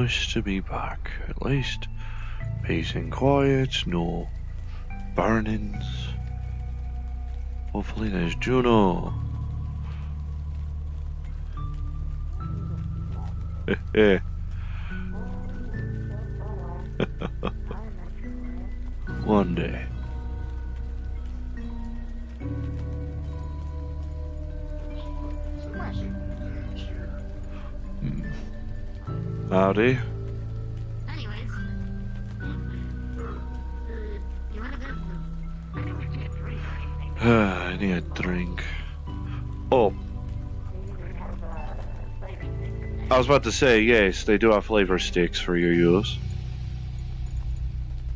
nice to be back. At least peace and quiet, no burnings. Hopefully there's Juno. One day. Howdy. Anyways, you wanna go? I need a drink. Oh, I was about to say, yes, they do have flavor sticks for your use.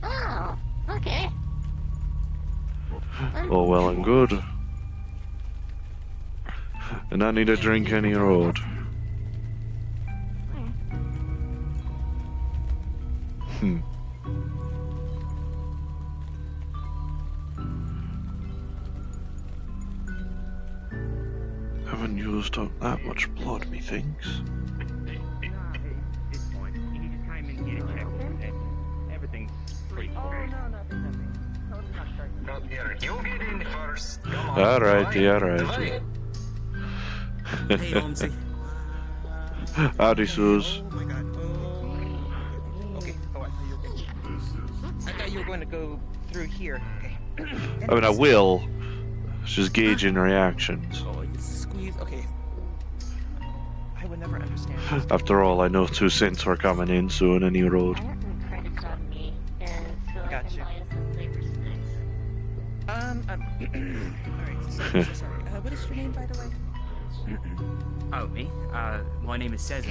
Oh, okay. Oh, well and good. And I need a drink any road. Haven't used up that much blood, methinks. It's fine. You just came in here to check and everything's pretty cool. Oh, no, nothing. Totally not certain. Not here. You get in first. Come on. Alrighty, Right. alrighty. Hey, Armsy. Howdy, Suze. Oh my god. Okay, go on. I thought you were going to go through here. Okay. I mean, I will. It's just gauging reactions. Oh, you squeeze. Okay. I would never understand this. After all, I know 2 cents were coming in soon, any road. I have some credits on me, and so I Gotcha. can buy us some flavor sticks. Alright, so sorry. What is your name, by the way? Oh, me? My name is Cesar.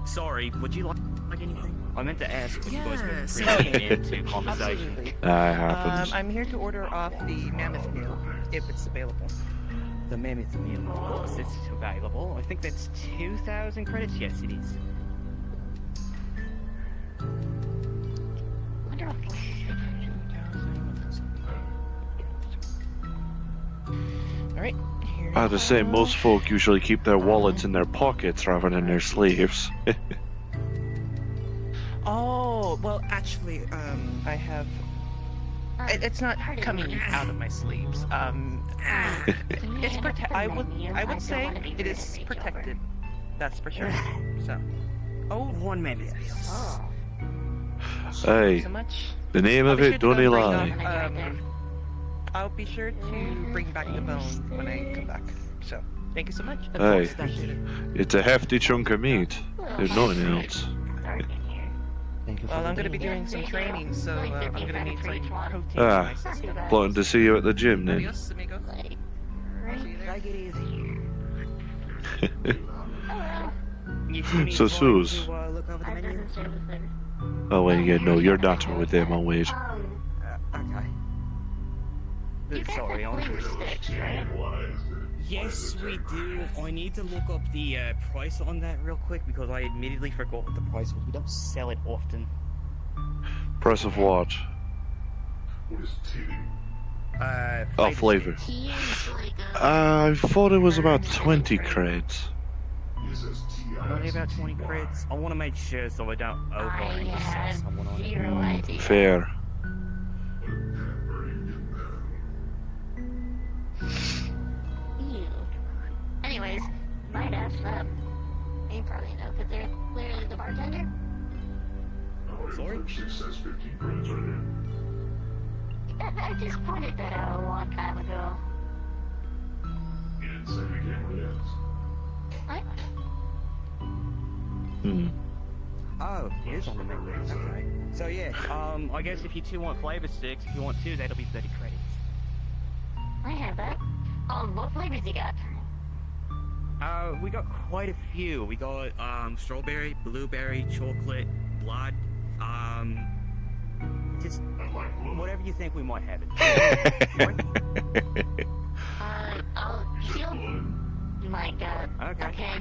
Sorry, would you like anything? I meant to ask when you guys Yes. were bringing into conversation. Absolutely. That happens. I'm here to order off the mammoth meal, if it's available. The mammoth meal, of course, it's available. I think that's 2,000 credits. Yes, it is. Wonder what flavor Alright, here. I have to say, most folk usually keep their wallets in their pockets rather than their sleeves. Oh, well, actually, I have. It's not coming out of my sleeves. It's I would say it is protected. That's for sure. So. Oh, One mammoth meal. Oh, Hey, so much. the name of it, don't lie. I'll be sure to bring back the bone when I come back. So, thank you so much. Hey, Appreciate it. it's a hefty chunk of meat. There's nothing else. dark in here. Well, I'm gonna be doing some training, so I'm gonna need some protein in Ah. my system. Plotting to see you at the gym then. Adios, amigos. Like, See you there. Take it easy. hello. You two need So, time Suze. to look over the That menu. doesn't serve the flavor. Oh, wait, yeah, no, you're not with them, I'll wait. Okay. You guys Sorry, have I'm flavor sticks, right? Yes, we do. I need to look up the price on that real quick because I admittedly forgot what the price was. We don't sell it often. Price of what? Oh, flavor. He is like a... I thought it was about 20 creds. Only about 20 crits. I want to make sure so I don't I overemphasize have someone on it. zero idea. Fair. Ew. Anyways, might ask them. They probably know, because they're literally the bartender. Sorry? I just pointed that out a long time ago. I, Hmm. Oh, it is on the menu. Okay. So yeah, I guess if you two want flavor sticks, if you want two, that'll be 30 credits. I have that. What flavors you got? We got quite a few. We got strawberry, blueberry, chocolate, blood, just whatever you think we might have it. I'll heal my gut. Okay.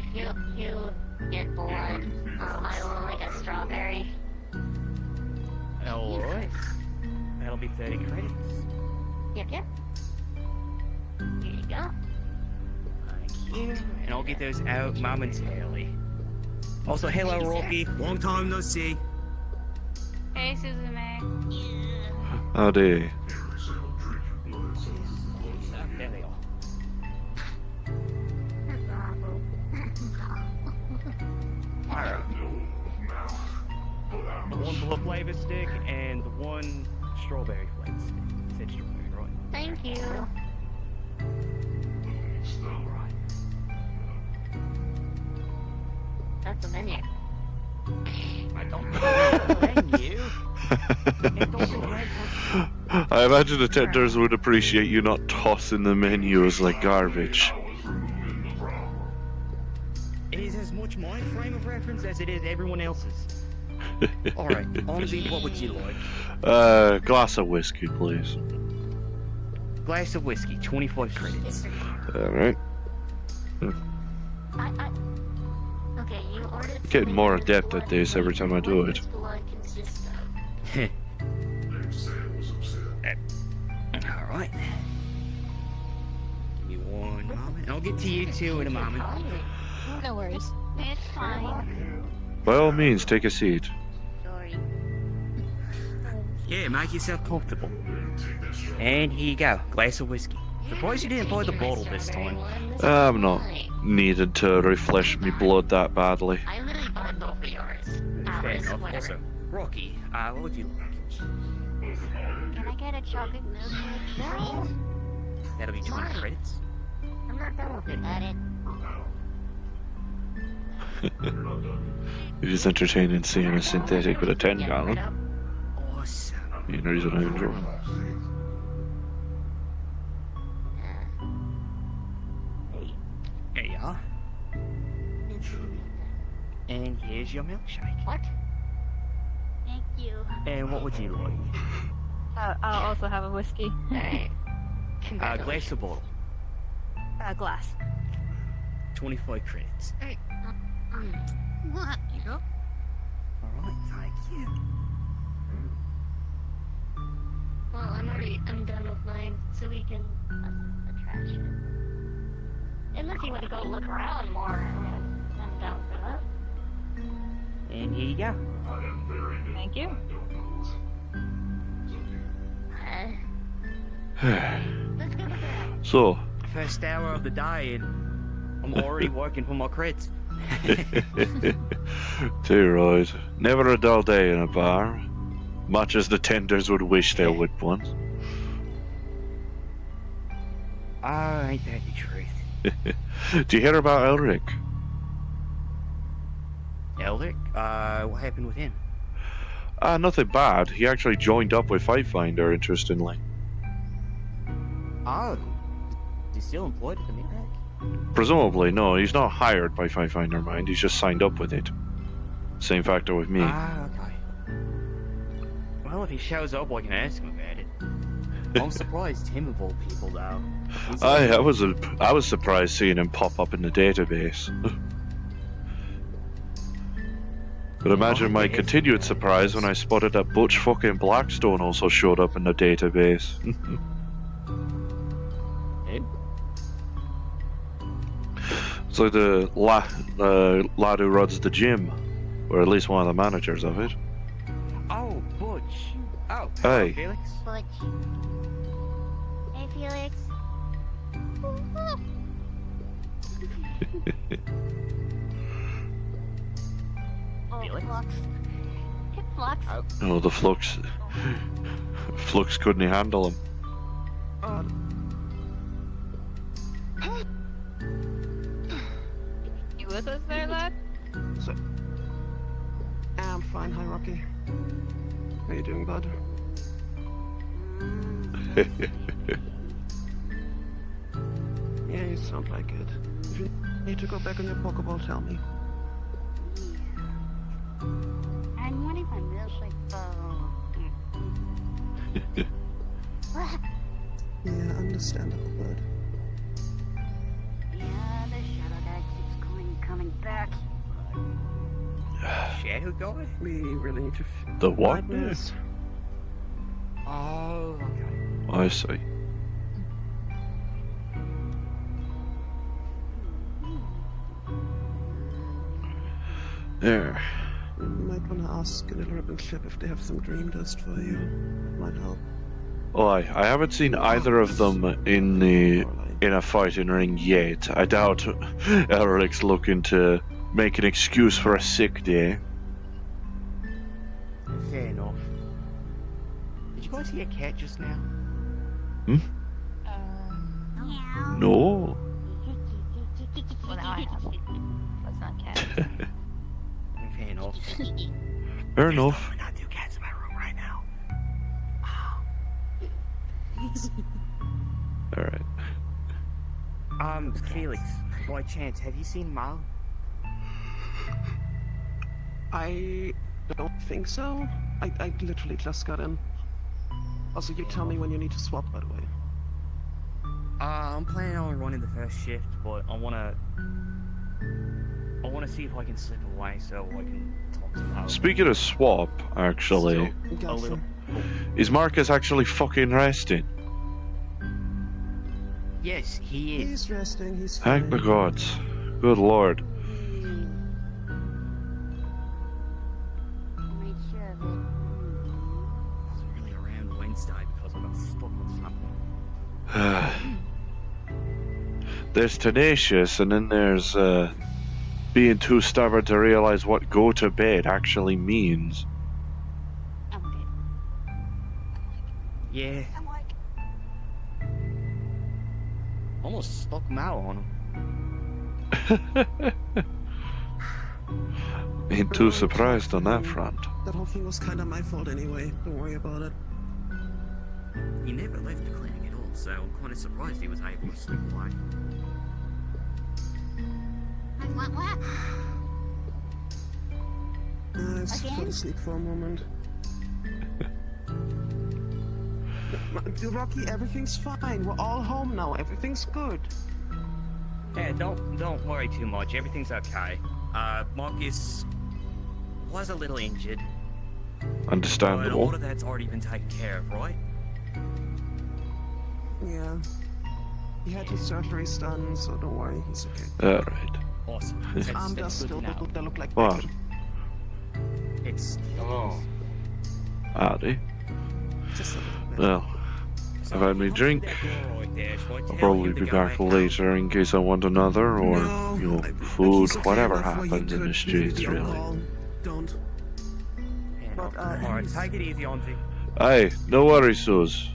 You get blood. I will like a strawberry. Alright. That'll be 30 credits. Yep. Here you go. Thank you. And I'll get those out momentarily. Also, hello, Thanks, sir. Rocky. Long time no see. Hey, Suzume. Howdy. There they are. Alright. The one blue flavor stick and the one strawberry flavor stick. You said strawberry, right? Thank you. Alright. That's the menu. I don't know the menu. It doesn't have I imagine the tenders would appreciate you not tossing the menus like garbage. It is as much my frame of reference as it is everyone else's. Alright, Armsy, what would you like? Glass of whiskey, please. Glass of whiskey, 25 credits. Alright. Okay, you ordered. Getting more something adept at this every time I do what it. does blood consist of? Alright. Give me one moment. I'll get to you two in a moment. No worries. It's fine. By all means, take a seat. Sorry. Yeah, make yourself comfortable. And here you go, glass of whiskey. Surprised you didn't buy the bottle this time. I'm not needed to refresh me blood that badly. I literally bought both of yours. Fair Ours, enough. whatever. Also, Rocky, what would you like? Can I get a chocolate milkshake, please? That'll be 20 credits. I'm not done with it. Got it. It is entertaining seeing a synthetic with a 10 Get rid gallon. of. Awesome. You know, reason I enjoy. There you are. And here's your milkshake. What? Thank you. And what would you like? I'll also have a whiskey. Alright. Glass or bottle? Glass. 25 credits. What? Alright, thank you. Well, I'm done with mine, so we can the trash. Unless you want to go look around more, I'm down for that. And here you go. Thank you. Let's go look around. So, First hour of the day and I'm already working for my creds. too right. Never a dull day in a bar. Much as the tenders would wish there would one. Oh, ain't that the truth? Do you hear about Elric? Eldrick? What happened with him? Nothing bad. He actually joined up with Finder, interestingly. Oh. Is he still employed at the Minrack? Presumably, no, he's not hired by Finder, mind. He's just signed up with it. Same factor with me. Ah, okay. Well, if he shows up, I can ask him about it. I'm surprised him of all people, though. I was surprised seeing him pop up in the database. But imagine my continued surprise when I spotted that Butch fucking Blackstone also showed up in the database. Him? It's like the lad who runs the gym, or at least one of the managers of it. Oh, Butch. Oh, Hey. hello, Felix. Butch. Hey, Felix. Oh, Felix? Flux. Hey, Flux. Oh. Oh, the Flux. Flux couldn't handle him. You with us there, lad? I'm fine, hi Rocky. How you doing, bud? Yeah, you sound like it. If you need to go back on your Pokeball, tell me. I'm wanting my milkshake, Yeah, understandable, bud. Yeah, the shadow guy keeps coming back. Shadow guy? We really need to The what? Madness. Oh, okay. I see. There. You might want to ask a little ribbon clip if they have some dream dust for you. Might help. Oh, I haven't seen either of them in a fighting ring yet. I doubt Elric's looking to make an excuse for a sick day. Fair enough. Did you guys hear cat just now? No. Well, now I have. That's not cat. Fair enough. Fair enough. Not two cats in my room right now. Alright. Felix, by chance, have you seen Mal? I don't think so. I literally just got in. Also, you tell me when you need to swap, by the way. I'm planning on running the first shift, but I wanna see if I can slip away so I can talk to Mal. Speaking of swap, actually, Still, A little. is Marcus actually fucking resting? Yes, he is. He's resting, he's fine. Thank the gods. Good lord. Make sure of it. I was really around Wednesday because I got stuck on something. There's tenacious, and then there's being too stubborn to realize what go to bed actually means. I'm good. Yeah. I'm like, Almost stuck Mal on him. Ain't too surprised on that front. That whole thing was kinda my fault anyway. Don't worry about it. He never left the clinic at all, so I'm kind of surprised he was able to slip away. what? Nice. Again? Fall asleep for a moment. Rocky, everything's fine. We're all home now. Everything's good. Yeah, don't worry too much. Everything's okay. Marcus was a little injured, but a Understandable. lot of that's already been taken care of, right? Yeah. He had his surgeries done, so don't worry. He's okay. Alright. Awesome. His arm That's does good still to know. they look like What? bacon. It's Hello. Howdy. Just a little bit. Well, I've had me drink. I'll probably be back later in case I want another, or, No, you know, I- food, he's okay whatever enough where he happens in could the maybe streets, be on really. call. Don't. But, Alright, he's- take it easy, Armsy. Hey, no worries, Suze.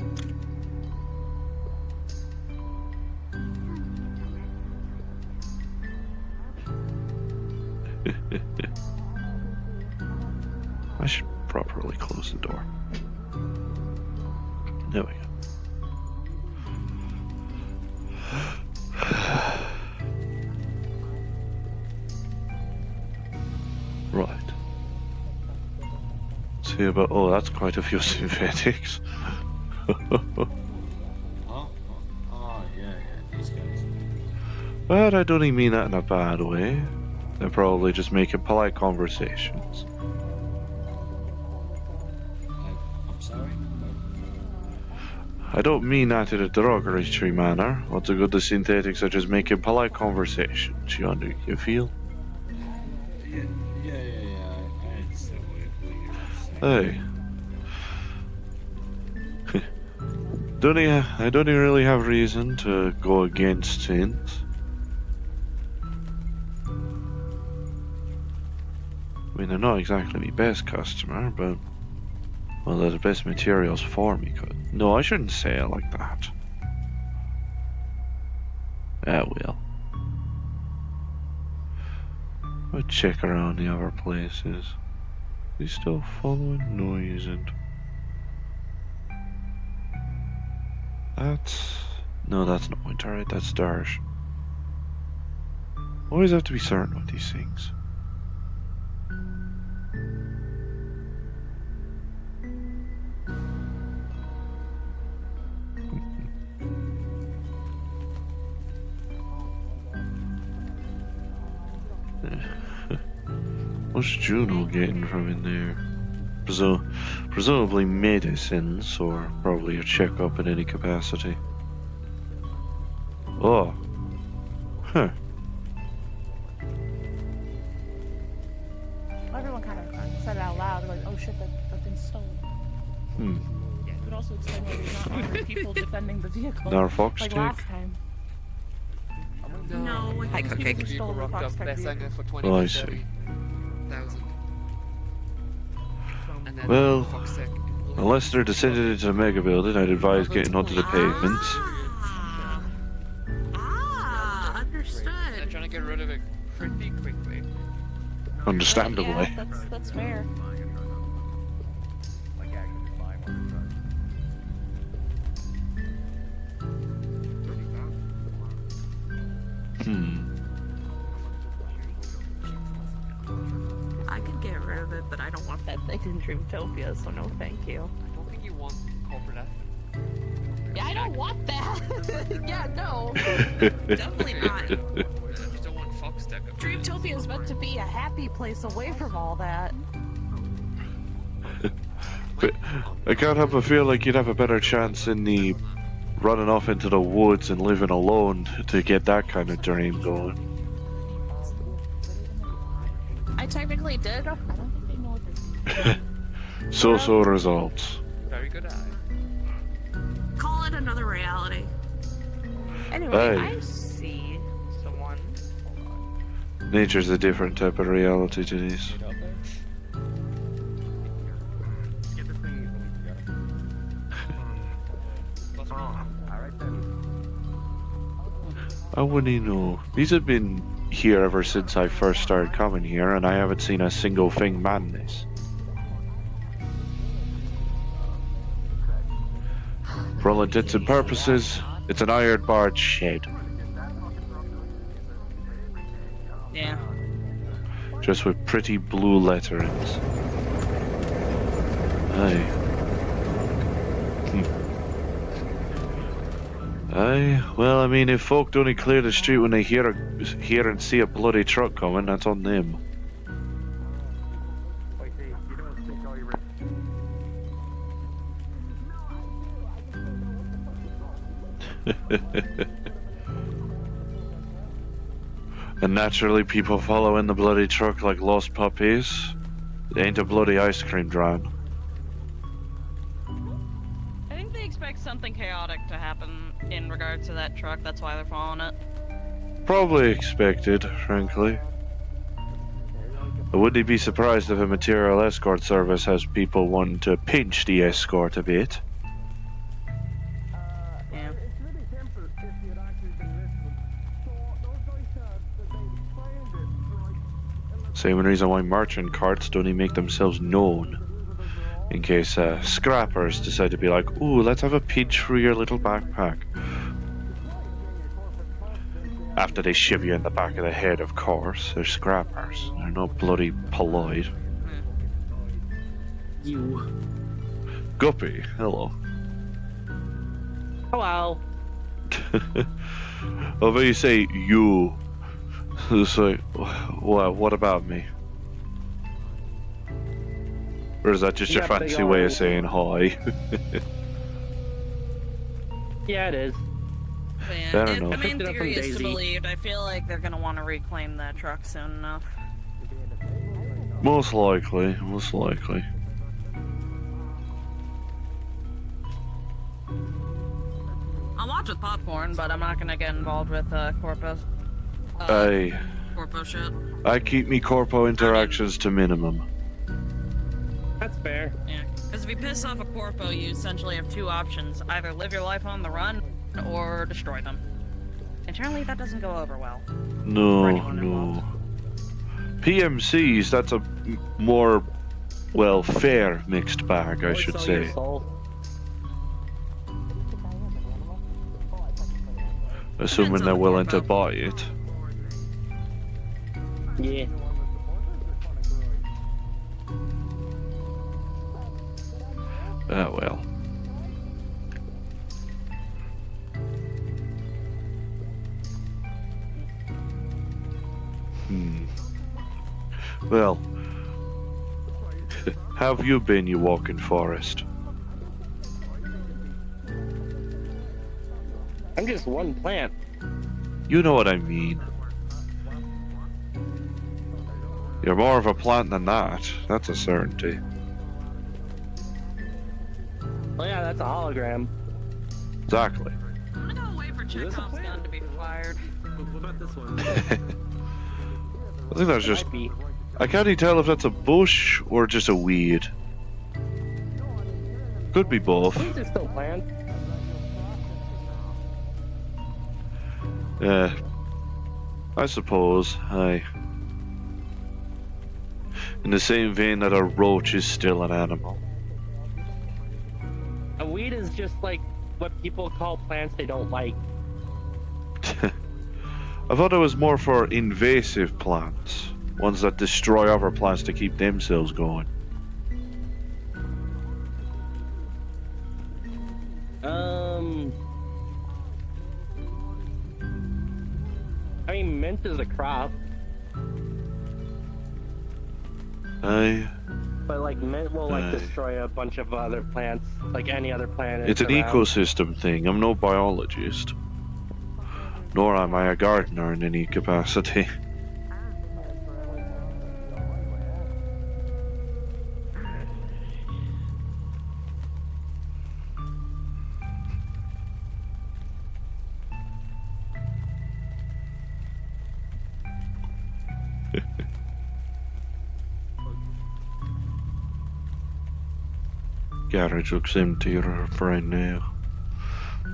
I should properly close the door. There we go. Right. See about, oh, that's quite a few synthetics. Yeah, these guys. But I don't even mean that in a bad way. They're probably just making polite conversations. I'm sorry? I don't mean that in a derogatory manner. What's the good the synthetics are just making polite conversations, you feel? Yeah, I understand what you're saying. Hey. I don't even really have reason to go against synths. I mean, they're not exactly my best customer, but, well, they're the best materials for me. No, I shouldn't say it like that. I will. I'll check around the other places. He's still following? No, he isn't. No, that's not Winter, that's Darsh. Always have to be certain with these things. What's Juno getting from in there? Presumably medicines, or probably a checkup in any capacity. Oh. Huh. said it out loud, like, oh shit, that thing's stolen. Hmm. Yeah, it could also explain why there's not armed people defending the vehicle. Another fox like stick? last time. No, like Hi, people Cupcake. who stole the rocked Fox up, Tech they're selling vehicle. it for 20 Oh, I to see. 30,000. And then Well, Fox Tech. Unless they're descended into the mega building, I'd advise getting onto the pavements. They're Understood. trying to get rid of it pretty quickly. Understandably. Yeah, that's fair. Hmm. I could get rid of it, but I don't want that thing in Dreamtopia, so no thank you. I don't think you want corporate ethics. Yeah, I don't want that! Yeah, no. Definitely not. I just don't want Fox Tech. Dreamtopia is meant to be a happy place away from all that. But I can't help but feel like you'd have a better chance in the running off into the woods and living alone to get that kind of dream going. I technically did. I don't think they know what So results. Very good eye. Call it another reality. Anyway, Hey. I see someone. Nature's a different type of reality to these. I wouldn't know. These have been here ever since I first started coming here, and I haven't seen a single thing madness. For all intents and purposes, it's an iron barred shed. Yeah. Just with pretty blue letterings. Aye. Aye, well, I mean, if folk don't clear the street when they hear and see a bloody truck coming, that's on them. And naturally, people follow in the bloody truck like lost puppies. They ain't a bloody ice cream drawn. I think they expect something chaotic to happen in regards to that truck. That's why they're following it. Probably expected, frankly. I wouldn't be surprised if a material escort service has people wanting to pinch the escort a bit. Yeah. Same reason why merchant carts don't even make themselves known. In case scrappers decide to be like, ooh, let's have a pinch through your little backpack. After they shiv you in the back of the head, of course. They're scrappers. They're not bloody polite. You. Guppy, hello. Hello. Although you say you, it's like, what about me? Or is that just You your got big fancy way of arms. saying hi? Yeah, it is. But yeah, I don't know. The main Picked it up theory from is to Daisy. believe. I feel like they're gonna want to reclaim that truck soon enough. Most likely, most likely. I'll watch with popcorn, but I'm not gonna get involved with corpo. Corpo shit. I keep me corpo interactions to minimum. That's fair. Yeah. Because if you piss off a corpo, you essentially have two options: either live your life on the run, or destroy them. Internally, that doesn't go over well. No, For anyone no. involved. PMCs, that's a more, well, fair mixed bag, I should say. Assuming Depends on they're the willing to corpo. buy it. Yeah. Ah, well. Well, how have you been, you walking forest? I'm just one plant. You know what I mean. You're more of a plant than that. That's a certainty. Oh yeah, that's a hologram. Exactly. I'm gonna go wait for Chekhov's gun to be fired. What about this one? I think that's just. Might be. I can't even tell if that's a bush or just a weed. Could be both. Weeds are still plants. I suppose. Aye. In the same vein that a roach is still an animal. A weed is just like what people call plants they don't like. I thought it was more for invasive plants. Ones that destroy other plants to keep themselves going. I mean, mint is a crop. Aye. But like mint will like destroy a bunch of other plants, like any other planet. It's an ecosystem thing. I'm no biologist. Nor am I a gardener in any capacity. Garage looks empty right now.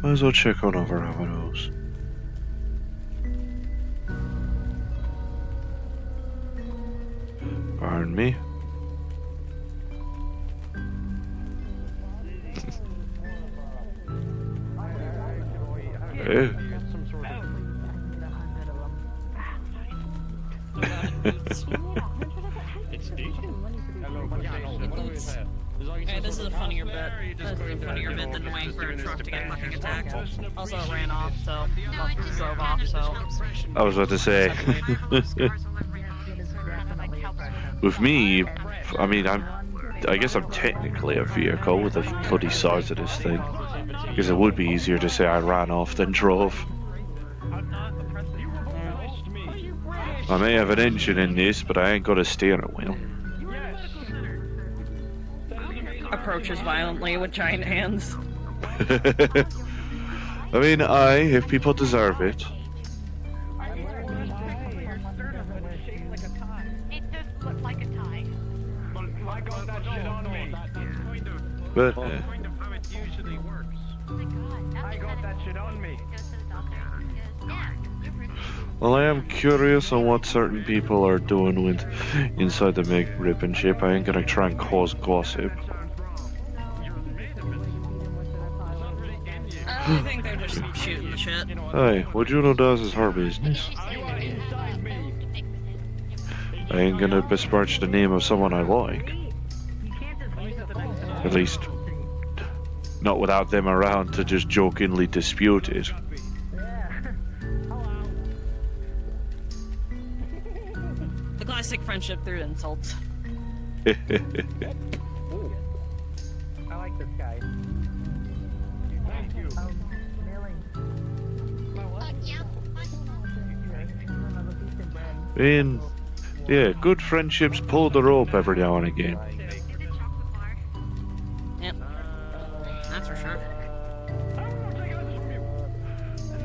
Might as well check on other avenues. Pardon me? Hey. Hey, this is a funnier bit. This is a funnier bit than waiting for a truck to get fucking attacked. Also, it ran off, so drove off, so. I was about to say. With me, I mean, I guess I'm technically a vehicle with the bloody size of this thing. Because it would be easier to say I ran off than drove. I may have an engine in this, but I ain't got a steering wheel. Approaches violently with giant hands. I mean, if people deserve it. It does look like a tie. I got that shit on me. But, Kind of how it usually works. Oh my god. I got that shit on me. Goes to the doctor. Yeah. well, I am curious on what certain people are doing with inside the McRib and ship. I ain't gonna try and cause gossip. I think they're just shooting the shit. Hey, what Juno does is her business. I ain't gonna besmirch the name of someone I like. At least, not without them around to just jokingly dispute it. The classic friendship through insults. I like this guy. Thank you. And, yeah, good friendships pull the rope every now and again. Yep. That's for sure.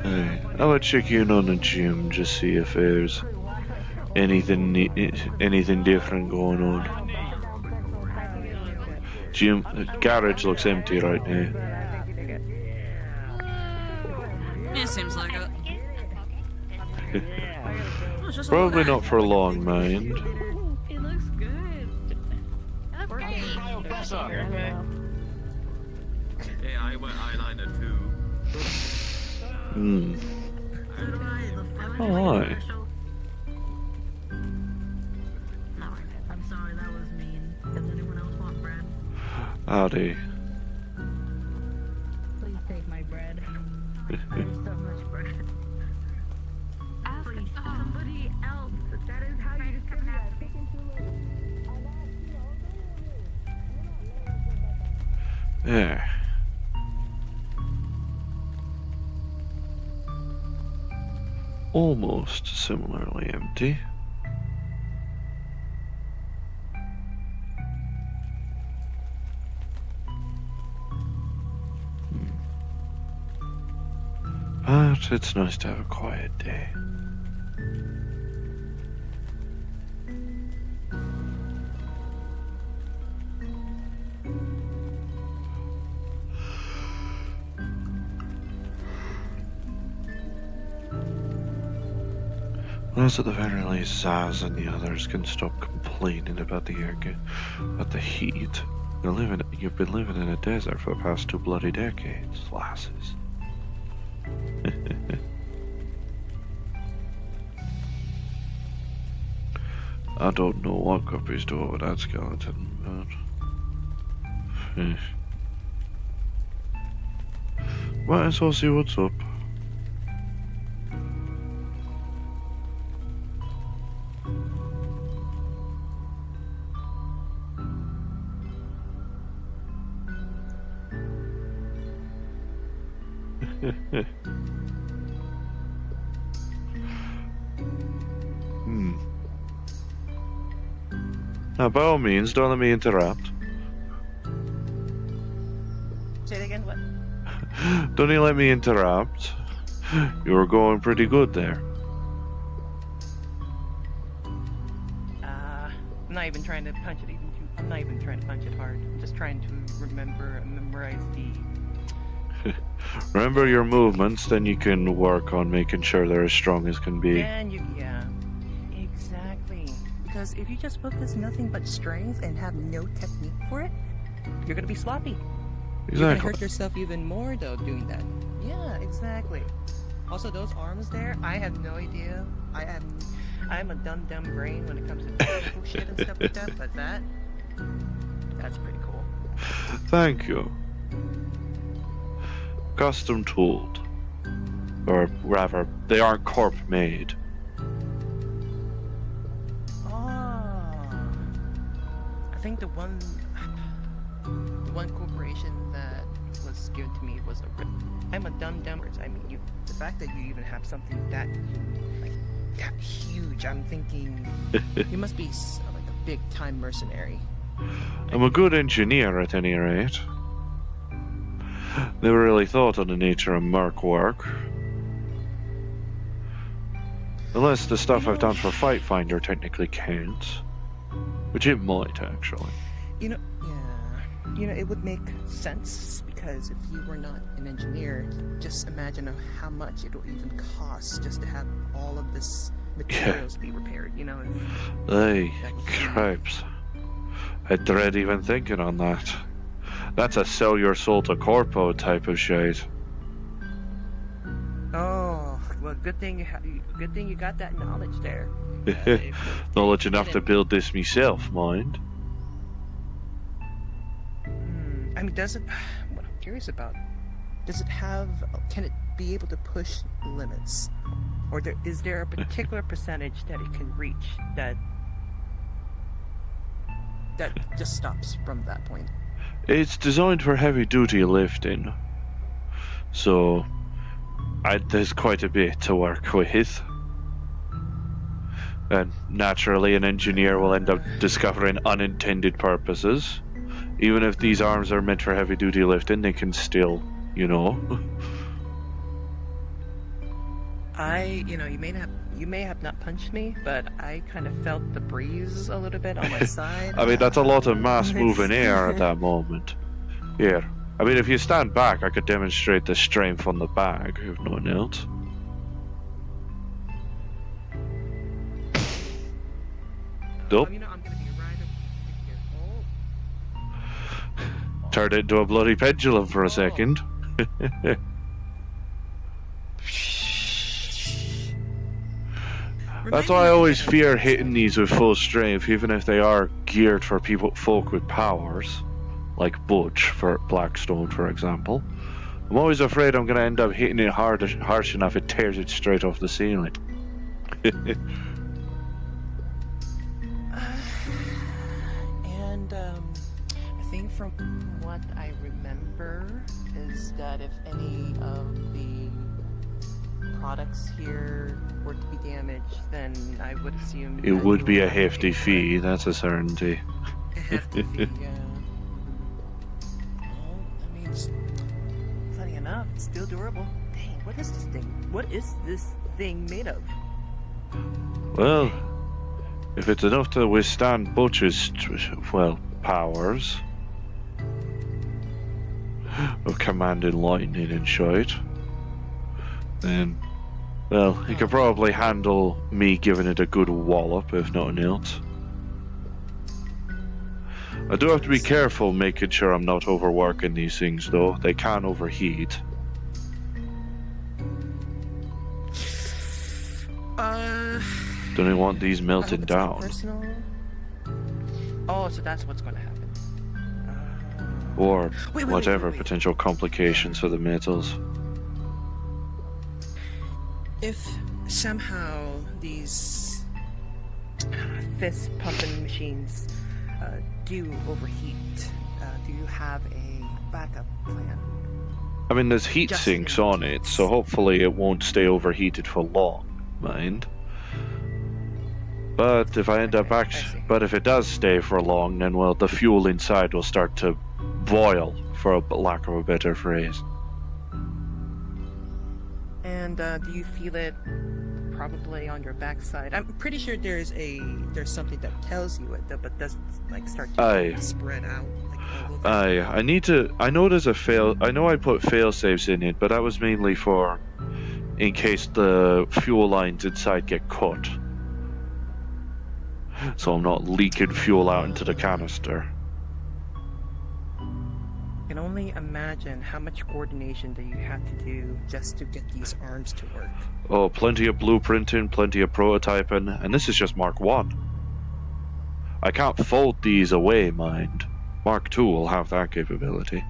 Hey, I'll check in on the gym, just see if there's anything different going on. Gym, garage looks empty right now. It seems like it. Probably not for long, mind. It looks good. It looks great. Hey, I went eyeliner too. Hmm. Oh, hi. I'm sorry, that was mean. Does anyone else want bread? Howdy. Please take my bread. I have so much bread. Ask somebody else. That is how you distribute that. There. Almost similarly empty. But it's nice to have a quiet day. Well, so at the very least, Zaz and the others can stop complaining about the heat. You've been living in a desert for the past 2 bloody decades, lasses. I don't know what Guppy's doing with that skeleton, but... Might as well see what's up. Now, by all means, don't let me interrupt. Say it again, what? Don't you let me interrupt. You were going pretty good there. I'm not even trying to punch it I'm not even trying to punch it hard. I'm just trying to memorize the... Remember your movements, then you can work on making sure they're as strong as can be. Yeah, exactly. Because if you just focus nothing but strength and have no technique for it, you're gonna be sloppy. Exactly. You're gonna hurt yourself even more though doing that. Yeah, exactly. Also, those arms there, I have no idea. I'm a dumb brain when it comes to technical shit and stuff like that, but that's pretty cool. Thank you. Custom tooled. Or rather, they aren't corp made. I think the one corporation that was given to me was I'm a dumb. I mean, the fact that you even have something that huge, I'm thinking you must be like a big time mercenary. I'm a good engineer at any rate. Never really thought on the nature of merc work. Unless the stuff I've done for Fight Finder technically counts. Which it might, actually. Yeah. It would make sense, because if you were not an engineer, just imagine how much it would even cost just to have all of this materials be repaired, Hey, cripes. I dread even thinking on that. That's a sell your soul to corpo type of shit. Oh, well, good thing you got that knowledge there. Knowledge enough to build this myself, mind. I mean, what I'm curious about, can it be able to push limits? Or is there a particular percentage that it can reach that just stops from that point? It's designed for heavy duty lifting. So, there's quite a bit to work with. And naturally, an engineer will end up discovering unintended purposes. Even if these arms are meant for heavy duty lifting, they can still, You may have not punched me, but I kind of felt the breeze a little bit on my side. I mean, that's a lot of mass moving air at that moment. Here. I mean, if you stand back, I could demonstrate the strength on the bag, if nothing else. Nope. I'm gonna be right up here. Turned it into a bloody pendulum for a second. That's why I always fear hitting these with full strength, even if they are geared for folk with powers, like Butch for Blackstone, for example. I'm always afraid I'm going to end up hitting it harsh enough it tears it straight off the ceiling. And I think from what I remember is that if any of the products here were to be damaged, then I would assume it would be a hefty fee, that's a certainty. A hefty fee, yeah. Well, I mean, funny enough, it's still durable. Dang. What is this thing? What is this thing made of? Well, if it's enough to withstand Butch's, well, powers of commanding lightning and shite, then, well, he could probably handle me giving it a good wallop, if nothing else. I do have to be careful making sure I'm not overworking these things, though. They can overheat. Don't I want these melted down? Personal. Oh, so that's what's going to happen. Or wait, whatever wait. potential complications for the metals. If somehow these fist pumping machines do overheat, do you have a backup plan? I mean, there's heat Just sinks in on it, so hopefully it won't stay overheated for long, mind. But if I end up but if it does stay for long, then well, the fuel inside will start to boil, for a lack of a better phrase. And do you feel it probably on your backside? I'm pretty sure there's something that tells you it, but doesn't like start to spread out. I know there's I know I put fail safes in it, but that was mainly for in case the fuel lines inside get cut. So I'm not leaking fuel out into the canister. I can only imagine how much coordination that you have to do just to get these arms to work. Oh, plenty of blueprinting, plenty of prototyping, and this is just Mark 1. I can't fold these away, mind. Mark 2 will have that capability.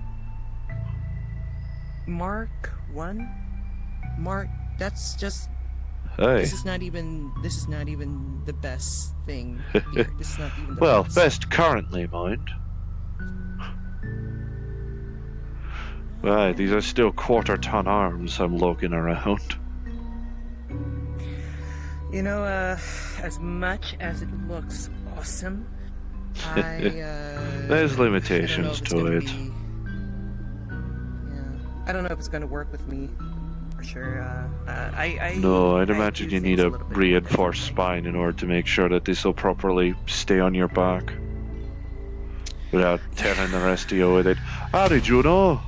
Mark 1? Mark, that's just... Hey. This is not even the best thing here. This is not even the well, best. best currently, mind. Right, these are still quarter-ton arms I'm lugging around. You know, as much as it looks awesome, There's limitations to it. I don't know if it's gonna work with me. For sure. No, I'd imagine you need a reinforced spine in order to make sure that this will properly stay on your back. Without tearing the rest of you with it. How did you know?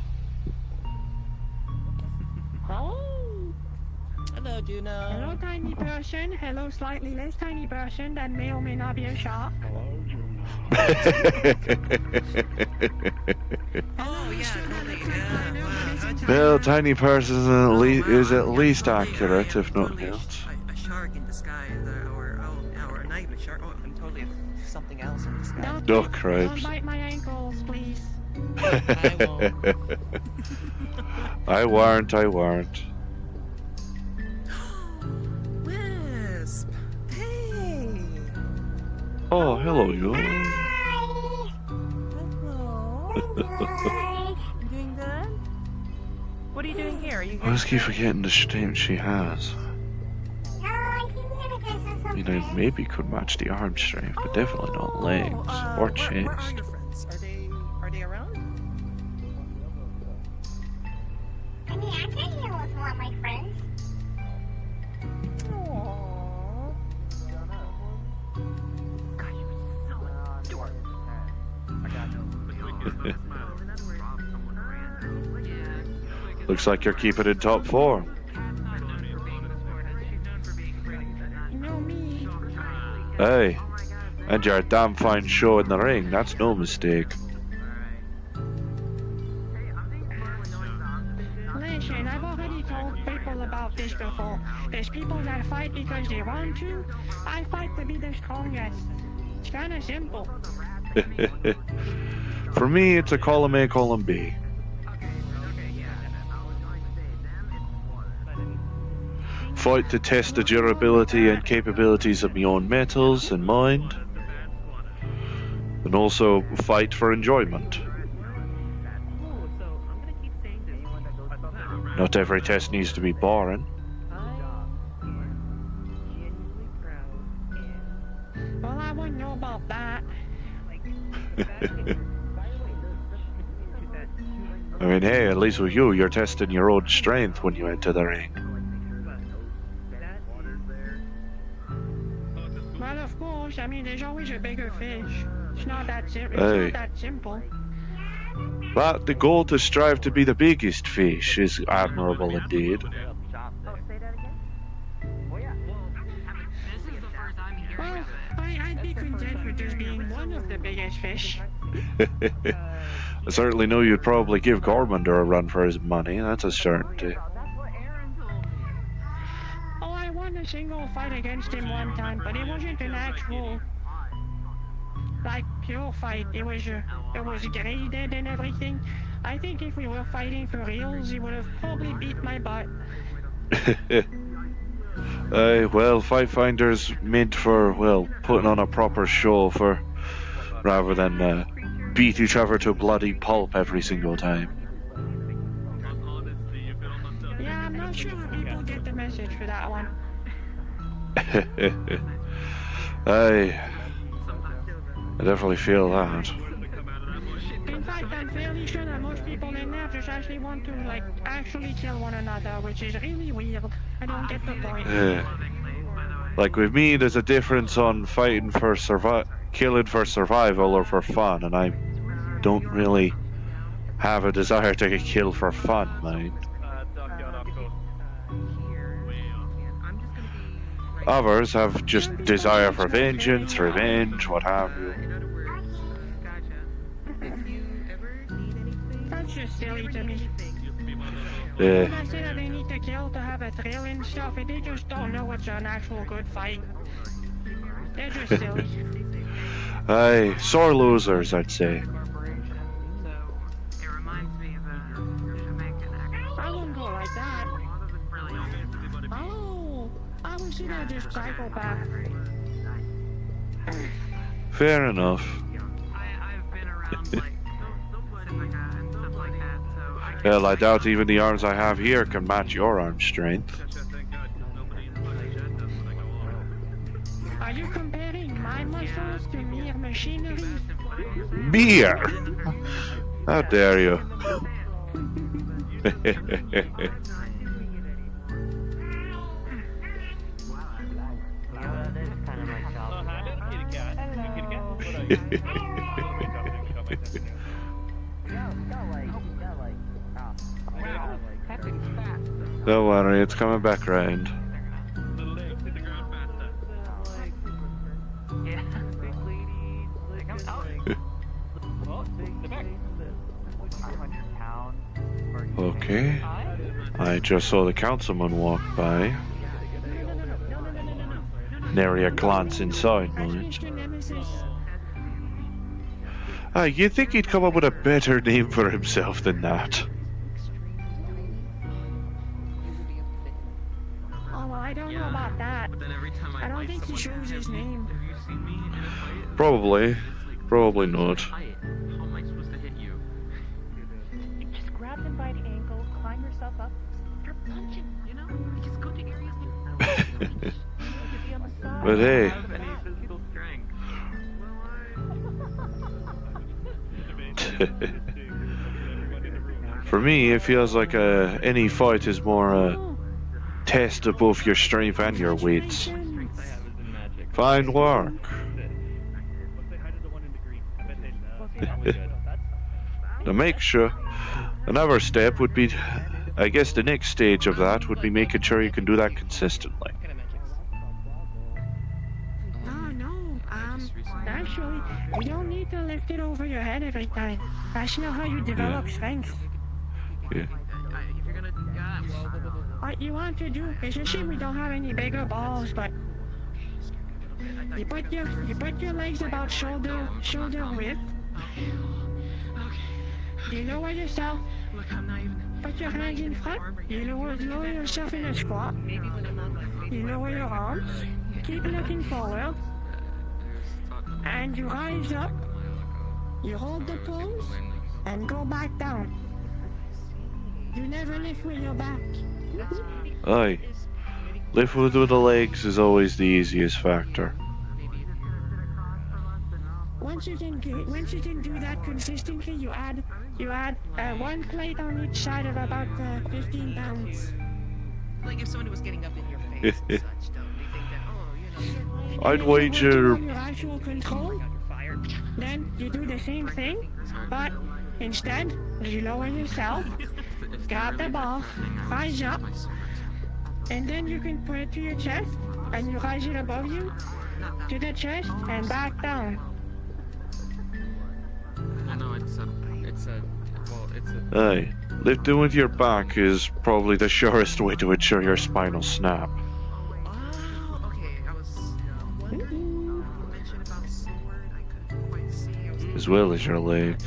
Hello, Juno. Hello, tiny person. Hello, slightly less tiny person that may or may not be a shark. Oh yeah, totally. Well, tiny person is at least accurate, if nothing else. A shark in disguise, or a knight with shark. Oh, I'm totally something else in disguise. Duck crabes. Don't bite my ankles, please. I won't. I weren't. Wisp. Hey. Oh, hello, you. Hello. You doing good? What are you doing here? Are you I always keep forgetting the strength she has. I mean, I maybe could match the arm strength, but definitely not legs or chest. Where are your friends? Are they around? I mean, I tell you what's one of my friends. Aww. God, you're so adorable. Looks like you're keeping in top form. You know me. Hey, and you're a damn fine show in the ring, that's no mistake. Listen, I've already told people about this before. There's people that fight because they want to. I fight to be the strongest. It's kind of simple. For me, it's a column A, column B. Fight to test the durability and capabilities of my own metals and mind. And also fight for enjoyment. Not every test needs to be boring. Well, I wouldn't know about that. I mean, hey, at least with you, you're testing your own strength when you enter the ring. Well, of course, I mean, there's always a bigger fish. It's not that simple. But the goal to strive to be the biggest fish is admirable indeed. Well, I'd be content with just being one of the biggest fish. I certainly know you'd probably give Gormander a run for his money, that's a certainty. Oh, I won a single fight against him one time, but it wasn't an actual, like, pure fight. It was graded and everything. I think if we were fighting for reals, he would have probably beat my butt. Well, Fight Finder's meant for, well, putting on a proper show for, rather than beat each other to bloody pulp every single time. Yeah, I'm not sure people get the message for that one. I definitely feel that. In fact, I'm fairly sure that most people in there just actually want to, like, actually kill one another, which is really weird. I don't get the point. Like with me, there's a difference on fighting for killing for survival or for fun, and I don't really have a desire to kill for fun, mind. Others have just desire for vengeance, revenge, what have you. That's just silly to me. Yeah. When I say that they need to kill to have a thrill and stuff, they just don't know what's an actual good fight. They're just silly. Aye, sore losers, I'd say. I wouldn't go like that. Oh, I was sitting there just psychopath. Fair enough. Well, I doubt even the arms I have here can match your arm strength. Are you comparing my muscles to mere machinery? Beer! How dare you? Don't worry, it's coming back round. Okay. I just saw the councilman walk by. Nary a glance inside, mind. You'd think he'd come up with a better name for himself than that. Oh, well, I don't know about that. I don't think he shows his name. Probably. Probably not. How am I supposed to hit you? Just grab him by the ankle, climb yourself up, start punching, you know? Just go to areas But hey. For me, it feels like any fight is more a test of both your strength and your wits. Fine work. To make sure, another step would be, I guess the next stage of that would be making sure you can do that consistently. Actually, you don't need to lift it over your head every time. That's not how you develop strength. Yeah. What you want to do is, you see, we don't have any bigger balls, but you put your legs about shoulder width. You lower yourself. Put your hands in front. You lower yourself in a squat. You lower your arms. Keep looking forward. And you rise up. You hold the pose and go back down. You never lift with your back. Aye. Lift with the legs is always the easiest factor. Once you can do that consistently, you add You add one plate on each side of about 15 pounds. Like if somebody was getting up in your face and such, don't they think that, oh, you know, I'd wager. On your actual control, then you do the same thing, but instead, you lower yourself, grab the ball, rise up, and then you can put it to your chest, and you rise it above you, to the chest, and back down. I know it's a. Aye, lifting with your back is probably the surest way to ensure your spinal snap. oh, okay, I was wondering, you mentioned about sword, I couldn't quite see. As well as your legs.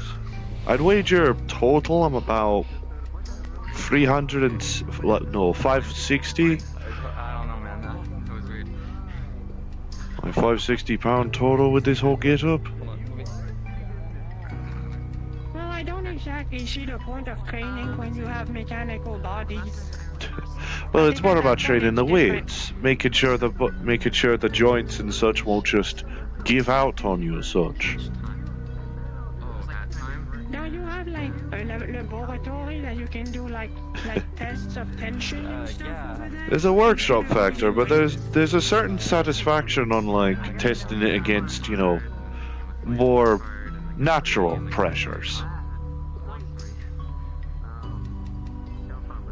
I'd wager total I'm about 300 and no 560. I don't know, man. That was weird. Like 560-pound total with this whole get up. Well, I don't exactly see the point of training when you have mechanical bodies. Well, it's more about training the weights, making sure the joints and such won't just give out on you as such. Now you have like a laboratory that you can do like tests of tension and stuff over there. There's a workshop factor, but there's a certain satisfaction on like testing it against, you know, more natural pressures.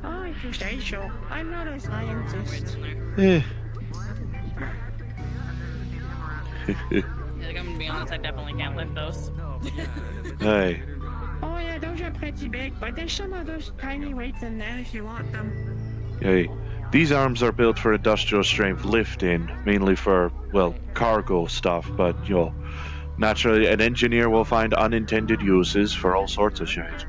Oh, if you say so. I'm not a scientist. Eh. Like, I'm gonna be honest, I definitely can't lift those. Hey. Oh yeah, those are pretty big, but there's some of those tiny weights in there if you want them. Hey. These arms are built for industrial strength lifting, mainly for, well, cargo stuff, but, you know, naturally an engineer will find unintended uses for all sorts of shit.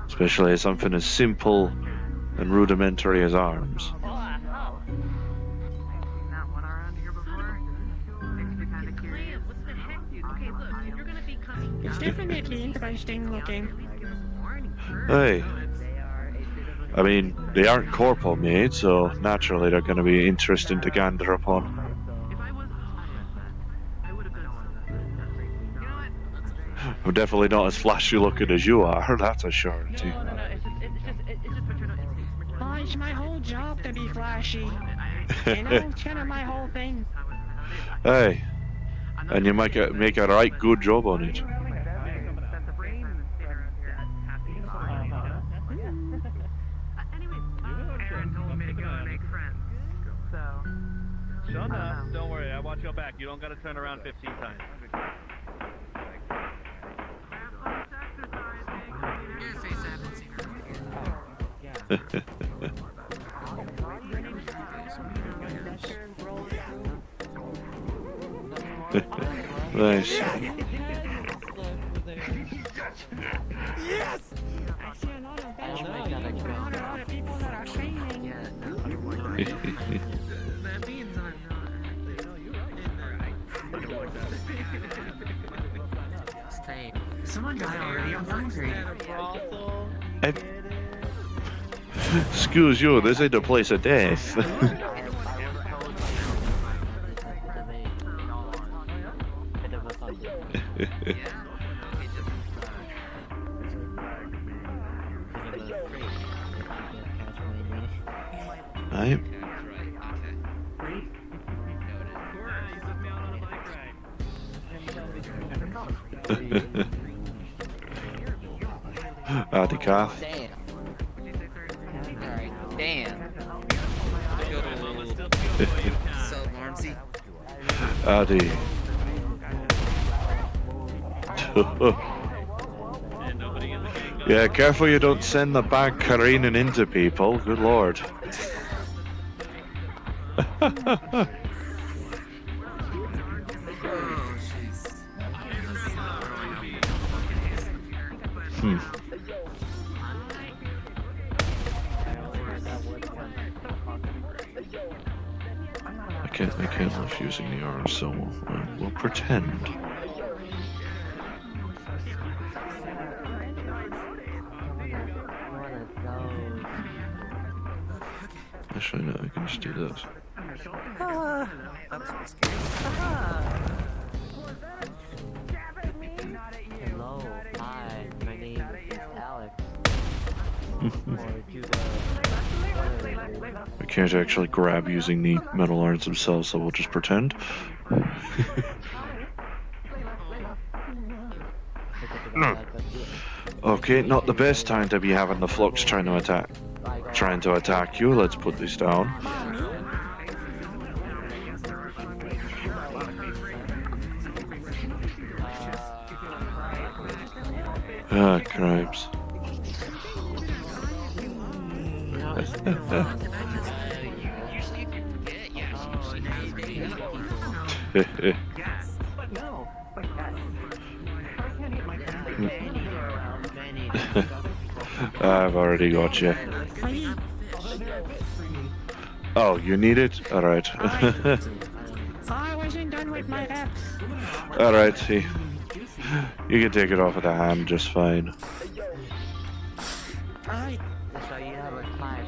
Especially something as simple and rudimentary as arms. It's definitely interesting looking. Hey. I mean, they aren't corporal made, so naturally they're going to be interesting to gander upon. I'm definitely not as flashy looking as you are, that's a surety. Oh, it's my whole job to be flashy. You know, it's kind of my whole thing. Hey. And you make a right good job on it. Shut up. Don't worry, I watch your back. You don't gotta turn around 15 times. Nice. Yes! I see a lot of bench a lot of people that are training. That means I'm not. Stay. Someone died already. I'm hungry. Excuse you, this ain't a place of death. Right. The calf. Damn. Alright, damn. So, Armsy. Addy. Yeah, careful you don't send the bag careening into people. Good lord. I can't love using the arm, so we'll pretend. Actually, no, I can just do this. That was scary. I can't actually grab using the metal arms themselves, so we'll just pretend. Okay, not the best time to be having the flux trying to attack you. Let's put this down. Ah, cripes. I've already got you. Oh, you need it? Alright. I wasn't done with my ex. Alright, see. You can take it off with a hand just fine. Alright. So you have a time,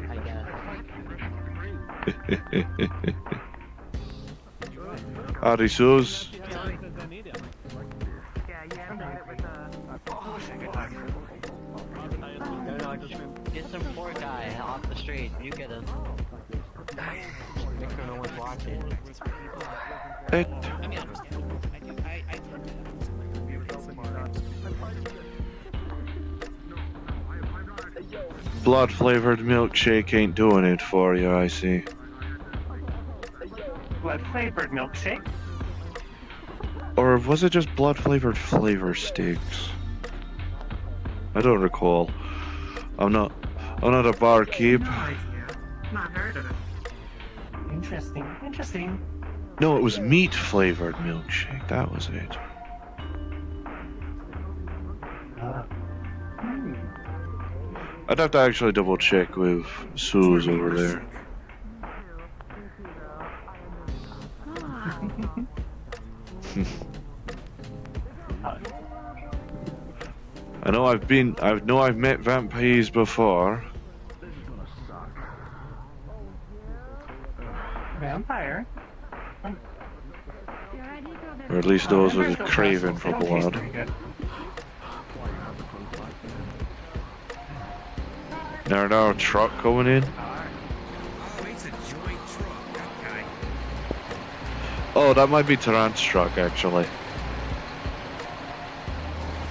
I guess. Howdy, Sus. No, just get some poor guy off the street. You get him. Make sure no one's watching. Hey. Blood flavored milkshake ain't doing it for you, I see. Blood flavored milkshake? Or was it just blood flavored flavor sticks? I don't recall. I'm not a barkeep. No idea. Not heard of it. Interesting. No, it was meat flavored milkshake. That was it. I'd have to actually double check with Suze over there. I know I've met vampires before. Vampire? Or at least those with a craving for blood. There's no truck coming in. Oh, it's a joint truck. Okay. Oh, that might be Tarant's truck, actually. I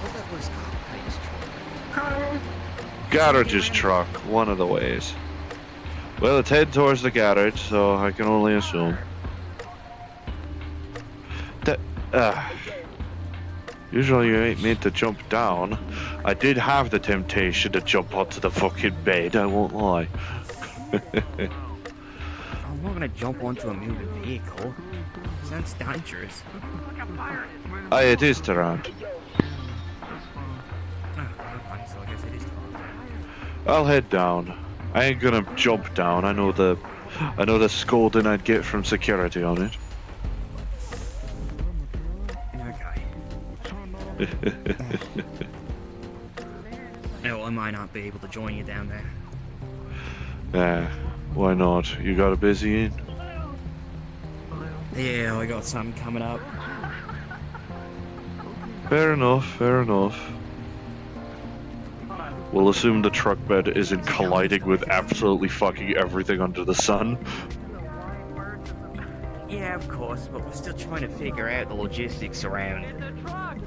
thought that was Kai's truck. Garage's truck, one of the ways. Well, it's head towards the garage, so I can only assume. Usually you ain't meant to jump down. I did have the temptation to jump onto the fucking bed, I won't lie. I'm not gonna jump onto a moving vehicle. Sounds dangerous. Aye, it is Tarant. Oh, okay, so I guess it is. I'll head down. I ain't gonna jump down. I know the scolding I'd get from security on it. No, I might not be able to join you down there. Why not? You got a busy in? Yeah, I got something coming up. Fair enough. We'll assume the truck bed isn't colliding with absolutely fucking everything under the sun. Yeah, of course, but we're still trying to figure out the logistics around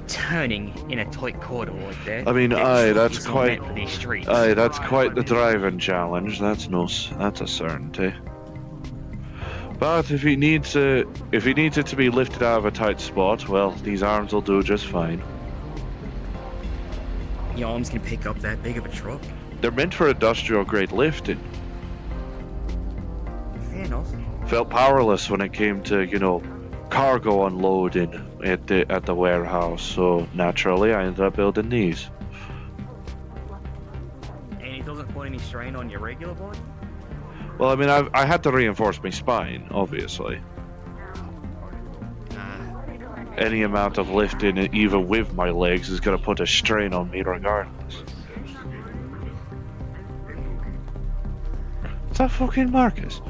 turning in a tight corridor like that. I mean, that's quite the driving driving challenge. That's a certainty. But if he needs it to be lifted out of a tight spot, well, these arms will do just fine. Your arms can pick up that big of a truck. They're meant for industrial grade lifting. Fair enough. Felt powerless when it came to, cargo unloading at the warehouse, so naturally I ended up building these. And it doesn't put any strain on your regular body? Well, I mean, I had to reinforce my spine, obviously. Any amount of lifting, even with my legs, is going to put a strain on me regardless. Is that fucking Marcus?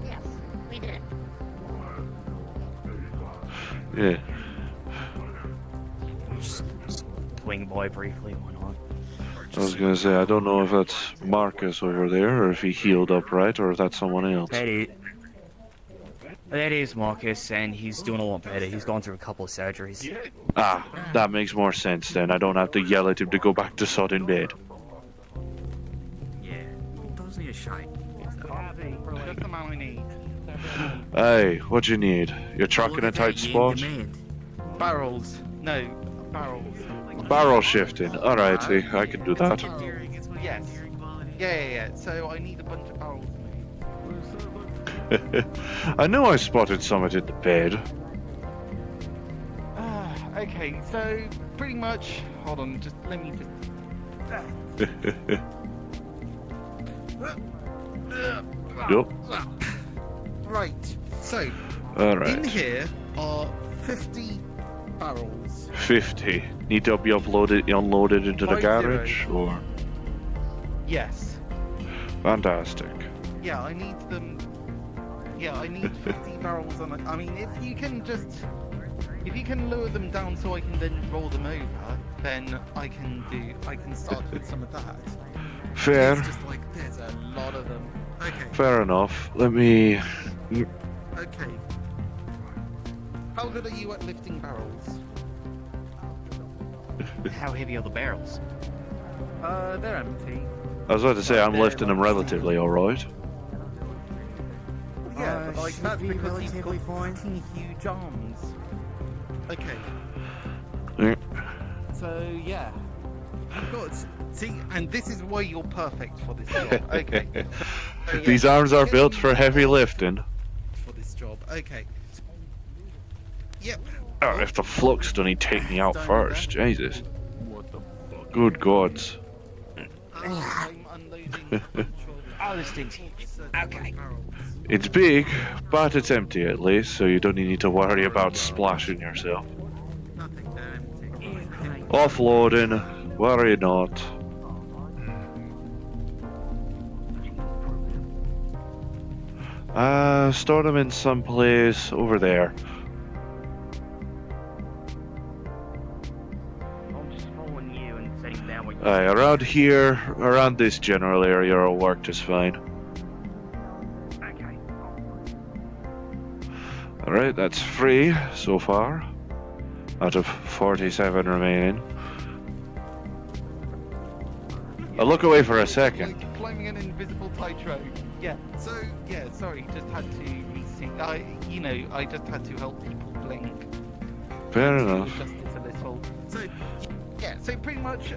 Yes, we did. Yeah. swing by briefly. Why not? I was gonna say, I don't know if that's Marcus over there, or if he healed up right, or if that's someone else. That is Marcus, and he's doing a lot better. He's gone through a couple of surgeries. Ah, that makes more sense then. I don't have to yell at him to go back to sod in bed. Yeah, does need a shite. Just the amount we need. Hey, what you need? You're trucking a tight spot? Barrels. No, barrels. Barrel shifting. Alrighty, I can do that. Yes. Yeah. So I need a bunch of barrels. I knew I spotted something in the bed. Okay, so pretty much. Hold on, just let me just. Yup. Right. So. Alright. In here are 50 barrels. 50. Need to be unloaded into the garage, or? Yes. Fantastic. Yeah, I need them. Yeah, I need 50 barrels on it. I mean, if you can lower them down so I can then roll them over, then I can start with some of that. Fair. It's just like there's a lot of them. Okay. Fair enough. Let me... Okay. How good are you at lifting barrels? How heavy are the barrels? They're empty. I was about to say, I'm lifting them relatively alright. Yeah, but like that's because you've got fucking huge arms. Okay. Yeah. So yeah, you've got see, and this is why you're perfect for this job. Okay. So, yeah, These arms are built for heavy lifting. for this job. Okay. Yep. Oh, if the flux don't he take me out first, Jesus. Good gods. I'm unloading. Oh, this thing's huge. Okay. It's big, but it's empty at least, so you don't need to worry about splashing yourself. Offloading, worry not. Store them in some place over there. I'm just following you and setting down what you Around here, around this general area, will work just fine. Okay. Alright, that's 3 so far, out of 47 remaining. I'll look away for a second. Climbing an invisible tightrope. Yeah. So yeah, sorry, just had to resync. I just had to help people blink. Fair enough. Adjust it a little. So yeah, so pretty much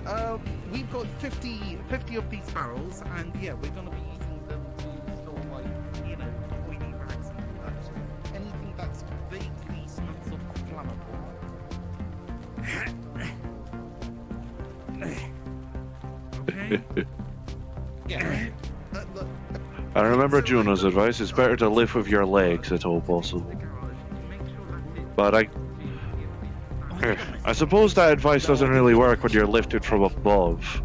we've got 50 of these barrels, and yeah, we're gonna be using them to store like oily rags and that. Anything that's vaguely smells of flammable. Yeah. Look, I remember Juno's advice, it's better to lift with your legs at all possible. But I suppose that advice doesn't really work when you're lifted from above.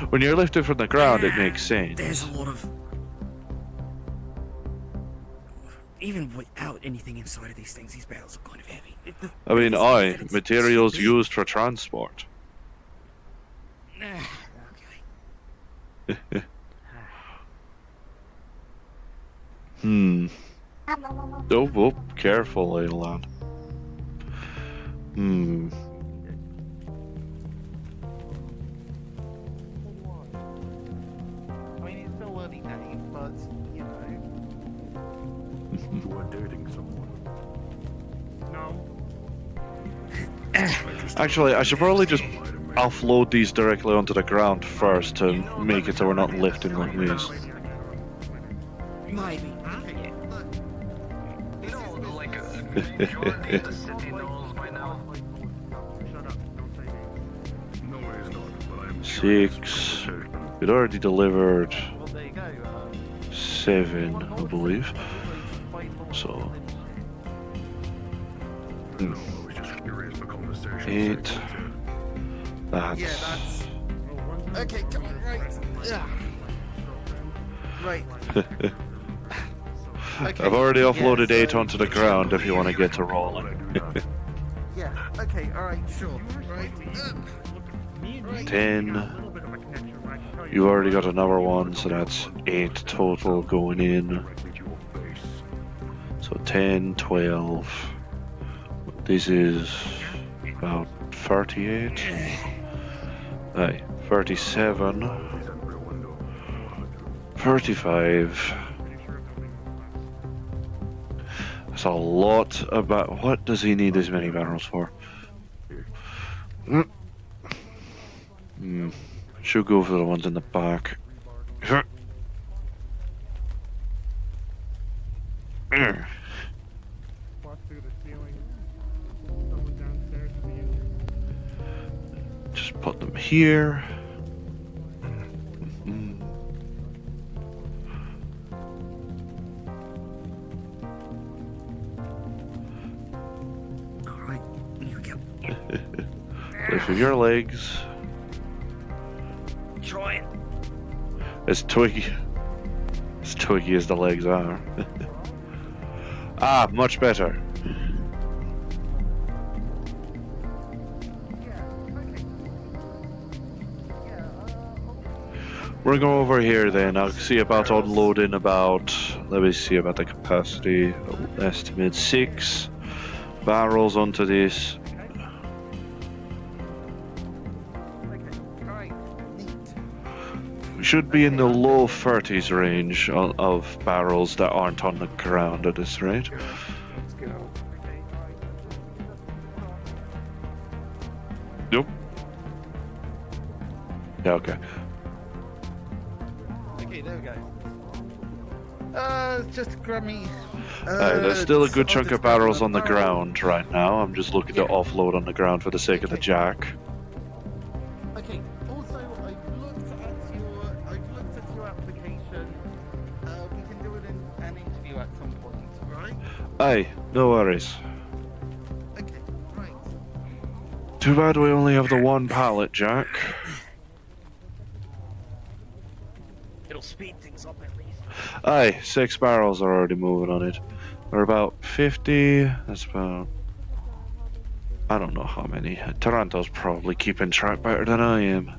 When you're lifted from the ground, it makes sense. There's a lot of... Even without anything inside of these things, these barrels are kind of heavy. I mean, materials used for transport. Oh, careful, little lad. I mean, it's still early days, but you know. You are dating someone. No. Actually, I should probably just offload these directly onto the ground first to make it so we're not lifting like this. Maybe. Six. We'd already delivered 7, I believe. So 8. That's Okay, come on, right. Yeah. Right. Okay. I've already offloaded 8 onto the ground if you want to get to rolling. Yeah. Okay, alright, sure. Right. 10. You've already got another one, so that's 8 total going in. So 10, 12. This is about 38. Aye, 37. 35. That's a lot about. What does he need this many barrels for? Should go for the ones in the back. Just put them here. Alright, here we go. Lift with your legs. Try it. As twiggy as the legs are. Ah, much better. We're going over here then. I'll see about unloading about, let me see about the capacity. Estimate 6 barrels onto this. We should be in the low 30s range of barrels that aren't on the ground at this rate. Let's go. Nope. Yeah, okay. Okay, there we go. Just grab me. There's still a good chunk of barrels on the ground right now. I'm just looking to offload on the ground for the sake of the jack. Okay. Also, I've looked at your application. We can do it in an interview at some point, right? Aye, no worries. Okay, right. Too bad we only have the one pallet, Jack. It'll speed things up at least. Aye, 6 barrels are already moving on it. We're about 50. That's about. I don't know how many. Taranto's probably keeping track better than I am.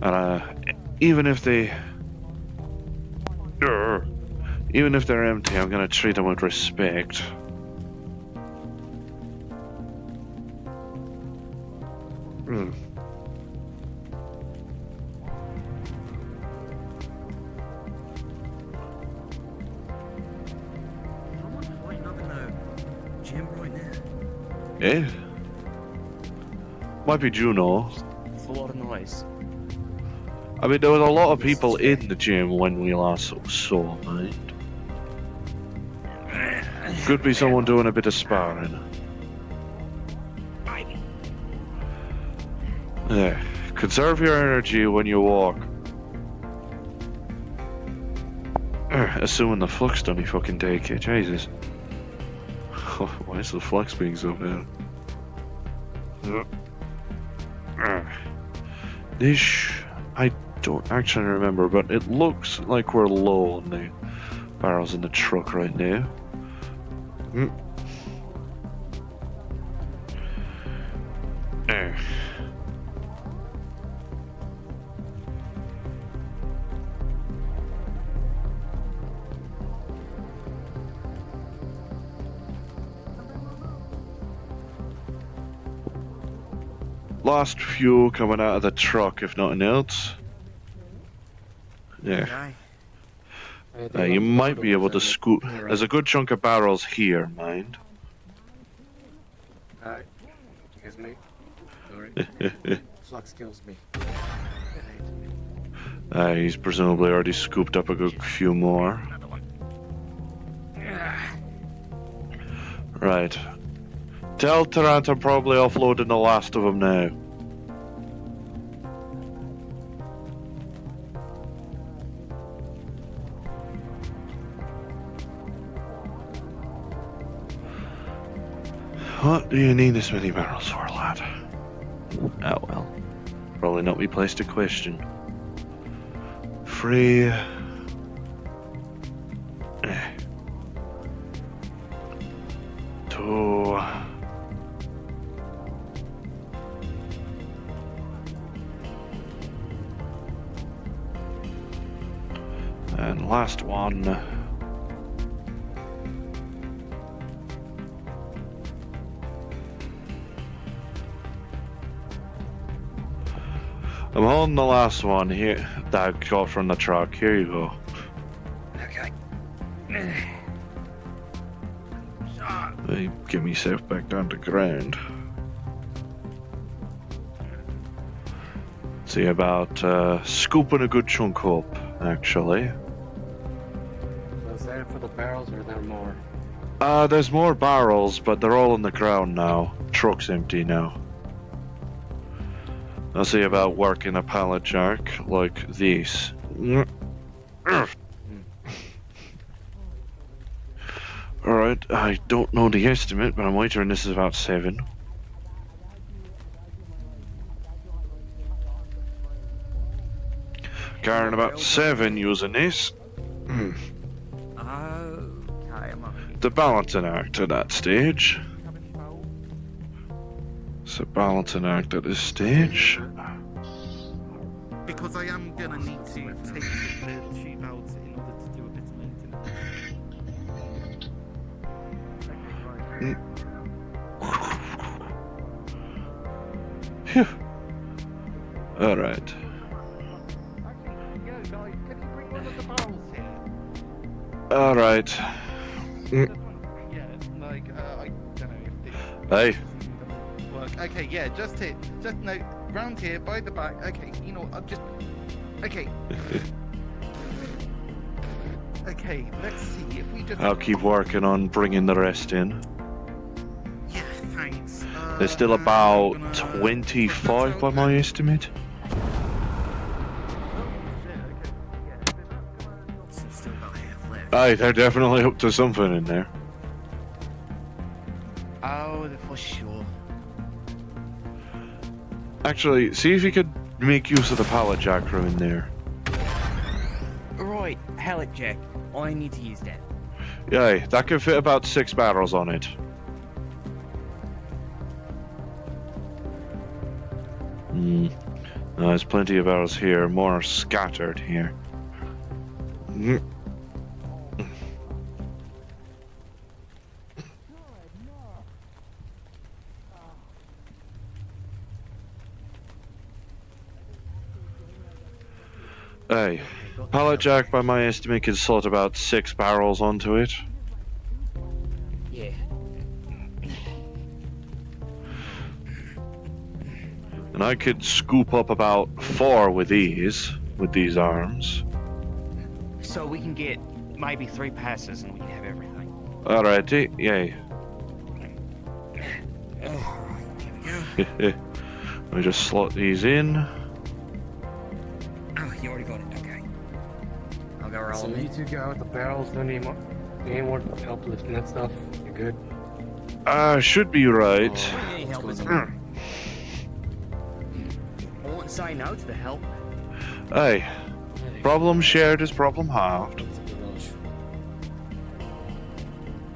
And even if they're empty, I'm gonna treat them with respect. Gym right now. Eh? Might be Juno. It's a lot of noise. I mean, there was a lot of people in the gym when we last saw, mate. Could be someone doing a bit of sparring. Yeah. Conserve your energy when you walk. Assuming the flux don't fucking take it, Jesus. Why is the flux being so bad? This, I don't actually remember, but it looks like we're low on the barrels in the truck right now. Last fuel coming out of the truck, if nothing else. Yeah. You might be able to scoop. There's a good chunk of barrels here, mind. Excuse me. Flux kills me. He's presumably already scooped up a good few more. Right. Tell Taranto probably offloading the last of them now. What do you need this many barrels for, lad? Oh well. Probably not me place to question. 3. 2. And last one. I'm holding the last one here that I got from the truck. Here you go. Okay. Hey, get myself back down to ground. See about scooping a good chunk up, actually. Was that for the barrels or are there more? There's more barrels, but they're all on the ground now. Truck's empty now. I'll see about working a pallet jack like this. Alright, I don't know the estimate, but I'm wagering this is about 7. Carrying about 7 using this. The balancing act at that stage. It's a balancing act at this stage. Because I am gonna need to take the tube out in order to do a bit of maintenance. Phew. Alright. Yo guys, can you bring one of the barrels here? Alright. Yeah, like, I don't know if this Hey. work. Okay, yeah, just here. Just, no, round here, by the back. Okay, you know, I'm just... Okay. Okay, let's see if we just... I'll keep working on bringing the rest in. Yeah, thanks. There's still about 25 by my estimate. Still about half left. Aye, they're definitely up to something in there. Oh, for sure. Actually, see if you could make use of the pallet jack crew in there. Right, pallet jack. I need to use that. Yeah, that can fit about 6 barrels on it. There's plenty of barrels here, more scattered here. Hey, pallet jack by my estimate can slot about 6 barrels onto it. Yeah. And I could scoop up about 4 with these arms. So we can get maybe 3 passes and we can have everything. Alrighty, yay. Let me just slot these in. Oh, you already got it. Okay. I'll go roll. So you two go with the barrels, don't need more help lifting that stuff? You're good? Should be right. Any help is on? I won't say no to the help. Hey, problem shared is problem halved.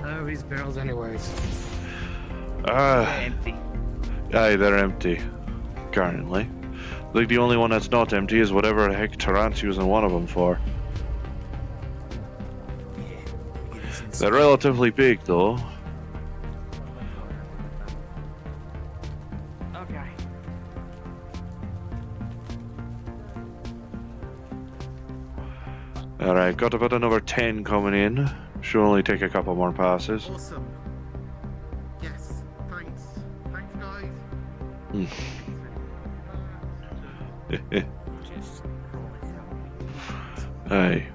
Oh, these barrels anyways. Empty. Aye, they're empty. Currently. Like the only one that's not empty is whatever the heck Tarant's using one of them for. They're relatively big though. Okay. Alright, got about another 10 coming in. Should only take a couple more passes. Awesome. Yes, thanks. Thanks, guys. Hey.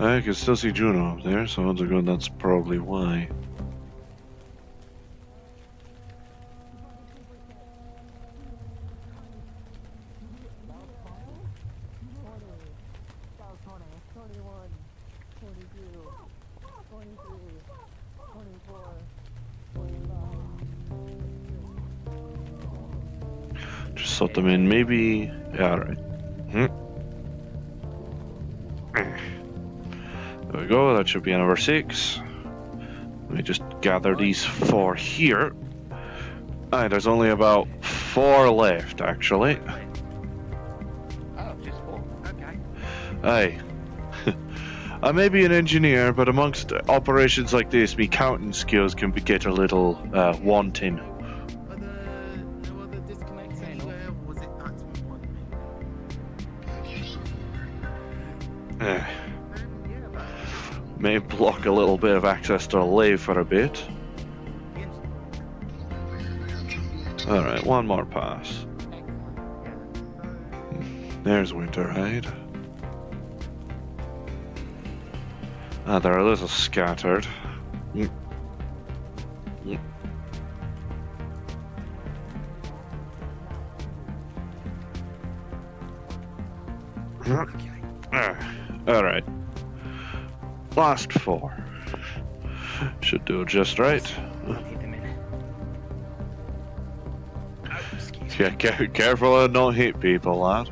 I can still see Juno up there, so odds are good that's probably why. Just slot them in, maybe. Yeah, alright. There we go, that should be number 6. Let me just gather these 4 here. Aye, there's only about 4 left, actually. Oh, just 4. Okay. Aye. I may be an engineer, but amongst operations like this, me counting skills can get a little wanting. No other disconnects anywhere, or was it that one? May block a little bit of access to the lathe for a bit. Alright, one more pass. There's Winterhide. Ah, they're a little scattered. Alright. Last 4. Should do it just right. Yeah, careful and don't hit people, lad.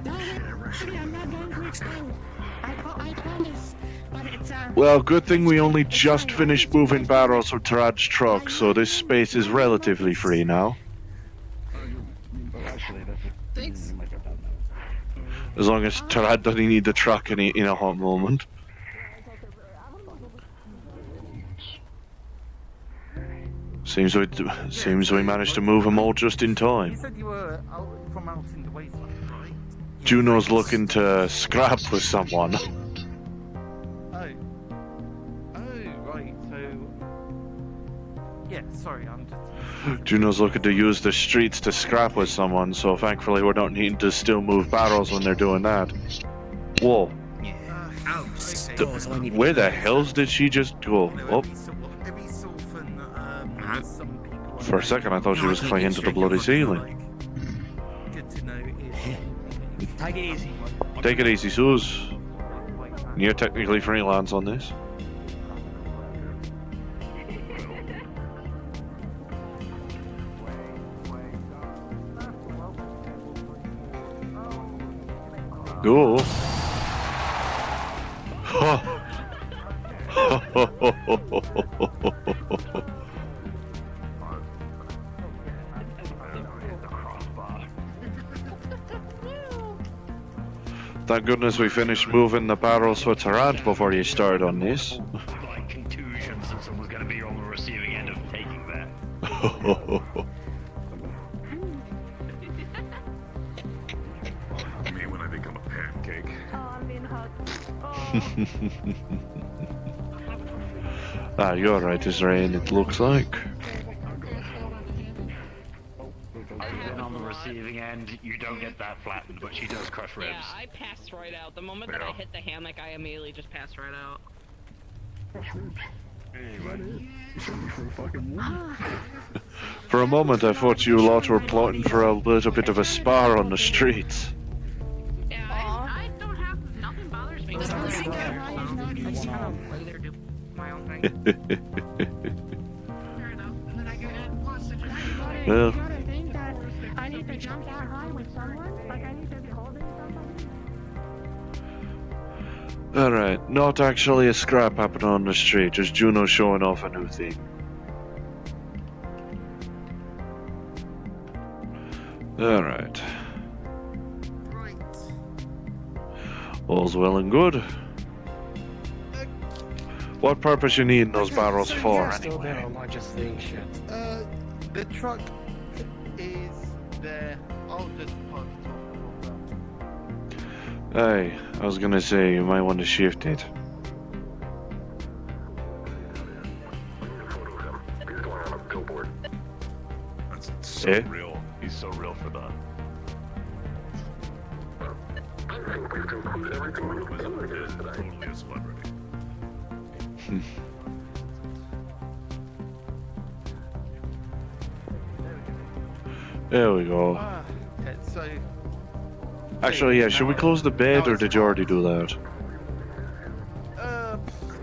I'm not going to explain. I promise. But it's Well, good thing we only just finished moving barrels from Tarad's truck, so this space is relatively free now. Thanks. As long as Tarad doesn't need the truck in a hot moment. Seems we managed to move them all just in You time. said you were from out in the wasteland, right? Juno's looking to scrap with someone. Oh, right. So, yeah. Sorry, I'm just. Juno's looking to use the streets to scrap with someone, so thankfully we're not needing to still move barrels when they're doing that. Whoa. Where the hells did she just go? Oh. For a second I thought she was clinging to the bloody ceiling. Good to know. Take it easy. Take it easy, Suze. You're technically freelance on this. Go. Thank goodness we finished moving the barrels for Tarant before you started on this. Like contusions, and someone's going to be on the receiving end of taking that. Me when I become a pancake. Oh, I'm being hugged. Ah, you're right, Israel, it looks like. I've been on the receiving end, you don't get that flattened, but she does crush ribs. Yeah, I passed right out. The moment that I hit the hammock, I immediately just passed right out. For a moment I thought you lot were plotting for a little bit of a spar on the streets. Yeah, I don't have nothing bothers me. I just kind of lay there do my own thing. Well, think that I need to jump that high with someone? Like I need to be holding somebody? alright, not actually a scrap happening on the street, just Juno showing off a new thing. Alright. All's well and good. What purpose you need those barrels for, Still there, anyway? or am I just seeing shit? The truck is there. I'll just park it off. Hey, I was gonna say, you might want to shift it. That's so Eh? real. He's so real for that. Totally a celebrity. There we go. Yeah, so Actually, yeah, should we close the bed, or did you already do that?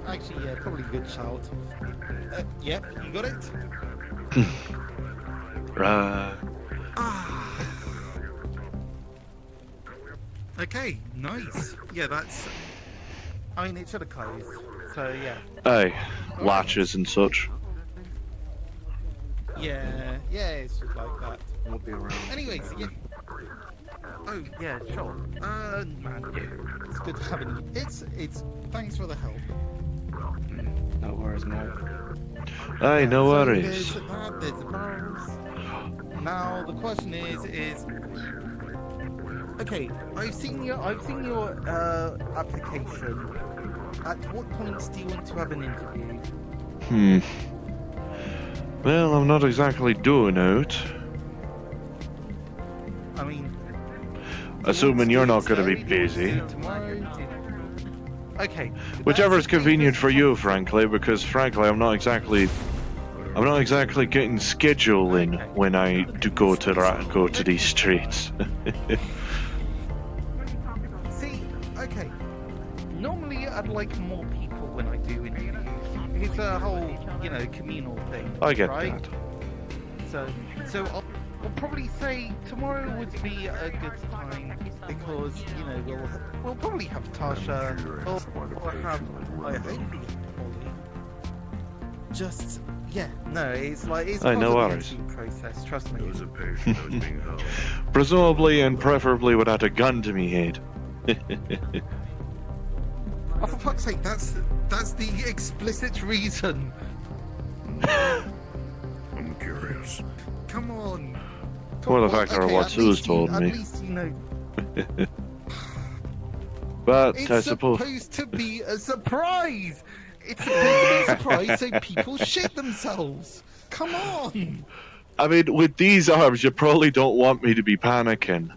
actually, yeah, probably a good shout. Yep, you got it. Right. Okay, nice. Yeah, that's. I mean, it should have closed. So yeah. Aye, latches and such. Yeah, it's just like that. We'll be around. Anyways, yeah. Oh yeah, sure. Man, it's good having you. It's. Thanks for the help. No worries, mate. Aye, no So worries. there's that. There's the barrels. Now the question is. Okay, I've seen your application. At what points do you want to have an interview? Well, I'm not exactly doing out. I mean, Assuming you're not going to be busy. okay. Whichever's convenient for you, frankly, because frankly, I'm not exactly getting scheduling when I do go to these streets. See, okay. Normally, I'd like more people when I do interviews. It's a whole, communal thing. I get right? that. So I'll probably say tomorrow would be a good time because we'll probably have Tasha. We'll have I hope Holly. Just it's part no of worries. the interview process. Trust me. Presumably and preferably without a gun to me head. Oh, for fuck's sake, that's the explicit reason. I'm curious. Come on. Or the fact or what Sue's told me. At least you know. But It's I suppose. supposed to be a surprise. It's supposed to be a surprise so people shit themselves. Come on. I mean, with these arms, you probably don't want me to be panicking.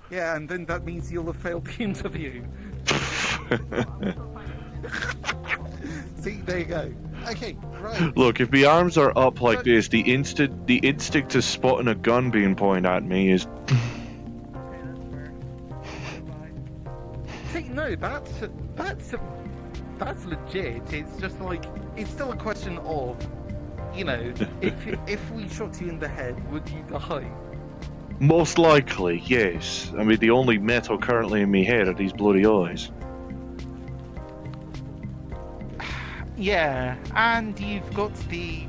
Yeah, and then that means you'll have failed the interview. See, there you go. Okay, right. Look, if the arms are up like this, the instinct to spotting a gun being pointed at me is. See, no, that's legit. It's just like it's still a question of, if we shot you in the head, would you die? Most likely, yes. I mean, the only metal currently in me head are these bloody eyes. Yeah, and you've got the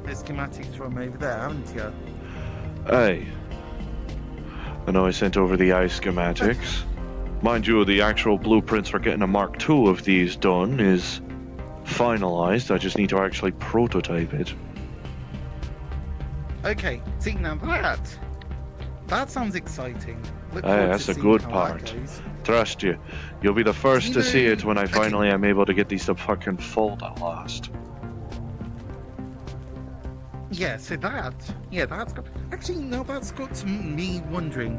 schematics from over there, haven't you? Aye. I know I sent over the eye schematics. Mind you, the actual blueprints for getting a Mark II of these done is finalized. I just need to actually prototype it. Okay, see now that sounds exciting. Look forward That's to a seeing good how part. that goes. Trust you. You'll be the first to see it when I finally am able to get these to fucking fold at last. Yeah, so that's got... Actually, no, that's got me wondering,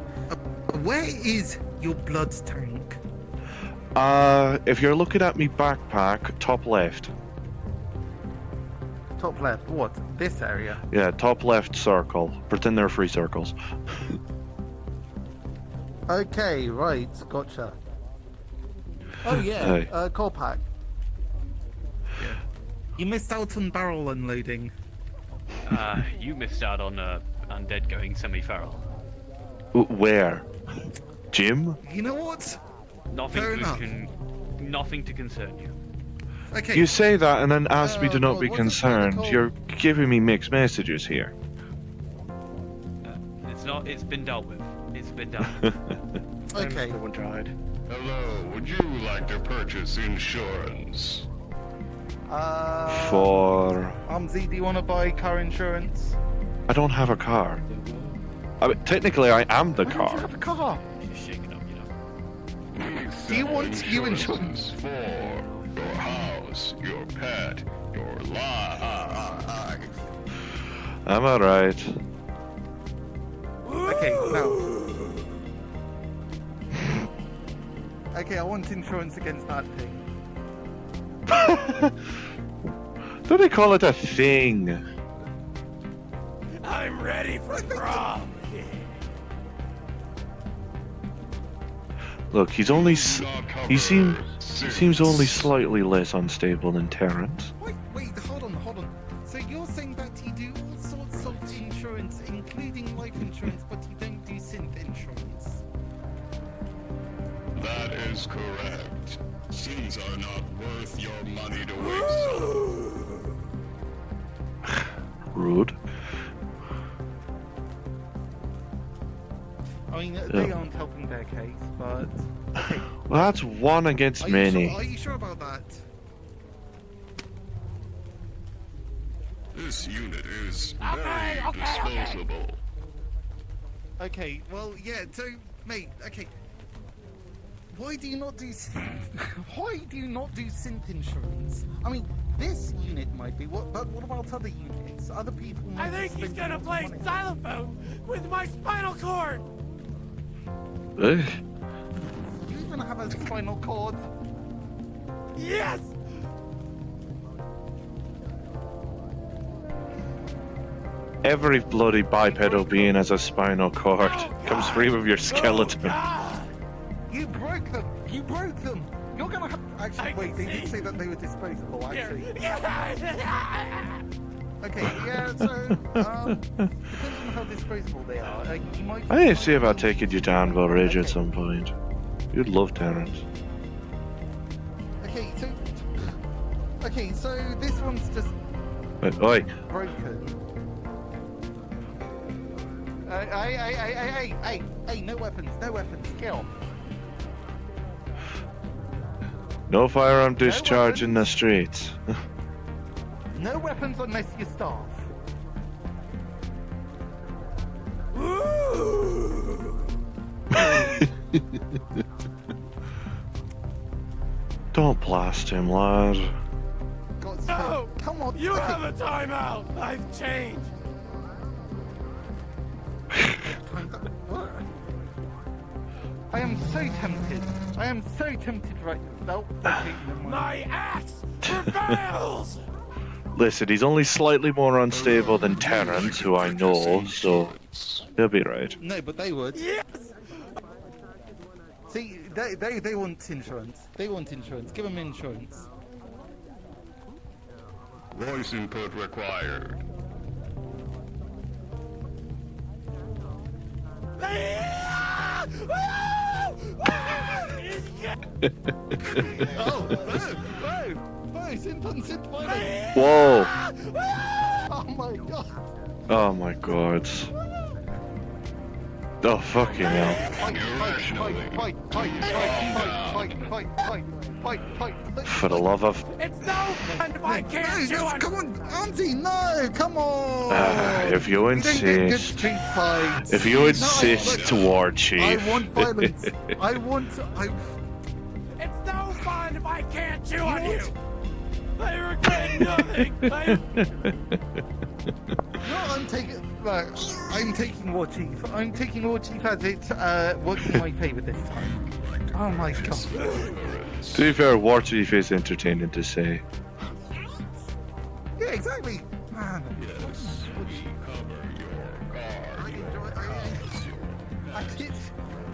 where is your blood tank? If you're looking at me backpack, top left. Top left, what? This area? Yeah, top left circle. Pretend they're 3 circles. Okay, right, gotcha. Oh yeah, Hey. core pack. You missed out on barrel unloading. You missed out on undead going semi-feral. Where? Jim? You know what? Nothing to concern you. Okay. You say that and then ask me to not be concerned. You're giving me mixed messages here. It's been dealt with. It's been dealt with. Okay. Hello, would you like to purchase insurance? For... Armsy, do you want to buy car insurance? I don't have a car. I mean, technically, I am the Why don't car. you have a car? Do you want you insurance? For your house, your pet, your life. I'm alright. Okay, now. Okay, I want insurance against that thing. Don't they call it a thing? I'm ready for prom. Look, he seems only slightly less unstable than Terrence. Wait, hold on. So you're saying that you do all sorts of insurance, including life insurance, but you don't do synth insurance? That is correct. Sins are not worth your money to waste. Rude. I mean, they aren't helping their case, but okay. Well, that's one against many. Are you sure about that? This unit is very disposable. Okay, well, yeah. So, mate, okay. Why do you not do synth insurance? I mean, this unit might be. But what about other units? Other people might. I think he's gonna play xylophone with my spinal cord. You even have a spinal cord? Yes. Every bloody bipedal being has a spinal cord. Comes free with your skeleton. You broke them! You broke them! You're gonna have. Actually, wait, they did say that they were disposable, actually. Okay, yeah, so, depends on how disposable they are. You might. I need to see about taking you to Anvil Ridge at some point. You'd love Terrence. Okay, so this one's just Oi. broken. Hey, no weapons, kill. No firearm discharge in the streets. No weapons unless you starve. Don't blast him, lad. No! Come on! You have a timeout! I've changed! I am so tempted. Right now. Okay, never mind. My axe prevails! Listen, he's only slightly more unstable than Terrence, who I know, so he'll be right. No, but they would. Yes! See, they want insurance. Give them insurance. Voice input required. Whoa! Oh my god! Oh my god. Oh fucking hell. For the love of... It's no fun if I can't do it! Come on, Auntie, no! Come on! If you insist... If you insist, War Chief... I want violence. It's no fun if I can't chew on you! I regret nothing! No, I'm taking War Chief. I'm taking War Chief as it works in my favour this time. Oh my god. To be fair, War Chief is entertaining to say. Yeah, exactly. Man. Yes, we cover your guard.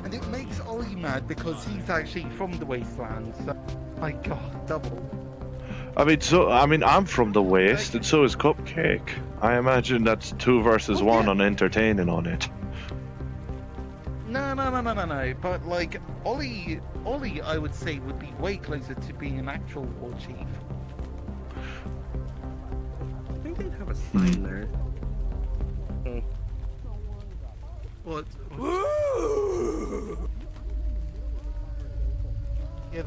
And it makes Ollie mad because he's actually from the wasteland. So, my god, double. I mean, I'm from the West, and so is Cupcake. I imagine that's 2 versus 1 on entertaining on it. No. But like Ollie, I would say would be way closer to being an actual war chief. I think they'd have a sign there. What? Yeah,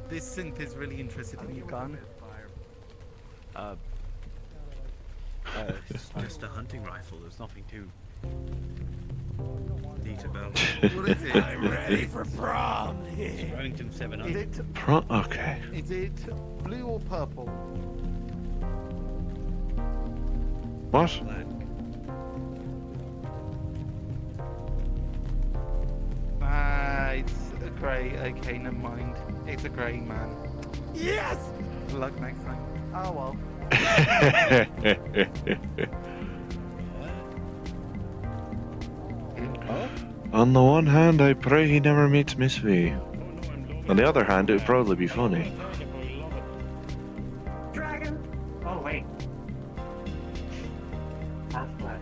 this synth is really interested in your gun. It's just a hunting rifle. There's nothing too neat about What is it? I'm ready for prom! It's Remington 700. Is it Okay. Is it blue or purple? What? It's a grey. Okay, never mind. It's a grey, man. Yes! Good luck next time. Oh well. On the one hand, I pray he never meets Miss V. On the other hand, it would probably be funny. Dragon! Oh, wait. Half-blood.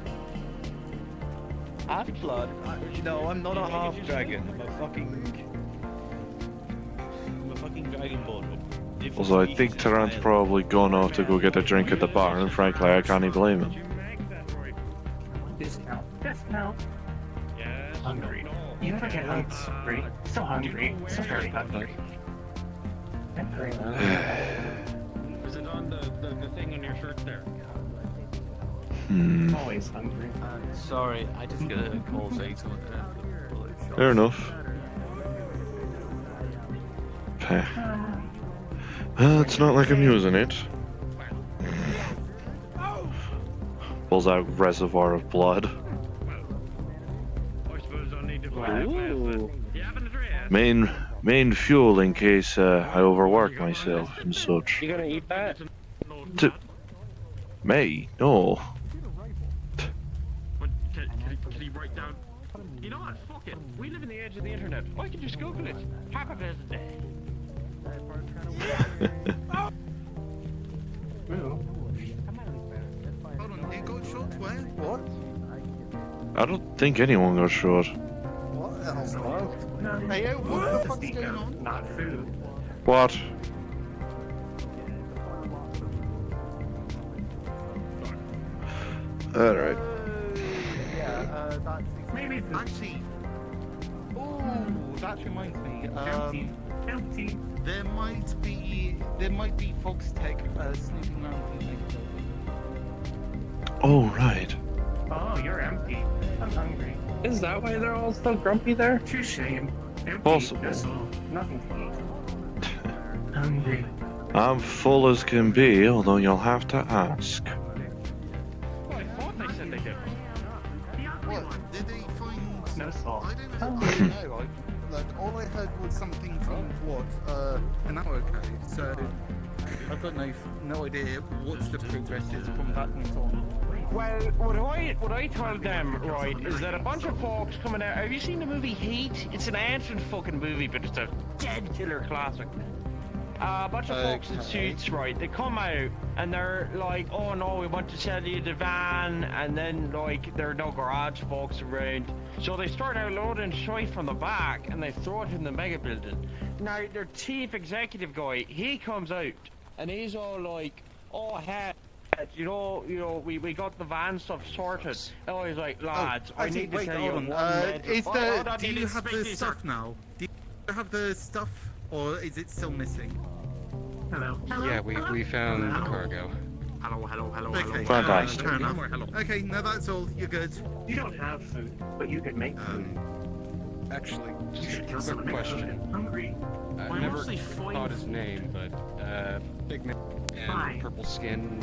Half-blood? No, I'm not a half-dragon. I'm a fucking dragonborn. Also, I think Taran's probably gone off to go get a drink at the bar, and frankly, I can't blame him. Discount. Hungry. You never get hungry. So hungry. So very hungry. Hungry. Is it on the thing on your shirt there? Always hungry. Sorry, I just got a call saying someone. Fair enough. Okay. It's not like I'm using it. Pulls out reservoir of blood. Main fuel in case I overwork myself and such. You gonna eat that? Me? No. Can you write down? You know what? Fuck it. We live in the age of the internet. I can just Google it. Have a pleasant day. Hold on, you got shot where? What? I don't think anyone got shot. What else? Hey, yo, what the fuck's going on? Not food. What? Alright. Maybe actually. Oh, that reminds me. Empty. There might be Fox Tech snooping around in the building. Oh, right. Oh, you're empty. I'm hungry. Is that why they're all so grumpy there? Too shame. Empty. Possible. That's all. Nothing to eat. Hungry. I'm full as can be, although you'll have to ask. Well, I thought they said they did. What? Did they find? No salt. I don't know. Like all I heard was something from an hour ago. So I've got no idea what's the progress is from that point on. Well, what I told them, right, is that a bunch of folks coming out. Have you seen the movie Heat? It's an ancient fucking movie, but it's a dead killer classic. A bunch of folks in suits, right? They come out and they're like, "Oh no, we want to sell you the van," and then like there are no garage folks around, so they start out loading shit from the back and they throw it in the mega building. Now their chief executive guy, he comes out and he's all like, "Oh heck, you know, we got the van stuff sorted." And he's like, "Lads, I need to tell you one major-" Do you have the stuff now? Do you have the stuff, or is it still missing? Hello. Yeah, we found the cargo. Hello. Okay, Fantastic. fair enough. Okay, no, that's all. You're good. You don't have food, but you can make food. Actually, You just should a kill quick someone question. hungry. I never caught his name, but big man and purple skin.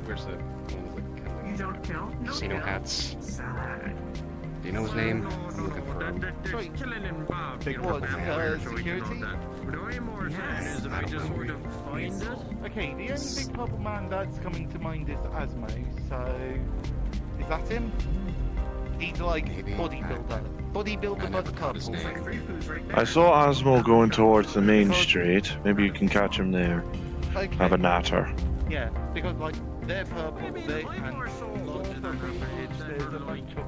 Where's the one with the kind You don't kill. of No casino kill. hats? Sad. Do you know his name? I'm looking for him. There's killing involved. Big what? Security? What I'm more saying is that I just sort of find it. Okay, the only big purple man that's coming to mind is Asmo, so is that him? He's like bodybuilder. Bodybuilder but purple. I saw Osmo going towards the main street. Maybe you can catch him there. Okay. Have a natter. Yeah, because like they're purple, and lots of them, there's a bunch of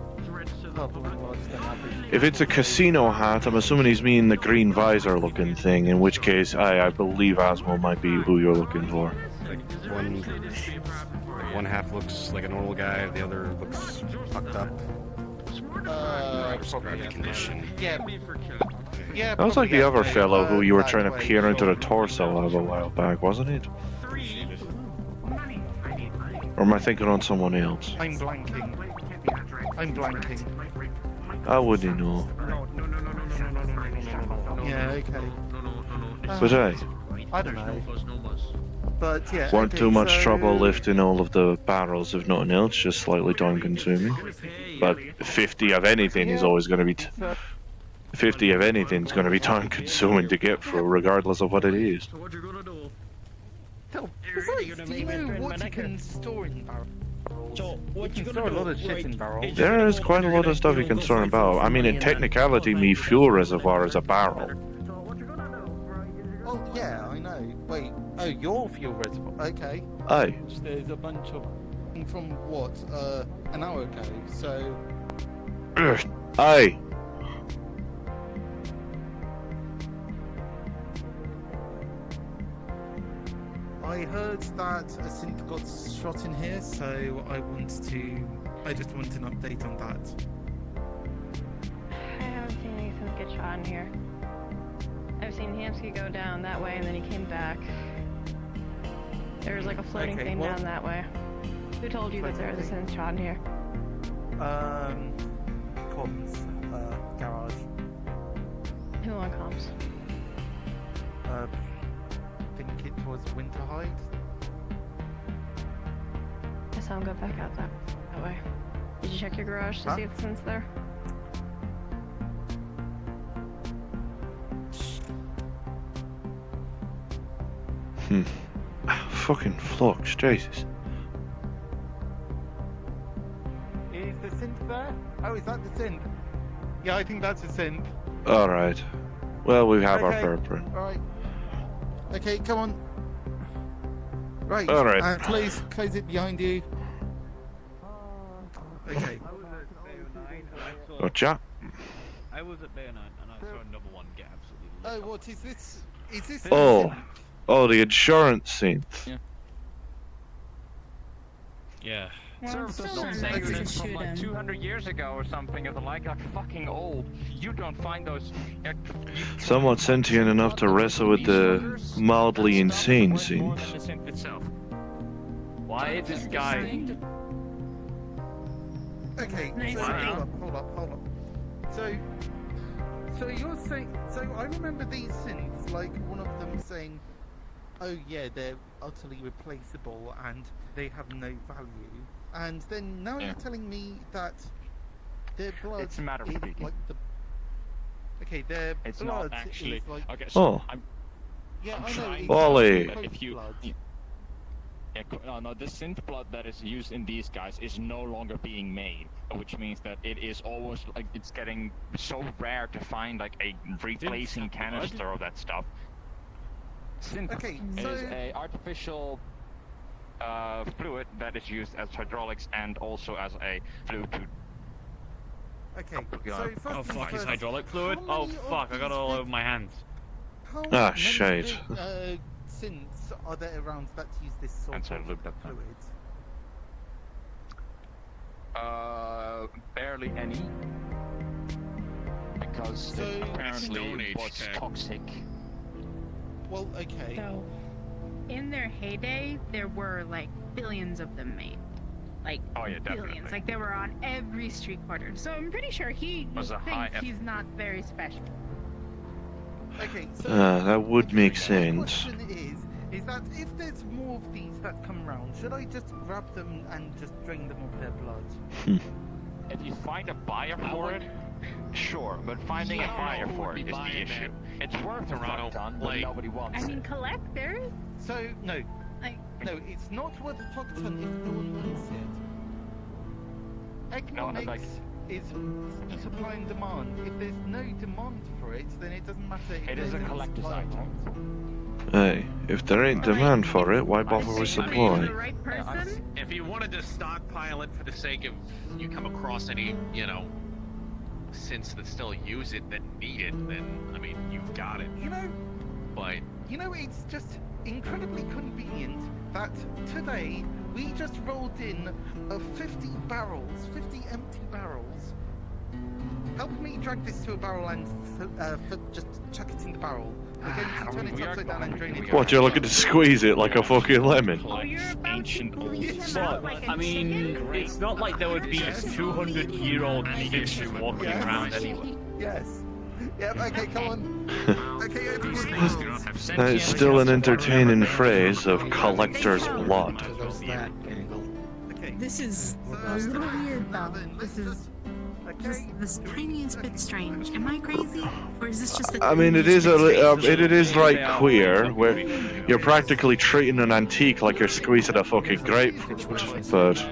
purple ones than average. If it's a casino hat, I'm assuming he's meaning the green visor looking thing, in which case I believe Osmo might be who you're looking for. Like one half looks like a normal guy, the other looks fucked up. Probably condition. Yeah. Yeah. That was like the other fellow who you were trying to that way, peer into the sure. torso of a while back, wasn't it? Or am I thinking on someone else? I'm blanking. I wouldn't know. Yeah, okay. But hey, I don't know. But yeah. weren't okay, too much so- trouble lifting all of the barrels, if nothing else, just slightly time consuming. But 50 of anything is always going to be... 50 of anything's going to be time consuming to get through, regardless of what it is. So, besides, do you know what you can store in barrels? So, you can store a lot of shit in barrels. There is quite a lot of stuff you can store about. I mean, in technicality, me fuel reservoir is a barrel. Oh, yeah, I know. Wait, oh, your fuel reservoir. Okay. Aye. There's a bunch of... from what? An hour ago, so... Aye. I heard that a synth got shot in here, so I just want an update on that. I haven't seen anything get shot in here. I've seen Hamsky go down that way and then he came back. There was like a floating thing down that way. Who told you that there was a synth shot in here? Comms, garage. Who on comms? I think it was Winterhide. I saw him go back out that way. Did you check your garage to see if the synth's there? Fucking flux, Jesus. Is the synth there? Oh, is that the synth? Yeah, I think that's a synth. Alright. Well, we have our purpose. Alright. Okay, come on. Right. Alright. Close it behind you. Okay. Gotcha. I was at Bay 9 and I saw another one get absolutely lit Oh, up. what is this? Is this? Oh, the insurance synth. Yeah. Served us some savings from like 200 years ago or something of the like fucking old. You don't find those. Somewhat sentient enough to wrestle with the mildly insane synth. Why is this guy? Okay, so hold up. So you're saying, so I remember these synths, like one of them saying, oh yeah, they're utterly replaceable and they have no value. And then now you're telling me that their blood It's a matter of is speaking. like the... Okay, their It's blood not actually. is like... Okay, so Oh. Yeah, I know. trying it's to Wally. say that if you. No, the synth blood that is used in these guys is no longer being made, which means that it is almost like it's getting so rare to find like a replacing canister of that stuff. Synth is a artificial fluid that is used as hydraulics and also as a fluid to. Okay, Oh fuck, is hydraulic fluid? Oh fuck, I got it all over my hands. Ah, shade. Synths are there around that use this sort of fluid? Barely any. Because it apparently was toxic. Well, okay. So, in their heyday, there were like billions of them made. Like, Oh yeah, definitely. billions. Like, they were on every street corner. So I'm pretty sure he Was a high thinks he's not very special. Okay, so That would make sense. the question is that if there's more of these that come around, should I just grab them and just drain them of their blood? If you find a buyer for it, sure, but finding a buyer for it is the issue. It's worth a fuck ton, but nobody wants I mean, it. collectors. So no, Like, no, it's not worth a fuck ton if no one wants it. Economics is supply and demand. If there's no demand for it, then it doesn't matter if It is a there's collector's supply or item. not. Hey, if there ain't demand for it, why bother with supply? right person. If you wanted to stockpile it for the sake of you come across any, synths that still use it that need it, then I mean you've got it. But It's just incredibly convenient that today we just rolled in 50 empty barrels. Help me drag this to a barrel and just chuck it in the barrel. We're going to turn it upside down and drain it. What, you're looking to squeeze it like a fucking lemon? But, I mean, it's not like there would be 200-year-old fish walking around anyway. Yes. Yep, okay, come on. Okay, That is still an entertaining phrase of collector's blood. This is a little weird though. This is just this tiniest bit strange. Am I crazy? Or is this just the I mean, it is it is like queer, where you're practically treating an antique like you're squeezing a fucking grapefruit. But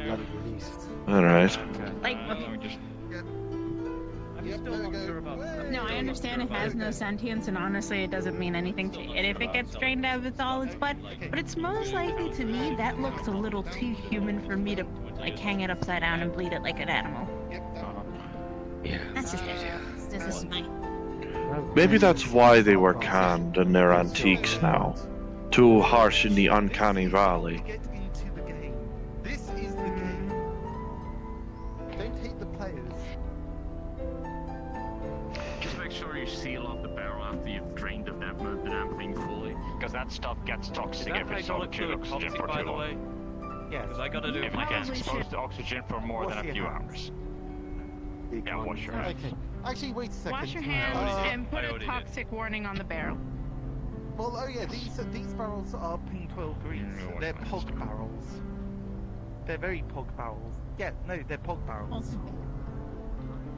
alright. Like, no, I understand it has no sentience, and honestly, it doesn't mean anything to it if it gets drained out of its blood. But it's most likely to me that looks a little too human for me to like hang it upside down and bleed it like an animal. Yeah. That's just it. This is my. Maybe that's why they were canned and they're antiques now. too harsh in the uncanny valley. Get into the game. This is the game. Don't hate the players. Just make sure you seal up the barrel after you've drained the damn thing fully, because that stuff gets toxic if it's exposed to oxygen for too long. Yes. Because I gotta do If it gets exposed to oxygen for more than a few hours. Yeah, wash your hands. Okay. Actually, wait a second. Wash your hands and put a toxic warning on the barrel. Well, oh yeah, these barrels are pink oil grease. They're pog barrels. They're very pog barrels. Yeah, no, they're pog barrels.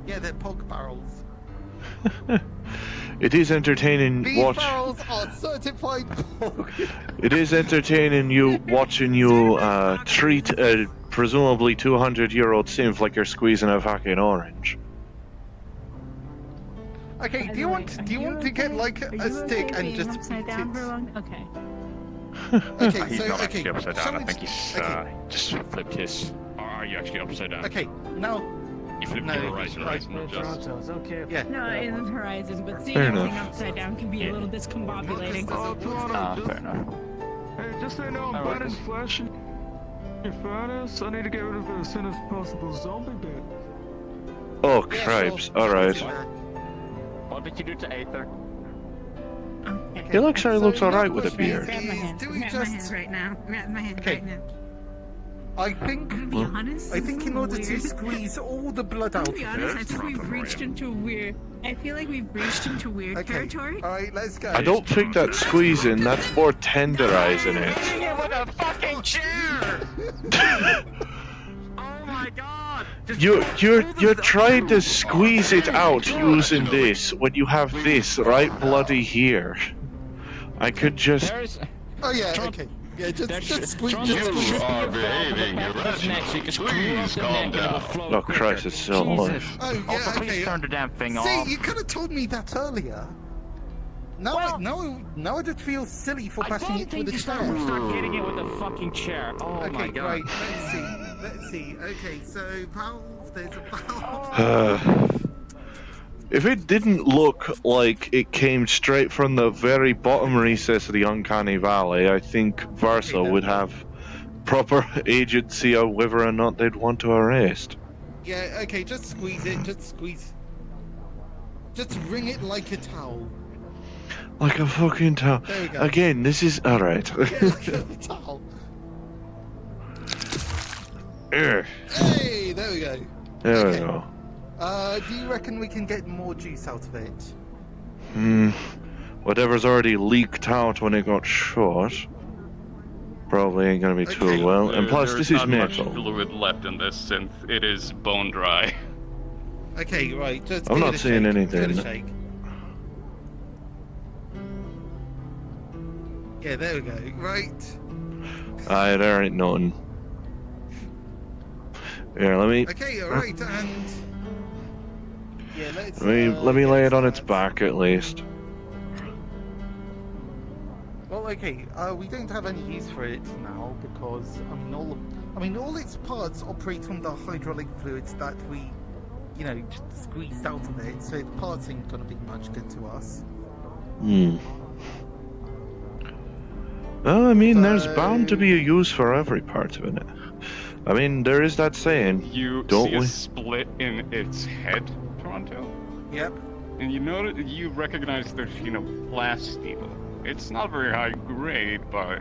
Yeah, they're pog barrels. It is entertaining These barrels are certified pog. It is entertaining watching you treat a presumably 200-year-old synth like you're squeezing a fucking orange. Okay, do you want to get like a stick and just upside down for long? Okay. Okay, He's so not okay. actually upside down. shall I we think he's just flipped his. Or are you actually upside down? Okay, now. You flipped your horizon, right? Not just. Okay. Yeah. No, it isn't horizon, but seeing Fair everything enough. upside down can be a little discombobulating. Fair enough. Hey, just so you know, I'm bad in flesh. In fairness, I need to get rid of it as soon as possible. Zombie bit. Oh, cripes. Alright. What did you do to Aether? He looks alright with a beard. Grab my hand. Do we Grab my just- hand right now. Grab my hand Okay. right now. I think. To be honest, I think in order to weird. squeeze all the blood out To of be honest, I it. think we've reached into weird. I feel like we've reached into weird territory. All right, let's go. I don't think that's squeezing, that's more tenderizing it. it with a fucking chair! Oh my god! You're trying to squeeze it out using this when you have this right bloody here. I could just. Oh yeah, okay. Yeah, just squeeze. Just squeeze. You are behaving irrationally. Please calm down. Oh Christ, it's still alive. Oh yeah, Also, okay. please turn the damn thing See, off. you could have told me that earlier. Now, now I just feel silly for bashing it with a chair. Start hitting it with a fucking chair. Oh Okay, my god. right. Let's see. Okay, so valve. There's a valve. If it didn't look like it came straight from the very bottom recess of the uncanny valley, I think Versa would have proper agency of whether or not they'd want to arrest. Yeah. Okay, just squeeze it. Just squeeze. Just wring it like a towel. Like a fucking towel. There we go. Again, this is alright. Yeah, like a towel. Hey, there we go. There we go. Do you reckon we can get more juice out of it? Whatever's already leaked out when it got shot probably ain't gonna be too well. And plus, There's this is not much metal. fluid left in this synth. It is bone dry. Okay, right. Just I'm give not it a seeing shake. anything. Give it a shake. Yeah, there we go. Right. Aye, there ain't nothing. Here, let me. Okay, alright, and yeah, let's Let me lay it on its back at least. well, okay, we don't have any use for it now because I mean all its parts operate on the hydraulic fluids that we, you know, just squeezed out of it, so the parts ain't gonna be much good to us. Well, I mean, there's bound to be a use for every part of it. I mean, there is that saying, You don't see a we? split in its head, Toronto? Yep. And you recognize there's, plasteel. It's not very high grade, but,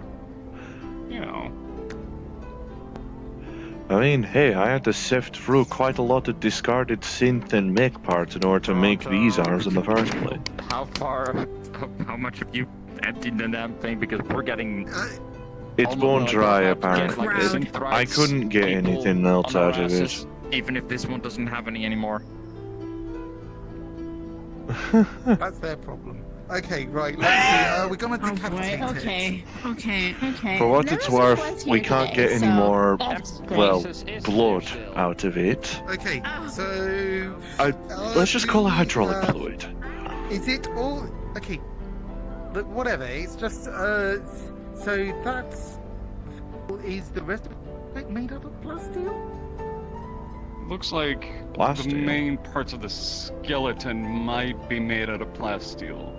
I mean, hey, I had to sift through quite a lot of discarded synth and mech parts in order to make these arms in the first place. How much have you emptied the damn thing? Because we're getting. It's bone dry, apparently. I couldn't get anything else out of it. Even if this one doesn't have any anymore. That's their problem. Okay, right, let's see. We're gonna decapitate it. Okay. For what it's worth, we can't get any more, well, blood out of it. Okay, so Let's just call it hydraulic fluid. is it all okay? Look, whatever. It's just so that's is the rest of it made out of plasteel? looks like the Plasteel. main parts of the skeleton might be made out of plasteel.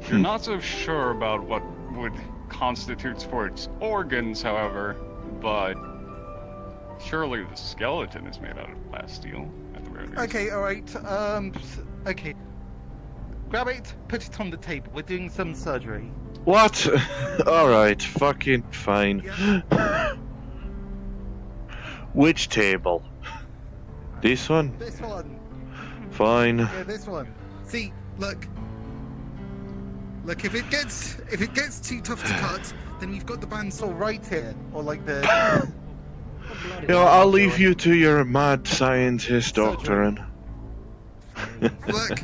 You're not so sure about what would constitutes for its organs, however, but surely the skeleton is made out of plasteel, at the very least. Okay, alright, okay. Grab it, put it on the table. We're doing some surgery. What? Alright, fucking fine. Which table? This one? This one. Fine. Yeah, this one. See, look. Look, if it gets too tough to cut, then we've got the bandsaw right here, or like the. You know, I'll leave you to your mad scientist doctoring. Look,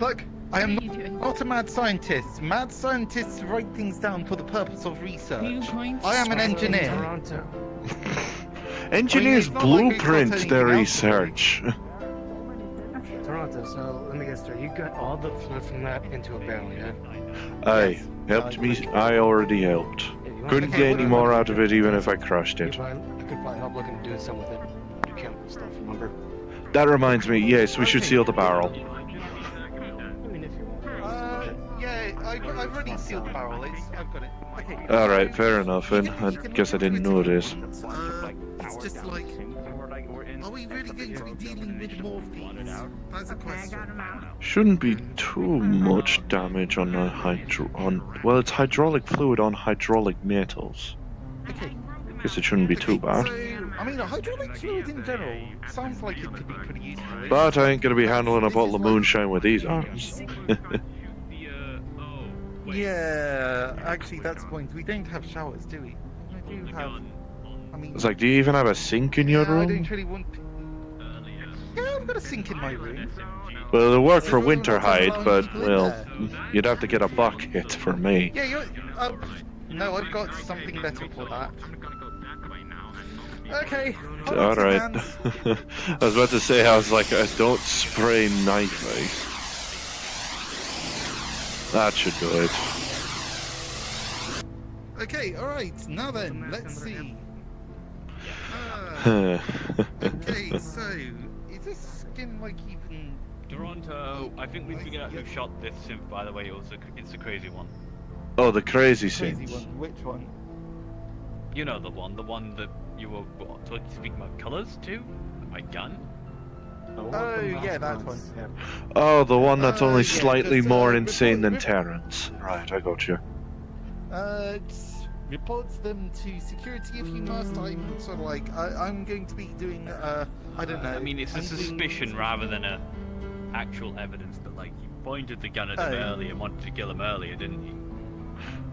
look. I am not a mad scientist. Mad scientists write things down for the purpose of research. I am an engineer. Engineers blueprint their research. Toronto, so let me get straight. You got all the fluid from that into a barrel, yeah? Aye, helped me. I already helped. Couldn't get any more out of it even if I crushed it. I could probably help looking to do some with it. Do chemical stuff, remember? That reminds me, yes, we should seal the barrel. Yeah, I've already sealed the barrel. I've got it. Okay. Alright, fair enough, and I guess I didn't notice. It's just like, are we really going to be dealing with more of these? That's a question. Shouldn't be too much damage on well, it's hydraulic fluid on hydraulic metals. Okay. Guess it shouldn't be too bad. So, I mean, hydraulic fluid in general sounds like it could be pretty useful. But I ain't gonna be handling a bottle of moonshine with these arms. Yeah, actually, that's the point. We don't have showers, do we? I do have. I mean, It's like, do you even have a sink in your I room? don't really want. Yeah, I've got a sink in my room. Well, it'll work for winter hide, but, well, you'd have to get a bucket for me. Yeah, you're. No, I've got something better for that. Okay. Alright. I was about to say, I was like, don't spray knife ice. That should do it. Okay, alright, now then, let's see. Okay, so, is this skin like even... Toronto, I think we figured out who shot this synth, by the way. It's a crazy one. Oh, the crazy Crazy synth. one, which one? You know the one that you were speaking about colours to? My gun? Oh, yeah, that one. Oh, the one that's only yeah, slightly just, more insane than Terrence. Right, I got you. Reports them to security if you must. I'm sort of like, I'm going to be doing, I don't know. I mean, it's a suspicion rather than a actual evidence, but like, you pointed the gun at him earlier and wanted to kill him earlier, didn't you?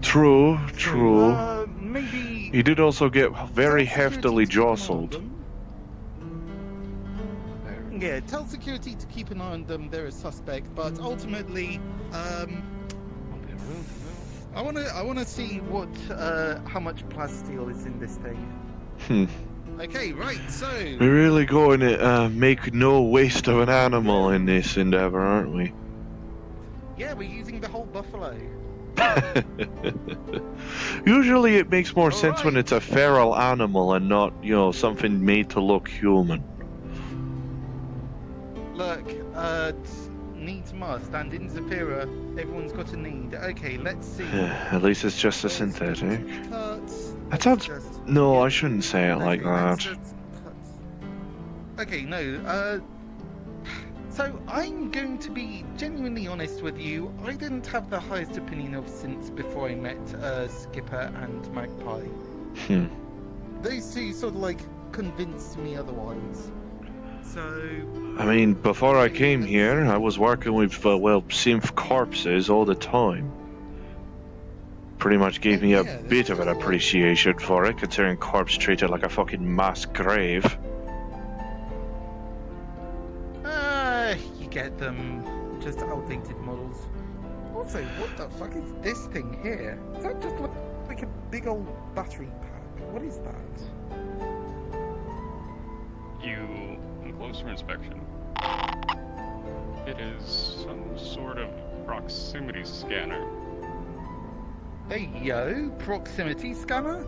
True. Maybe... He did also get very heftily jostled. Yeah, tell security to keep an eye on them. They're a suspect, but ultimately, I wanna see what, how much plasteel is in this thing. Okay, right. So We're really going to make no waste of an animal in this endeavor, aren't we? yeah, we're using the whole buffalo. Usually it makes more sense when it's a feral animal and not, you know, something made to look human. Look, needs must, and in Zafira, everyone's got a need. Okay, let's see. At least it's just a synthetic. Cuts. That sounds... No, I shouldn't say it like that. Okay, no, so I'm going to be genuinely honest with you. I didn't have the highest opinion of synths before I met Skipper and Magpie. Those two sort of like convinced me otherwise. So... I mean, before I came here, I was working with, well, synth corpses all the time. Pretty much gave me a bit of an appreciation for it, considering corpse treated like a fucking mass grave. You get them. Just outdated models. Also, what the fuck is this thing here? Does that just look like a big old battery pack? What is that? You, on closer inspection, it is some sort of proximity scanner. Hey yo, proximity scanner?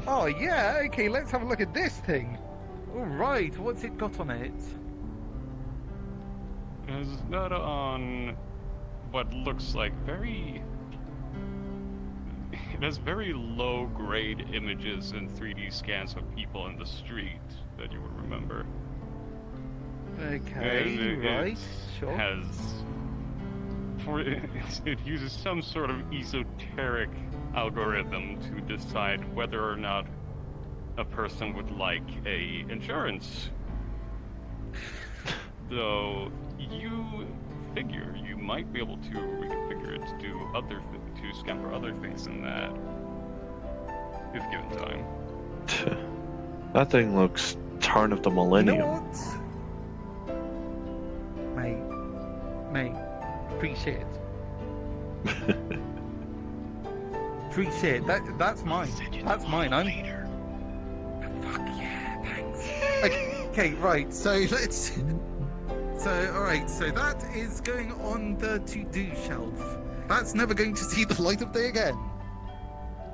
Oh yeah, okay, let's have a look at this thing. Alright, what's it got on it? It has data on what looks like very it has very low-grade images and 3D scans of people in the street that you would remember. Okay, And right, sure. It uses some sort of esoteric algorithm to decide whether or not a person would like a insurance. Though you figure you might be able to reconfigure it to do to scan for other things than that, if given time. That thing looks turn of the millennium. You know what? Mate, appreciate it. Appreciate it. That's mine. That's mine. Fuck yeah, thanks. Okay, right. So let's. Alright. So that is going on the to-do shelf. That's never going to see the light of day again.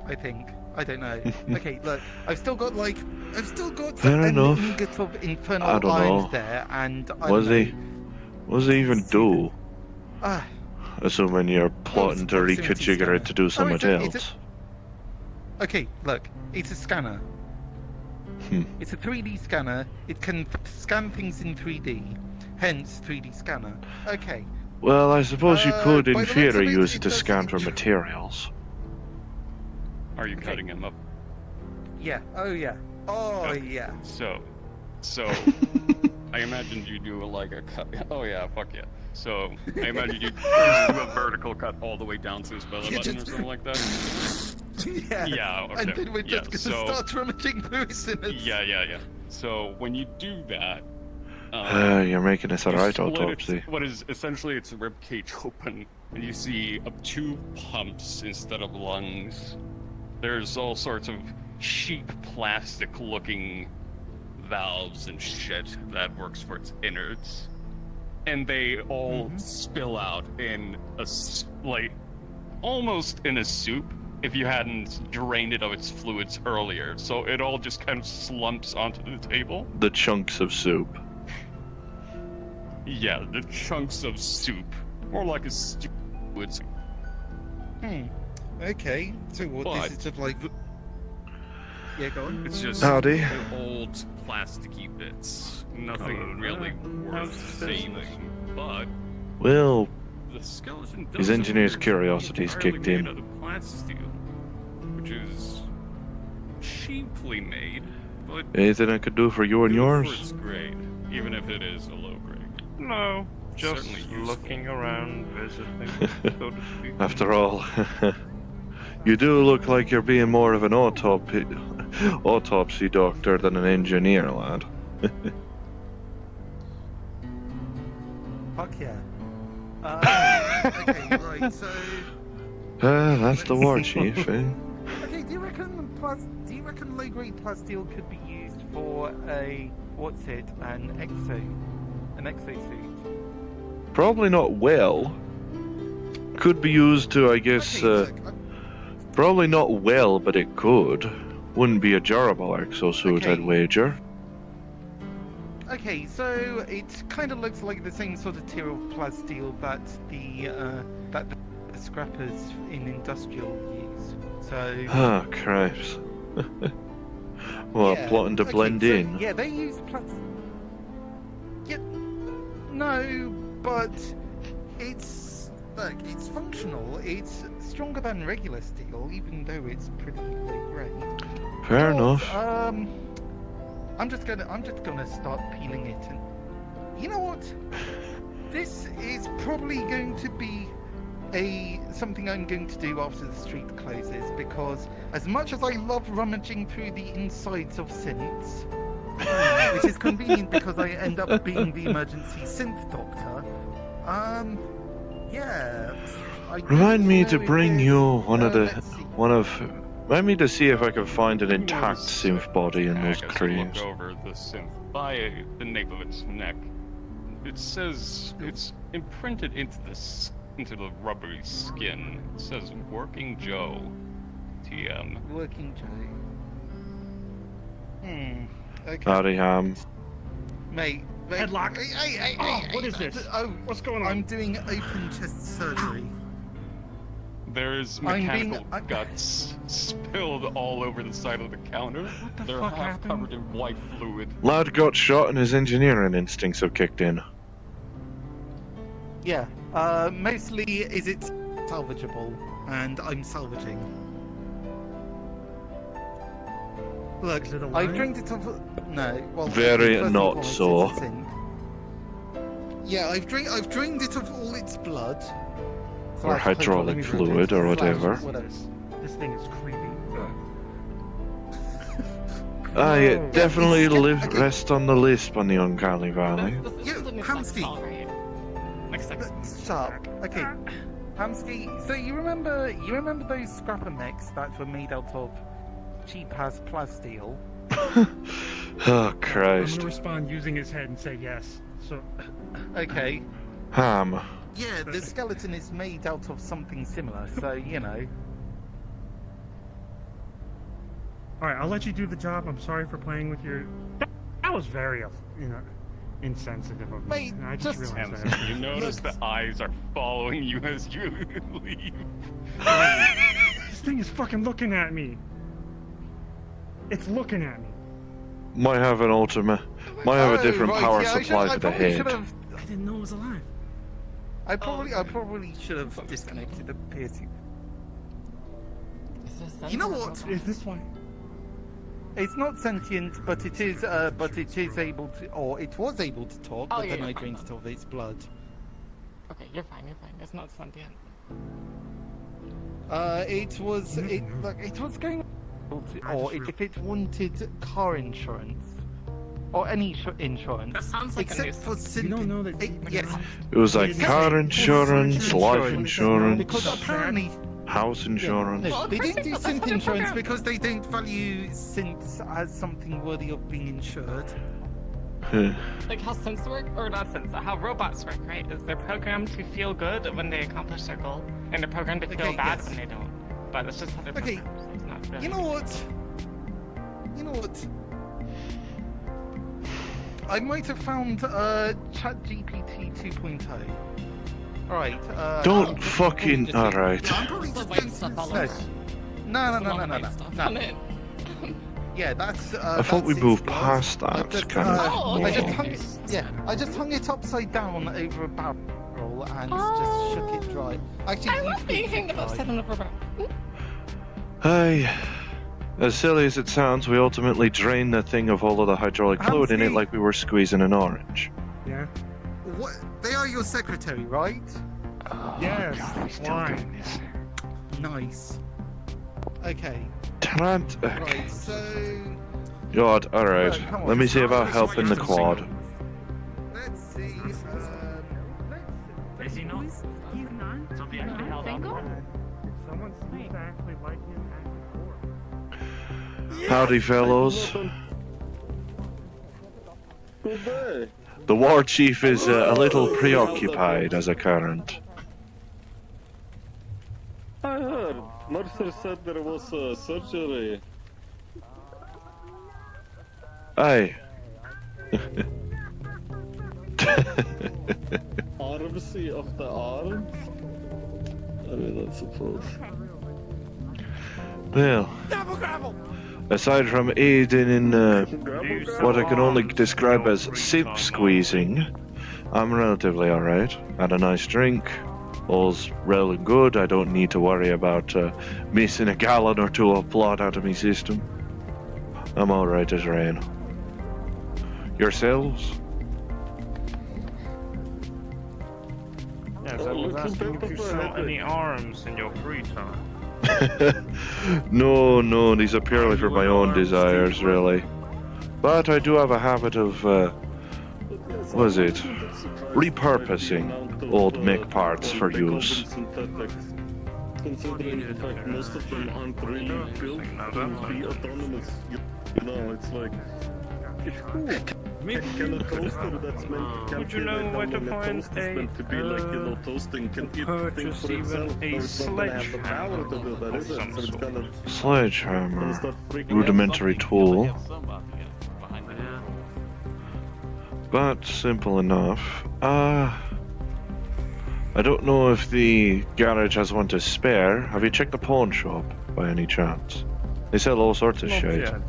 I think. I don't know. Okay, look. I've still got Fair enough. ingot of I infernal don't irons know. there, and What does he even do? Ah. Assuming you're plotting to reconfigure it to do something else. Okay, look. It's a scanner. It's a 3D scanner. It can scan things in 3D. Hence, 3D scanner. Okay. Well, I suppose you could, in by the looks of theory, it, use it it to does scan for materials. Are you cutting him up? Yeah. Oh yeah. Oh yeah. So, I imagined you do like a cut. Oh yeah, fuck yeah. So, I imagine you do a vertical cut all the way down to his belly button or something like that. Yeah. Yeah, okay. And then we're just gonna start rummaging through sinners. Yeah. So, when you do that, You're making this a you right split autopsy. what is essentially its rib cage open, and you see two pumps instead of lungs. There's all sorts of cheap plastic-looking valves and shit that works for its innards, and they all spill out in almost in a soup if you hadn't drained it of its fluids earlier. So it all just kind of slumps onto the table. The chunks of soup. Yeah, the chunks of soup. More like a stew. Okay. So what? But- This is just like. Yeah, go on. It's just Howdy. old plasticky bits. Nothing really worth saving. But Well, the skeleton does his engineer's appear to be curiosity's entirely kicked made in. out of plasteel, which is cheaply made, but Anything I could do for you and good for yours? its grade, even if it is a low grade. No, just Certainly useful. looking around, visiting, so to speak. After all, you do look like you're being more of an autopsy doctor than an engineer, lad. Fuck yeah. Okay, right. So. That's the war chief, eh? Okay. Do you reckon low-grade plasteel could be used for an exosuit? Probably not well. Could be used to, I guess, probably not well, but it could. Wouldn't be a durable exosuit, I'd wager. Okay, so it kind of looks like the same sort of tier of plasteel that the scrappers in industrial use. So. Ah, cripes. Well, Yeah, plotting to okay, blend so, in. Yeah, they use no, but it's functional. It's stronger than regular steel, even though it's pretty low grade. Fair enough. I'm just gonna start peeling it, and you know what? This is probably going to be something I'm going to do after the street closes, because as much as I love rummaging through the insides of synths, which is convenient because I end up being the emergency synth doctor, yeah. Remind me to bring you remind me to see if I can find an intact synth body in those crates. Look over the synth by the nape of its neck. It says it's imprinted into the rubbery skin. It says "Working Joe." TM. Working Joe. Okay. Howdy, Ham. Mate. Headlock. Hey, what is this? Oh, what's going on? I'm doing open chest surgery. There's I'm mechanical guts spilled all over the side of the counter. They're fuck half happened? covered in white fluid. Lad got shot and his engineering instincts have kicked in. Yeah. Mostly is it salvageable, and I'm salvaging. Look, Is it a I've line? drained it of. No. Well, Very first and not foremost, so. it's a sink. Yeah, I've drained it of all its blood. Or hydraulic fluid or whatever. This thing is creepy. Aye, definitely rest on the list on the Uncanny Valley. Hamsky. Sharp. Okay. Hamsky, so you remember those scrapper mechs that were made out of cheap as plasteel? Oh, Christ. I'm gonna respond using his head and say yes. So. Okay. Ham. Yeah, the skeleton is made out of something similar, so you know. Alright, I'll let you do the job. I'm sorry for playing with your. That was very, insensitive of me. Mate, I just just- realized that. You notice the eyes are following you as you leave. This thing is fucking looking at me. It's looking at me. Might have an ultimate. Might have a different power supply for the head. I didn't know it was alive. I probably should have disconnected the piercing. You know what? Is this one? It's not sentient, but it is able to, or it was able to talk. Oh, but yeah, then I you're drained it of its blood. Okay, you're fine. It's not sentient. It was going, or if it wanted car insurance, or any insurance, That sounds like a except new for stuff. You don't know that. yes, It was like Except car for insurance, life insurance, because apparently house insurance. no, they didn't do synth insurance because they don't value synths as something worthy of being insured. Like how synths work, or not synths, how robots work, right? Is they're programmed to feel good when they accomplish their goal, and they're programmed to feel Okay, bad yes. when they don't. But that's just how they're Okay, programmed. So it's not really... you know what? You know what? I might have found ChatGPT 2.0. Alright, Don't fucking. Alright. I'm probably It's the just white going stuff all no. over. No, It's a lot of white stuff on it. Yeah, that's. I thought we that's moved its blood. past that. I just, kind of. Oh, I just okay. hung it. Yeah, I just hung it upside down over a barrel and just shook it dry. Actually, I you love shook being it hanged dry. upside down over a barrel. Aye. As silly as it sounds, we ultimately drained the thing of all of the hydraulic fluid in it Hamsky. like we were squeezing an orange. Yeah. What? They are your secretary, right? Yes. Why? Nice. Okay. Trant. Right. So God, alright. Right, come on. Let me see about helping the quad. let's see. Is he not? He's not. Somebody actually held up. Someone seems to actually like him acting for. Howdy, fellows. The war chief is a little preoccupied as a current. I heard. Mercer said there was a surgery. Aye. Armsy of the arms? I mean, I suppose. Well, aside from aiding in what I can only describe as sip squeezing, I'm relatively alright. Had a nice drink. All's well and good. I don't need to worry about missing a gallon or two of blood out of my system. I'm alright as rain. Yourselves? Yes, I was asking if you saw any arms in your free time. No, these are purely for my own desires, really. But I do have a habit of, what is it? Repurposing old mech parts for use. Considering the fact most of them aren't really built to be autonomous. You know, it's like... It's cool. Can a toaster that's meant to Would you know where to find toast is meant to be like, you know, toasting can eat things for itself, so it's not gonna have the power to do that, is it? So it's kind of... Sledgehammer. Rudimentary tool. But simple enough. I don't know if the garage has one to spare. Have you checked the pawn shop by any chance? They sell all sorts of Not shit. yet.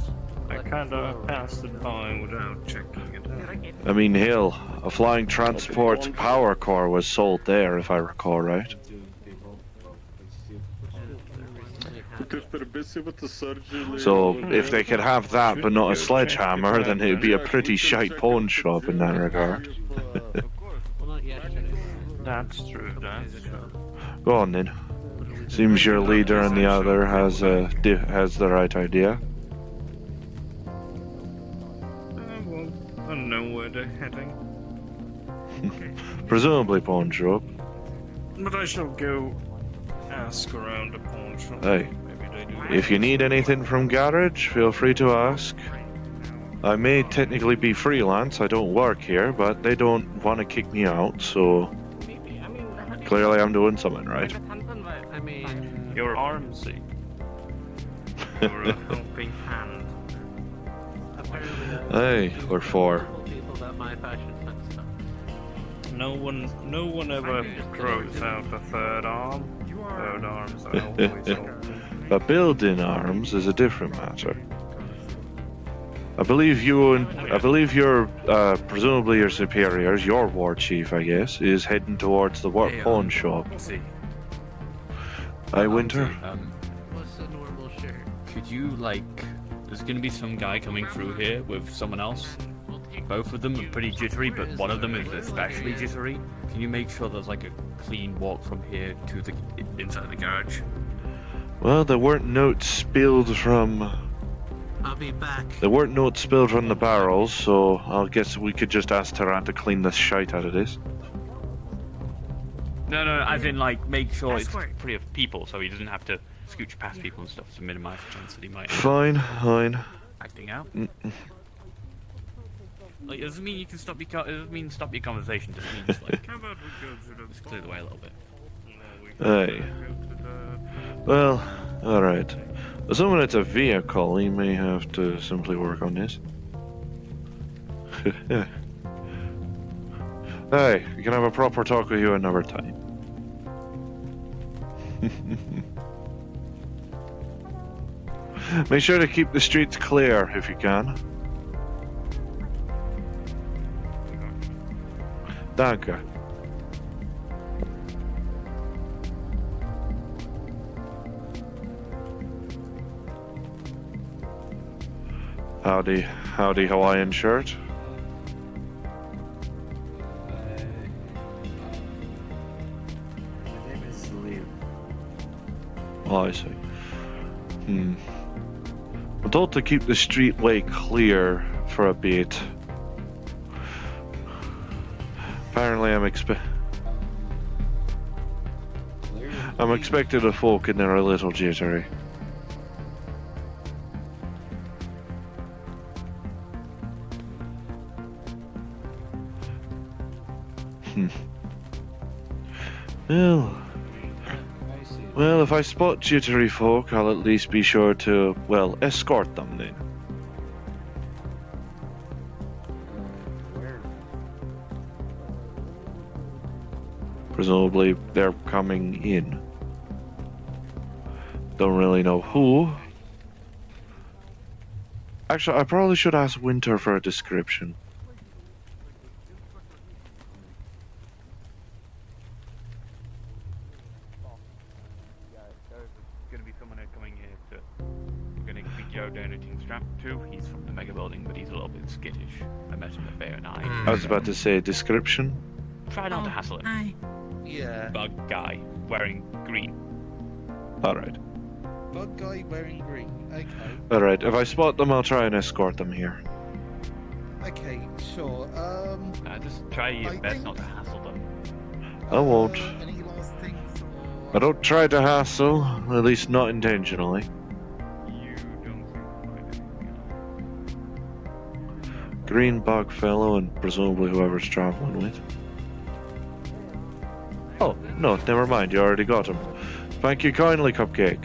I kinda passed it by without checking it. I mean, hell, a flying transport power core was sold there, if I recall right. Because they're busy with the surgery. So, if they could have that but not a sledgehammer, then it'd be a pretty shite pawn shop in that regard. That's true, that's true. Go on then. Seems your leader and the other has the right idea. Well, I don't know where they're heading. Presumably pawn shop. But I shall go ask around the pawn shop. Hey, Maybe they do. if you need anything from garage, feel free to ask. I may technically be freelance, I don't work here, but they don't want to kick me out, so clearly I'm doing something right. I mean, You're Armsy. You're a helping hand. Hey, we're four. people that my fashion sense stuff. No one ever grows out a third arm. Third arms are always helpful. But building arms is a different matter. I believe your presumably your superiors, your war chief, I guess, is heading towards the pawn shop. Hi, Winter. What's the normal shirt? Could you, like, there's gonna be some guy coming through here with someone else. Both of them are pretty jittery, but one of them is especially jittery. Can you make sure there's like a clean walk from here to the inside the garage? Well, there weren't notes spilled from. I'll be back. There weren't notes spilled from the barrels, so I guess we could just ask Taran to clean the shite out of this. No, as in, like, make sure it's free of people so he doesn't have to scooch past people and stuff to minimize the chance that he might. Fine. Acting out. Like, it doesn't mean you can stop your it doesn't mean stop your conversation. It just means like just clear the way a little bit. Hey. Well, alright. Assuming it's a vehicle, he may have to simply work on this. Hey, we can have a proper talk with you another time. Make sure to keep the streets clear if you can. Danke. Howdy Hawaiian shirt. My name is Liam. Oh, I see. I'm told to keep the streetway clear for a bit. Apparently I'm expecting the folk and they're a little jittery. Well, if I spot jittery folk, I'll at least be sure to, well, escort them then. Presumably they're coming in. Don't really know who. Actually, I probably should ask Winter for a description. Gonna be someone coming here to. We're gonna be Joe donating strap to. He's from the mega building, but he's a little bit skittish. I met him at Fair and I was about to say description. Try not to hassle him. Hi. Yeah. Bug guy wearing green. Alright. Bug guy wearing green. Okay. Alright, if I spot them, I'll try and escort them here. Okay, sure. Just try your best not to hassle them. I won't. Any last things? I don't try to hassle, at least not intentionally. Green bug fellow and presumably whoever's traveling with. Oh, no, never mind, you already got him. Thank you kindly, Cupcake.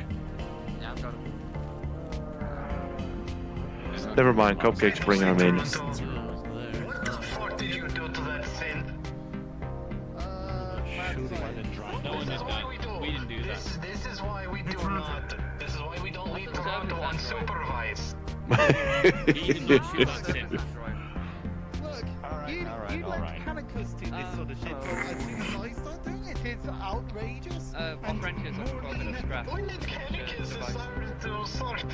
Never mind, Cupcake's bringing him in. want to unsupervised. He did not shoot that sin. Look, you like panicus to this sort of shit, but as soon as I start doing it, it's outrageous. My friend is a problem of scrap. Only panicus is able to sort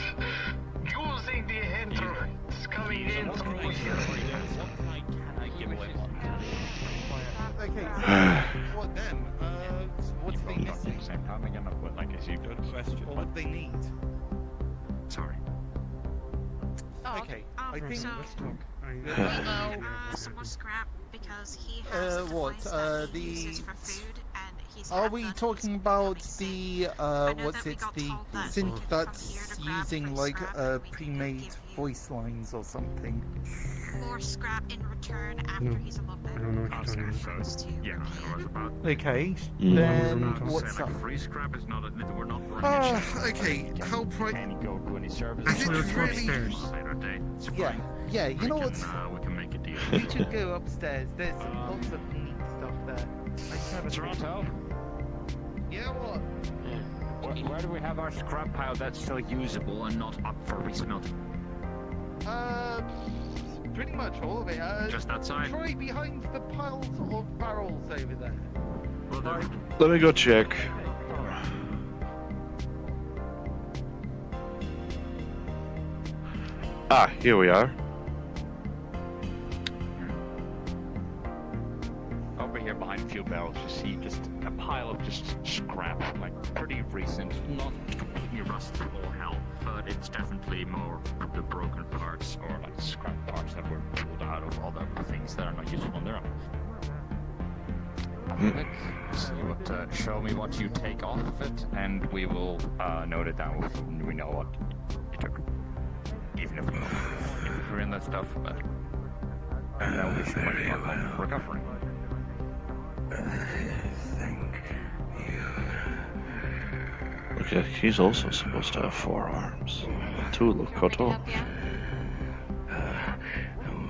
using the entrance coming in through here. Okay, so what then? What's they missing? Good question. Or what they need? Sorry. Okay, I think so let's talk. we need some more scrap because he has a What? device that he uses for food, and he's Are had we that talking about the what's it? The synth that's using like pre-made voice lines or something? more scrap in return after he's a little bit. I don't know what you're talking supposed to. Yeah, I was about. Okay, Mm. then what's up? Free scrap is not. We're not. Okay. How Can you go to any service? Actually, let's go upstairs. Yeah, yeah. You know what? We can make a deal. We should go upstairs. There's lots of neat stuff there. Toronto? Yeah, what? Where do we have our scrap pile that's still usable and not up for resmelting? Pretty much all of it. Just outside? Troy, behind the piles of barrels over there. Let me go check. Ah, here we are. Over here behind a few barrels, you see just a pile of just scrap, like pretty recent, not completely rusted or hell, but it's definitely more the broken parts or like scrap parts that were pulled out of other things that are not useful on their own. So you would show me what you take off of it, and we will note it down when we know what you took. Even if we don't know inventory and that stuff, but and then we should work on recovering. Okay, he's also supposed to have 4 arms. 2 look cut off.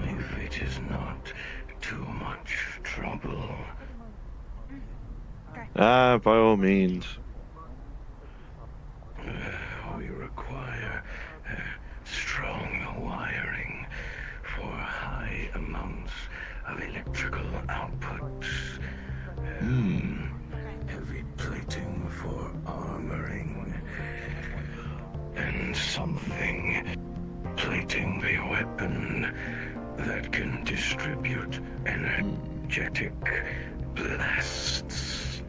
If it is not too much trouble. Ah, by all means. We require strong wiring for high amounts of electrical output. Heavy plating for armoring. And something plating the weapon that can distribute energetic blasts.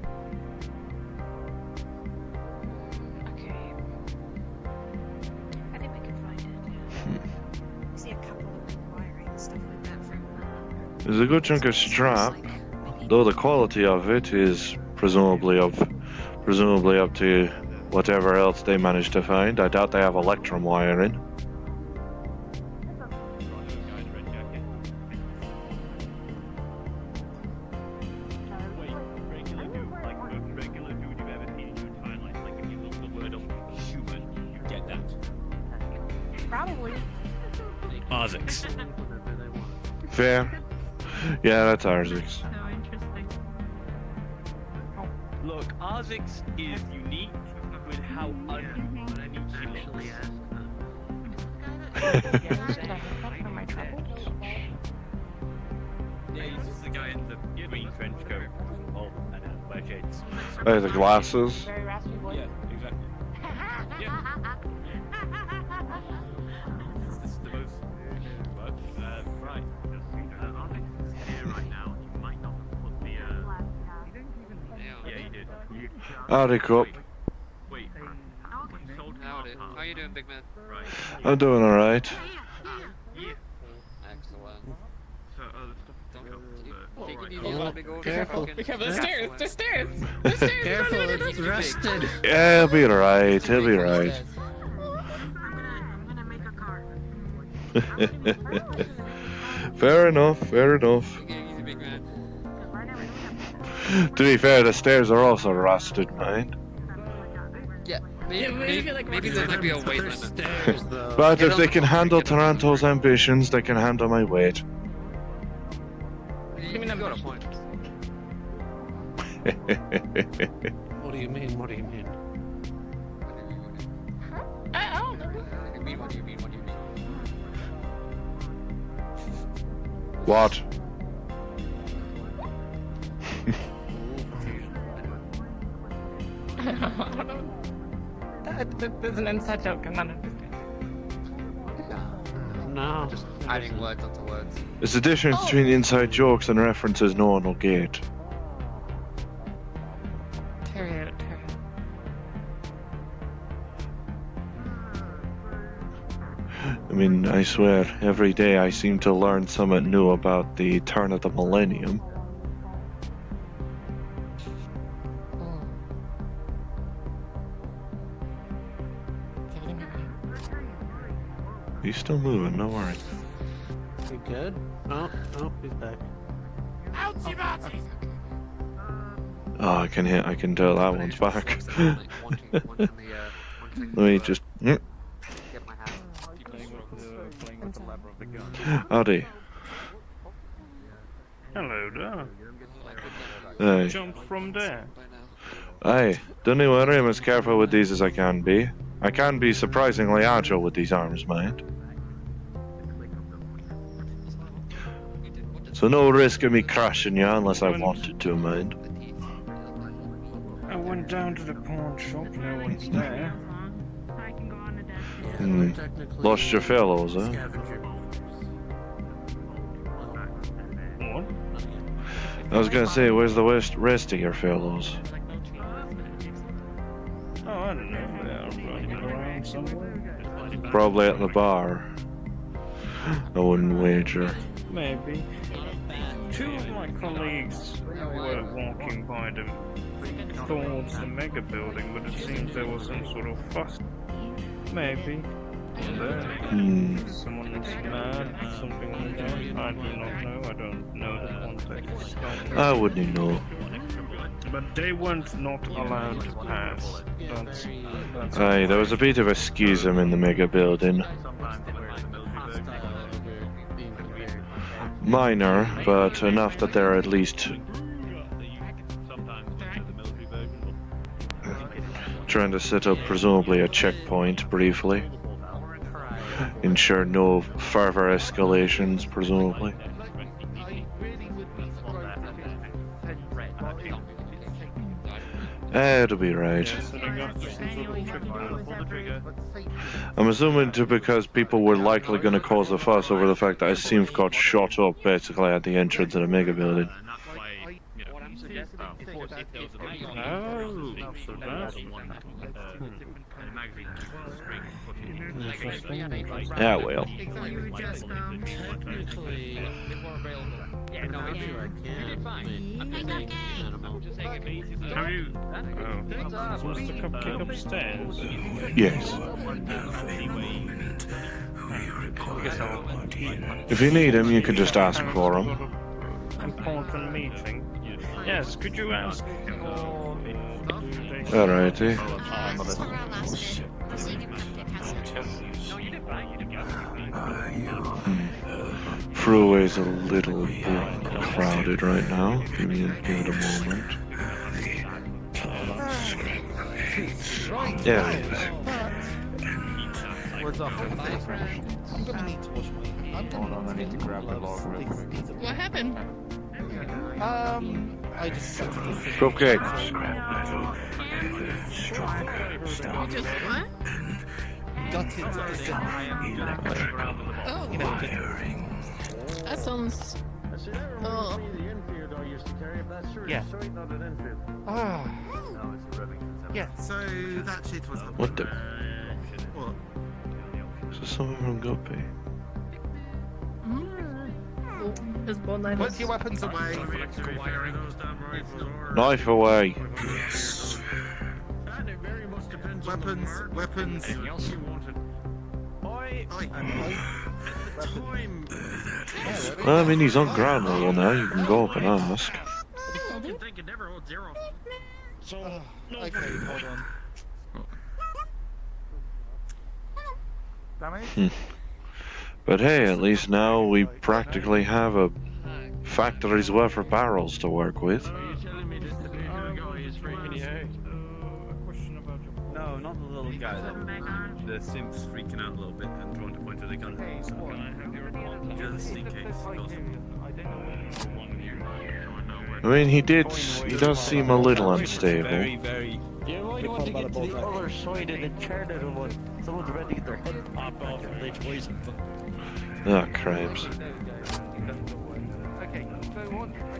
I think we can find it. See a couple of wiring and stuff like that from. There's a good chunk of strap, though the quality of it is presumably up to whatever else they managed to find. I doubt they have electrum wiring. Probably. Arzix. Fair. Yeah, that's Arzix. So interesting. Look, Arzix is unique with how ununique he Yeah, he's just the guy in the green trench coat. Oh, and wear shades. Oh, the glasses. Very raspy voice. Yeah, exactly. Yeah. This is the most right. Arzix is here right now. He might not have put the yeah, he did. Howdy, Cup. Wait. Howdy. How you doing, big man? Right. I'm doing alright. Excellent. So, the Take it easy, I'll be going Careful. fucking- Be careful, the stairs! The stairs! The stairs! Careful, it's rusted. Yeah, he'll be alright. He'll be alright. I'm gonna make a car. Fair enough. Fair enough. Take it easy, big man. To be fair, the stairs are also rusted, mind. Yeah, maybe there might be a weight limit. But if they can handle Taranto's ambitions, they can handle my weight. You got a point. What do you mean? What do you mean? Oh, What? There's an inside joke, I'm not understanding. No. Just adding words onto words. There's a difference between inside jokes and references no one will get. Terrier. I mean, I swear, every day I seem to learn something new about the turn of the millennium. He's still moving, no worries. You good? Oh, he's back. Oh, I can tell that one's back. Let me just... Howdy. Hello there. Hey. Jump from there. Aye, don't you worry, I'm as careful with these as I can be. I can be surprisingly agile with these arms, mind. So no risk of me crashing you unless I wanted to, mind. I went down to the pawn shop, no one's there. Lost your fellows, huh? What? I was gonna say, where's the rest of your fellows? Oh, I don't know, they're running around somewhere. Probably at the bar. I wouldn't wager. Maybe. Two of my colleagues were walking by towards the mega building, but it seems there was some sort of fuss. Maybe. Someone's mad, something like that. I do not know, I don't know the context. I wouldn't know. But they weren't not allowed to pass. That's Aye, there was a bit of a schism in the mega building. Minor, but enough that they're at least trying to set up presumably a checkpoint briefly. Ensure no further escalations, presumably. It'll be right. I'm assuming because people were likely going to cause a fuss over the fact that a Simf got shot up basically at the entrance of the mega building. Yeah, well. Have you... Oh. So is the cupcake upstairs? Yes. I guess I'll... If you need him, you can just ask for him. Important meeting. Yes, could you ask for... Alrighty. Throughway's a little crowded right now. Give it a moment. Yeah, it is. Words off. I'm gonna need to wash my. Hold on, I need to grab the log real quick. What happened? I just. Cupcake. You just what? Got into Oh. you know, just... That sounds. Oh. Yeah. Yeah, so that shit was happening. What the? What? Is this something from Guppy? His bloodline. Put your weapons away. Knife away. Weapons. Well, I mean, he's on ground level now. You can go up and ask. Okay, hold on. But hey, at least now we practically have a factory's worth of barrels to work with. No, not the little guy. the simp's freaking out a little bit and trying to point to the gun. Just in case. I mean, he does seem a little unstable. Very. You might want to get to the other side of the chair there, someone's ready to get their head popped off if they twice. Ah, crabs.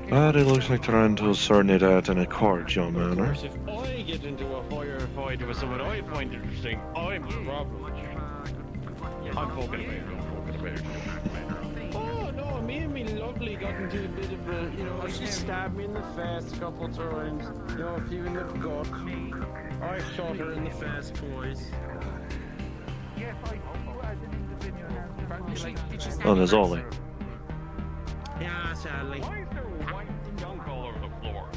But it looks like Taranto's sorting it out in a cordial manner. If I get into a firefight with someone I find interesting, I'm the problem. I'm poking away. Oh no, me and me lovely got into a bit of a, she stabbed me in the face a couple times, a few in the gut. I shot her in the face twice. Oh, there's Ollie. Yeah, sadly. Why is there white gunk all over the floor?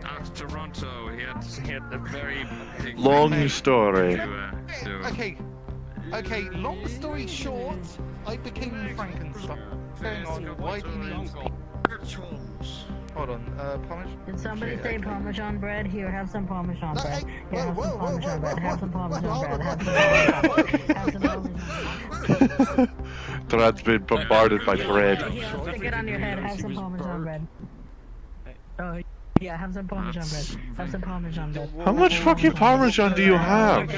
Out Toronto, he had a very big Long story. Okay, long story short, I became Frankenstein. Going on, why do you need... Hold on, Parmesan? Did somebody say Parmesan bread? Here, have some Parmesan bread. Here, have some Parmesan bread. Have some Parmesan bread. Have some Parmesan bread. Trad's been bombarded by bread. Here, stick it on your head. Have some Parmesan bread. Oh, yeah, have some Parmesan bread. Have some Parmesan bread. How much fucking Parmesan do you have?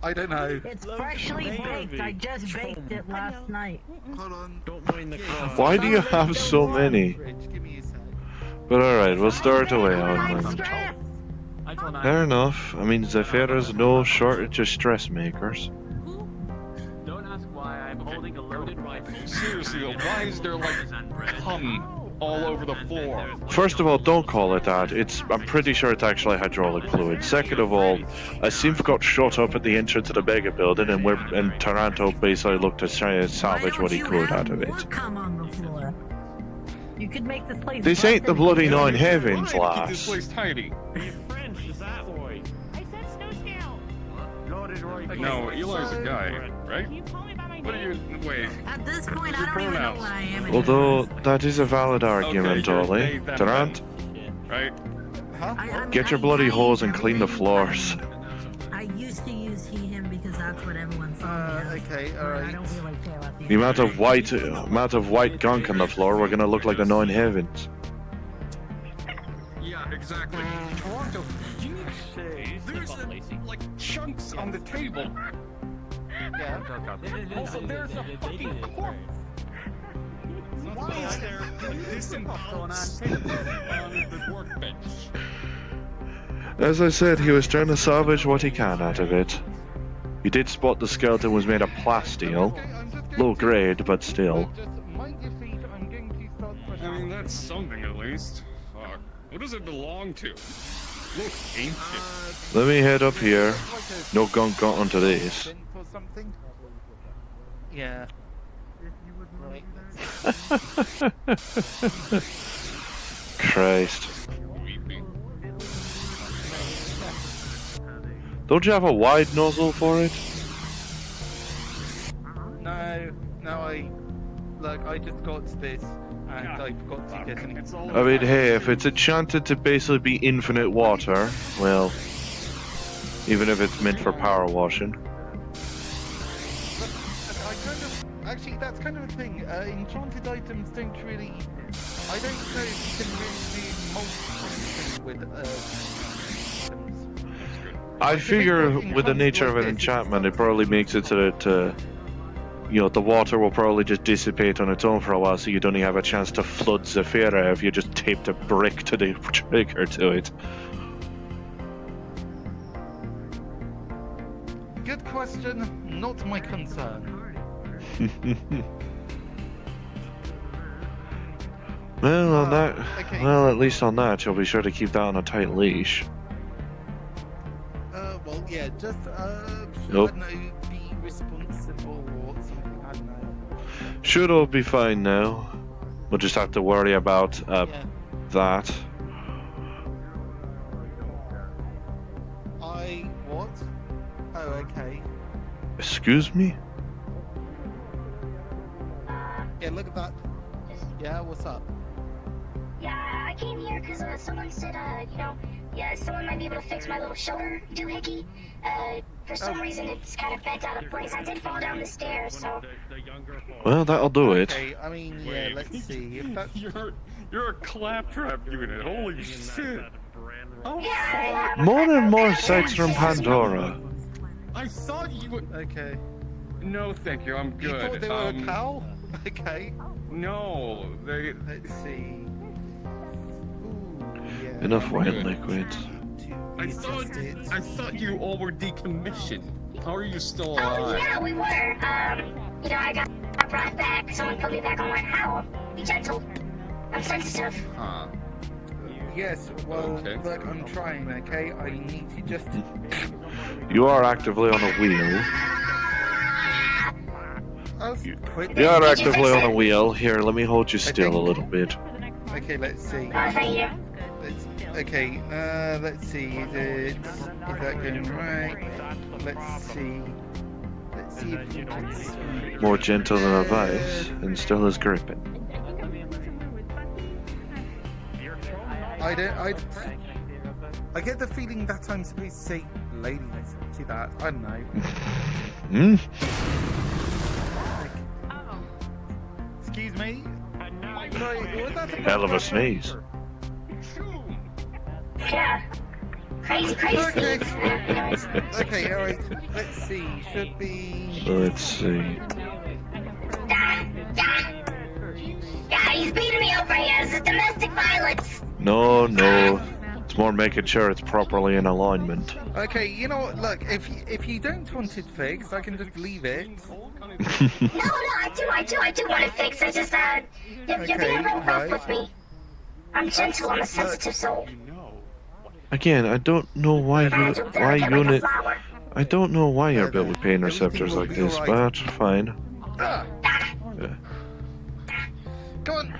I don't know. It's freshly baked. I just baked it last night. Hold on. Don't mind the cross. Why do you have so many? But alright, we'll start away on then. Fair enough. I mean, Zephyra's no shortage of stress makers. Don't ask why I'm holding a loaded rifle. Seriously though, why is there like cum all over the floor? First of all, don't call it that. I'm pretty sure it's actually hydraulic fluid. Second of all, a synth got shot up at the entrance of the mega building, and Taranto basically looked to try to salvage what he could out of it. Come on the floor. You could make this place. This ain't the bloody nine heavens, Keep this lass. place tidy. French, is that boy? I said snow scale. Loaded rifle. No, Eli's a guy, right? What are you? Wait. At this point, I don't even know what I am. Although, that is a valid argument, Okay, Ollie. you're Dave Tarant, Right? get your bloody hose and clean the floors. I used to use him because that's what everyone saw me as. Okay, I alright. don't really care about the The amount of white gunk on the floor, we're gonna look like the nine heavens. Yeah, exactly. Toronto, you say there's like chunks on the table. Yeah. Also, there's a fucking corpse. Why is there this impost on the workbench? As I said, he was trying to salvage what he can out of it. He did spot the skeleton was made of plasteel. Low grade, but still. I mean, that's something at least. Fuck. What does it belong to? Looks ancient. Let me head up here. No gunk got onto this. Or something? Yeah. Right. Christ. Don't you have a wide nozzle for it? No, I just got this, and I forgot to get it. I mean, hey, if it's enchanted to basically be infinite water, well, even if it's meant for power washing. Actually, that's kind of a thing. Enchanted items don't really... I don't know if you can really do multi-function with items. I figure with the nature of an enchantment, it probably makes it so that, the water will probably just dissipate on its own for a while, so you'd only have a chance to flood Zephyra if you just taped a brick to the trigger to it. Good question, not my concern. Well, on that, okay. well, at least on that, you'll be sure to keep that on a tight leash. Well, yeah, just, Nope. I don't know, be responsible or something, I don't know. Should all be fine now. We'll just have to worry about, that. What? Oh, okay. Excuse me? Yeah, look at that. Yeah, what's up? Yeah, I came here because someone said, Yeah, someone might be able to fix my little shoulder doohickey. For some reason it's kind of bent out of place. I did fall down the stairs, so... Well, that'll do it. Okay, I mean, yeah, let's see. If that's... You're a claptrap unit. Holy shit. Oh, More and more sights from Pandora. I thought you would. Okay. No, thank you. I'm good. You thought they were a cow? Okay. No, they. Let's see. Ooh, yeah. Enough white liquid. I thought you all were decommissioned. How are you still Oh, alive? yeah, we were. You know, I got brought back. Someone put me back on my owl. Be gentle. I'm sensitive. Huh. Yes, well, look, I'm trying, okay? I need to just... You are actively on a wheel. Quit. You are actively on a wheel. Here, let me hold you still a little bit. Okay, let's see. Okay, let's see. Is that going right? Let's see. Let's see if you can see. More gentle than a vice, and still is gripping. I get the feeling that I'm supposed to say ladies to that. I don't know. Excuse me? Sorry, was that Hell of a sneeze. Yeah. Crazy. Okay, alright. Let's see. Should be... Let's see. Yeah, he's beating me up right here. This is domestic violence. No. It's more making sure it's properly in alignment. Okay, you know what? Look, if you don't want it fixed, I can just leave it. No, I do want it fixed. I just, you're being real rough with me. I'm gentle. I'm a sensitive soul. Again, I don't know why unit. I don't know why you're built with pain receptors like this, but fine. Yeah. Go on.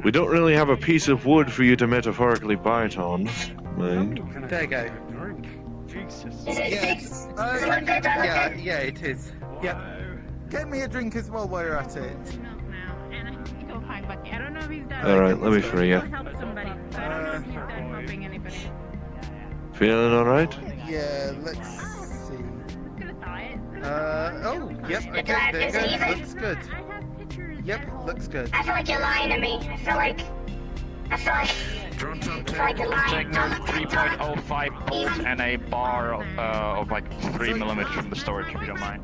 We don't really have a piece of wood for you to metaphorically bite on. Mind. There you go. Yes. Yeah, it is. Yeah. Get me a drink as well while you're at it. I don't know if he's done. All right, let me free you. Help somebody. I don't know if he's done helping anybody. Feeling all right? Yeah, let's see. Oh, yep, okay, there you go. Looks good. Yep, looks good. I feel like you're lying to me. I feel like you're lying. Taking out 3.05 bolts and a bar of like 3mm from the storage, if you don't mind.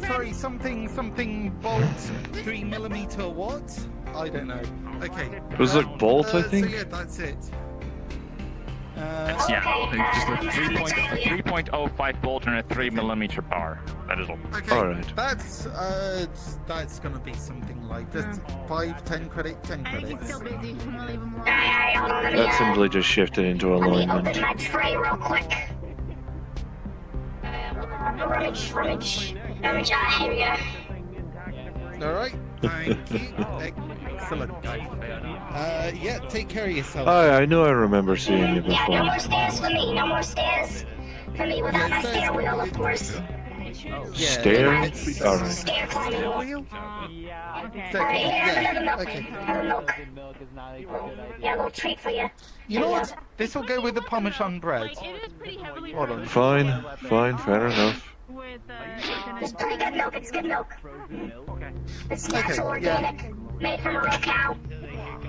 Sorry, something bolts 3mm what? I don't know. Okay. It was like bolt, I think. So yeah, that's it. Just a 3.05 bolt and a 3mm bar. That is all. Okay, all right. That's gonna be something like just 5, 10 credit, 10 credits. That simply just shifted into alignment. Open my tray real quick. Rummage. Here we go. Alright, thank you. Excellent. Yeah, take care of yourself. I know I remember seeing you Yeah, no before. more stairs for me. No more stairs for me without my stair wheel, of course. Stair? Alright. Stair climbing wheel. Okay. Yeah, a little treat for you. You know what? This will go with the Parmesan bread. Hold on. Fine, fair enough. It's pretty good milk. It's good milk. It's natural, organic, made from a real cow.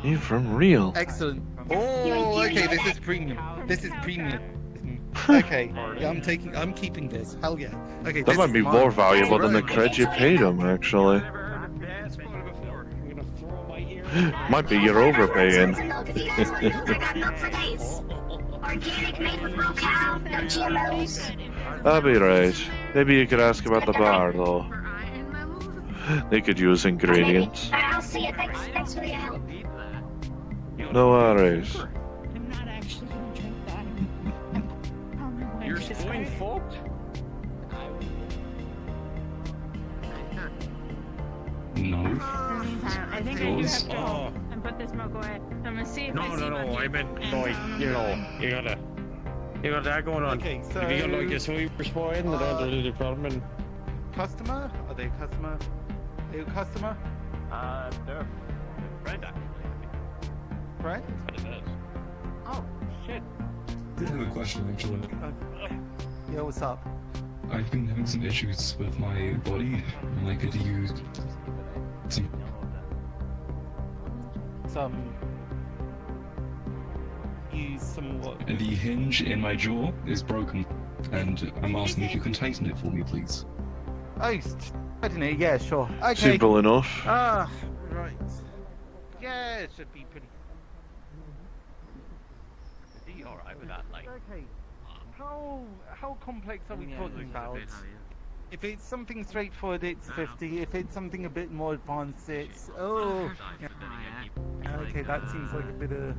You from real? Excellent. Oh, okay. This is premium. Okay. Yeah, I'm keeping this. Hell yeah. Okay. That might be more valuable than the cred you paid him, actually. Might be you're overpaying. Organic, made with real cow, no GMOs. That'll be right. Maybe you could ask about the bar, though. They could use ingredients. I'll see it. Thanks for your help. No worries. I'm not actually gonna drink that. You're spoon fucked? No. I think I do have to go and put the smoke away. I'm gonna see if I see No, I meant like, you got that going on. Okay, so... If you got like a sweeper spot in, that's a little problem. Customer? Are they a customer? Are you a customer? They're friend, actually. Friend? That's what it is. Oh, shit. I did have a question actually. Yeah, what's up? I've been having some issues with my body, and I could use some what? The hinge in my jaw is broken, and I'm asking if you can tighten it for me, please. Oh, I don't know. Yeah, sure. Okay. Simple enough. Ah, right. Yeah, it should be pretty. Are you alright with that? Like, okay. How complex are we talking about? If it's something straightforward, it's 50. If it's something a bit more advanced, it's yeah. Okay, that seems like a bit of.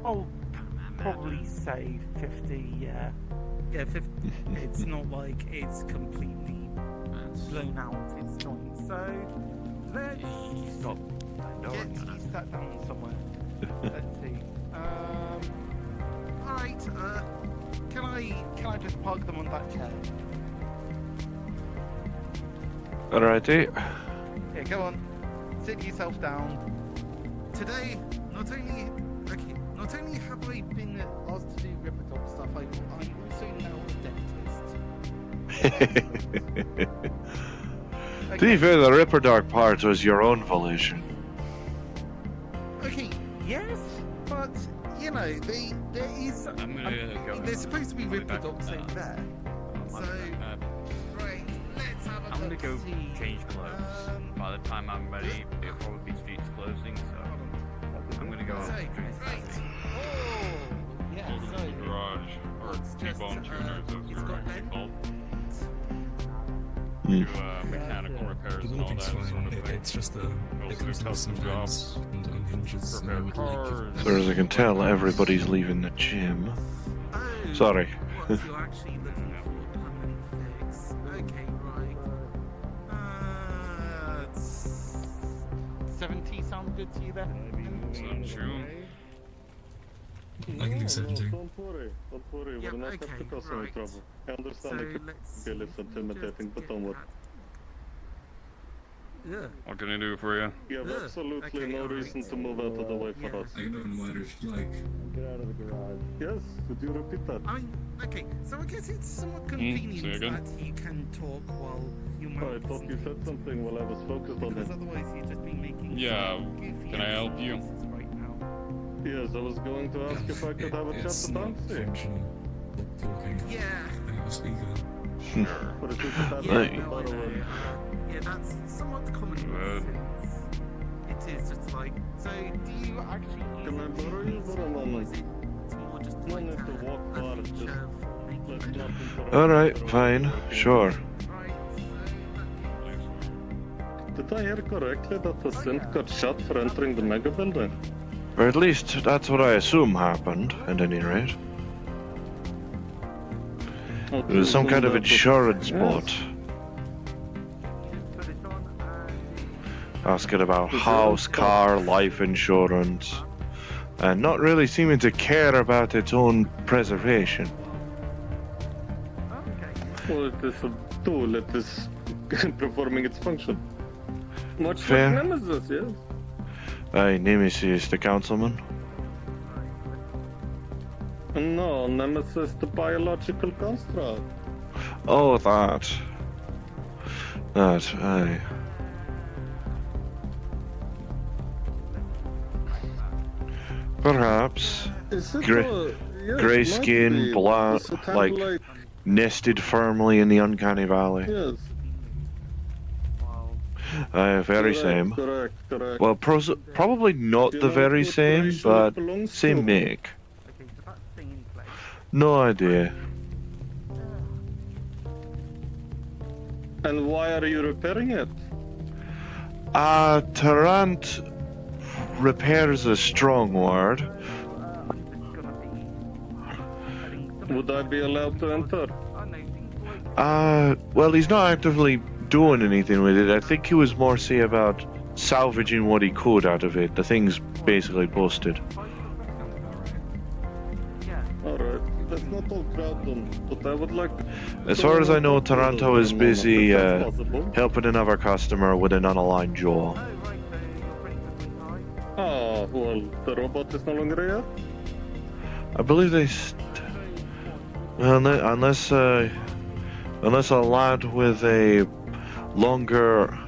I'll probably say 50. Yeah. Yeah, 50. It's not like it's completely blown out. It's joint. So let's stop. Get you sat down somewhere. Let's see. Alright, can I just park them on that chair? Alrighty. Yeah, go on. Sit yourself down. Today, not only have I been asked to do Ripper Dog stuff, I'm also now a dentist. To be fair, the Ripper Dog part was your own volition. Okay, yes, but you know, there is. There's supposed to be Ripper Dogs in there. So, right, let's have a I'm gonna go see. change clothes. By the time I'm ready, it'll probably be streets closing, so I'm gonna go. Right. Oh, yeah. So, Garage or T-bone tuners, as you're actually called. Mm. Do mechanical repairs and all that sort of thing. It's just the Also do custom jobs, and unhinges. repair cars. As far as I can tell, everybody's leaving the gym. Sorry. what you're actually looking for a permanent fix. Okay, right. 70 sound good to you then? Sounds true. I can do 70. Don't worry, we're not okay, have to cause any right. trouble. I understand So it let's can be a little intimidating, but don't worry. Yeah. What can I do for you? You have absolutely Okay, no alright. reason to move out of the way for us. I can open wider if you like. Get out of the garage. Yes, would you repeat that? I mean, okay, so I guess it's somewhat say convenient again? that you can talk while you Oh, I thought you said something while I was focused on because it. otherwise you'd just be making Yeah, goofy can I help you? excuses right now. Yes, I was going to ask if I could have a chat It's with not Armsy. functional. Talking. Yeah. I have a speaker. Sure. But it is that Yeah, Right. no, I know. Yeah, that's somewhat common Good. since it is just like. So, do you actually use Can I it borrow you for a or moment? is it more just No like need to walk a far, just feature for making let's not interrupt. Alright, fine, sure. Right, Did I hear correctly that the synth got shot for entering the mega building? Or at least that's what I assume happened, at any rate. It was some kind of insurance bot. Asking about house, car, life insurance, and not really seeming to care about its own preservation. Well, it is a tool, it is performing its function. Much Fair. like Nemesis, yes? Aye, Nemesis, the councilman. No, Nemesis, the biological construct. Oh, that. That, aye. Perhaps. Is it Grey, yes, grey might skin, be. black, Is it kind like, of nested firmly in the uncanny valley. Yes. Aye, very Correct, same. Correct. Well, probably not Do you the know very what same, corporation but it belongs same to? make. No idea. And why are you repairing it? Tarrant repairs a strong word. Would I be allowed to enter? Well, he's not actively doing anything with it. I think he was more say about salvaging what he could out of it. The thing's basically busted. Alright, that's not all problem, but I would like... As far as I know, to Toronto is for a moment, busy if that's possible. helping another customer with an unaligned jaw. Oh, well, the robot is no longer here? I believe they. Unless a lad with a longer,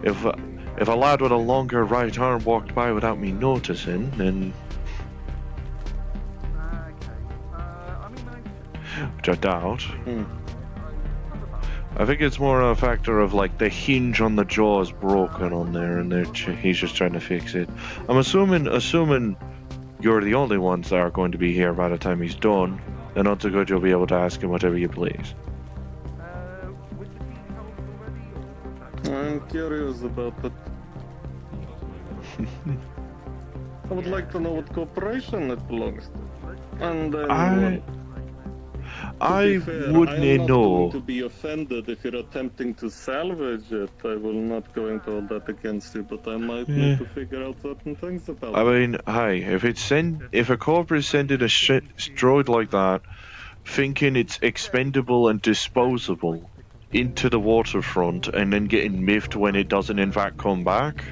if a lad with a longer right arm walked by without me noticing, then. Which I doubt. I think it's more a factor of like the hinge on the jaw is broken on there, and he's just trying to fix it. I'm assuming you're the only ones that are going to be here by the time he's done. And not so good, you'll be able to ask him whatever you please. I'm curious about it. I would like to know what corporation it belongs to. And then I wouldn't know. I'm not going to be offended if you're attempting to salvage it. I will not go into hold that against you, but I might need to figure out certain things about it. I mean, hey, if a corporate is sending a droid like that, thinking it's expendable and disposable into the waterfront and then getting miffed when it doesn't in fact come back,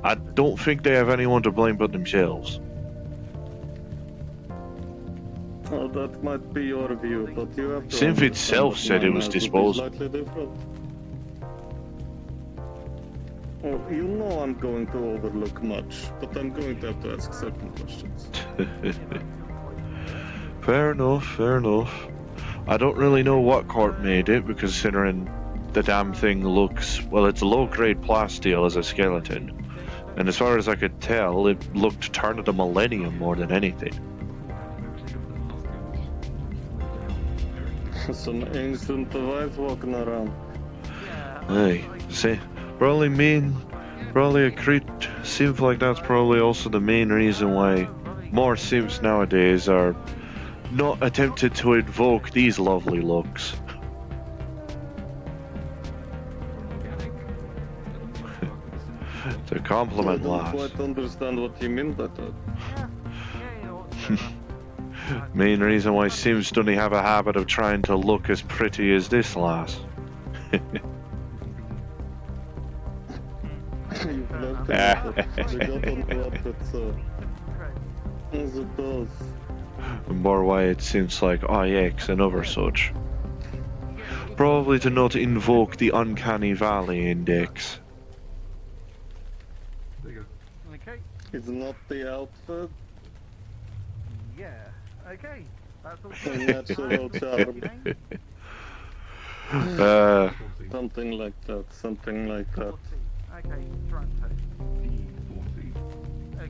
I don't think they have anyone to blame but themselves. Oh, that might be your view, but you have to. Synth itself said it was disposable. Oh, you know I'm going to overlook much, but I'm going to have to ask certain questions. Fair enough, fair enough. I don't really know what corp made it, because considering the damn thing looks, well, it's a low-grade plasteel as a skeleton. And as far as I could tell, it looked turn of the millennium more than anything. Some ancient device walking around. Hey, see, probably a crit synth like that's probably also the main reason why more synths nowadays are not attempted to invoke these lovely looks. It's a compliment, lass. I don't quite understand what you mean by that. Main reason why Sims don't have a habit of trying to look as pretty as this lass. More why it seems like IX and other such. Probably to not invoke the Uncanny Valley index. Okay. It's not the outfit. Yeah. Okay. That's all. Natural charm. Something like that. Something like that. Okay, Toronto.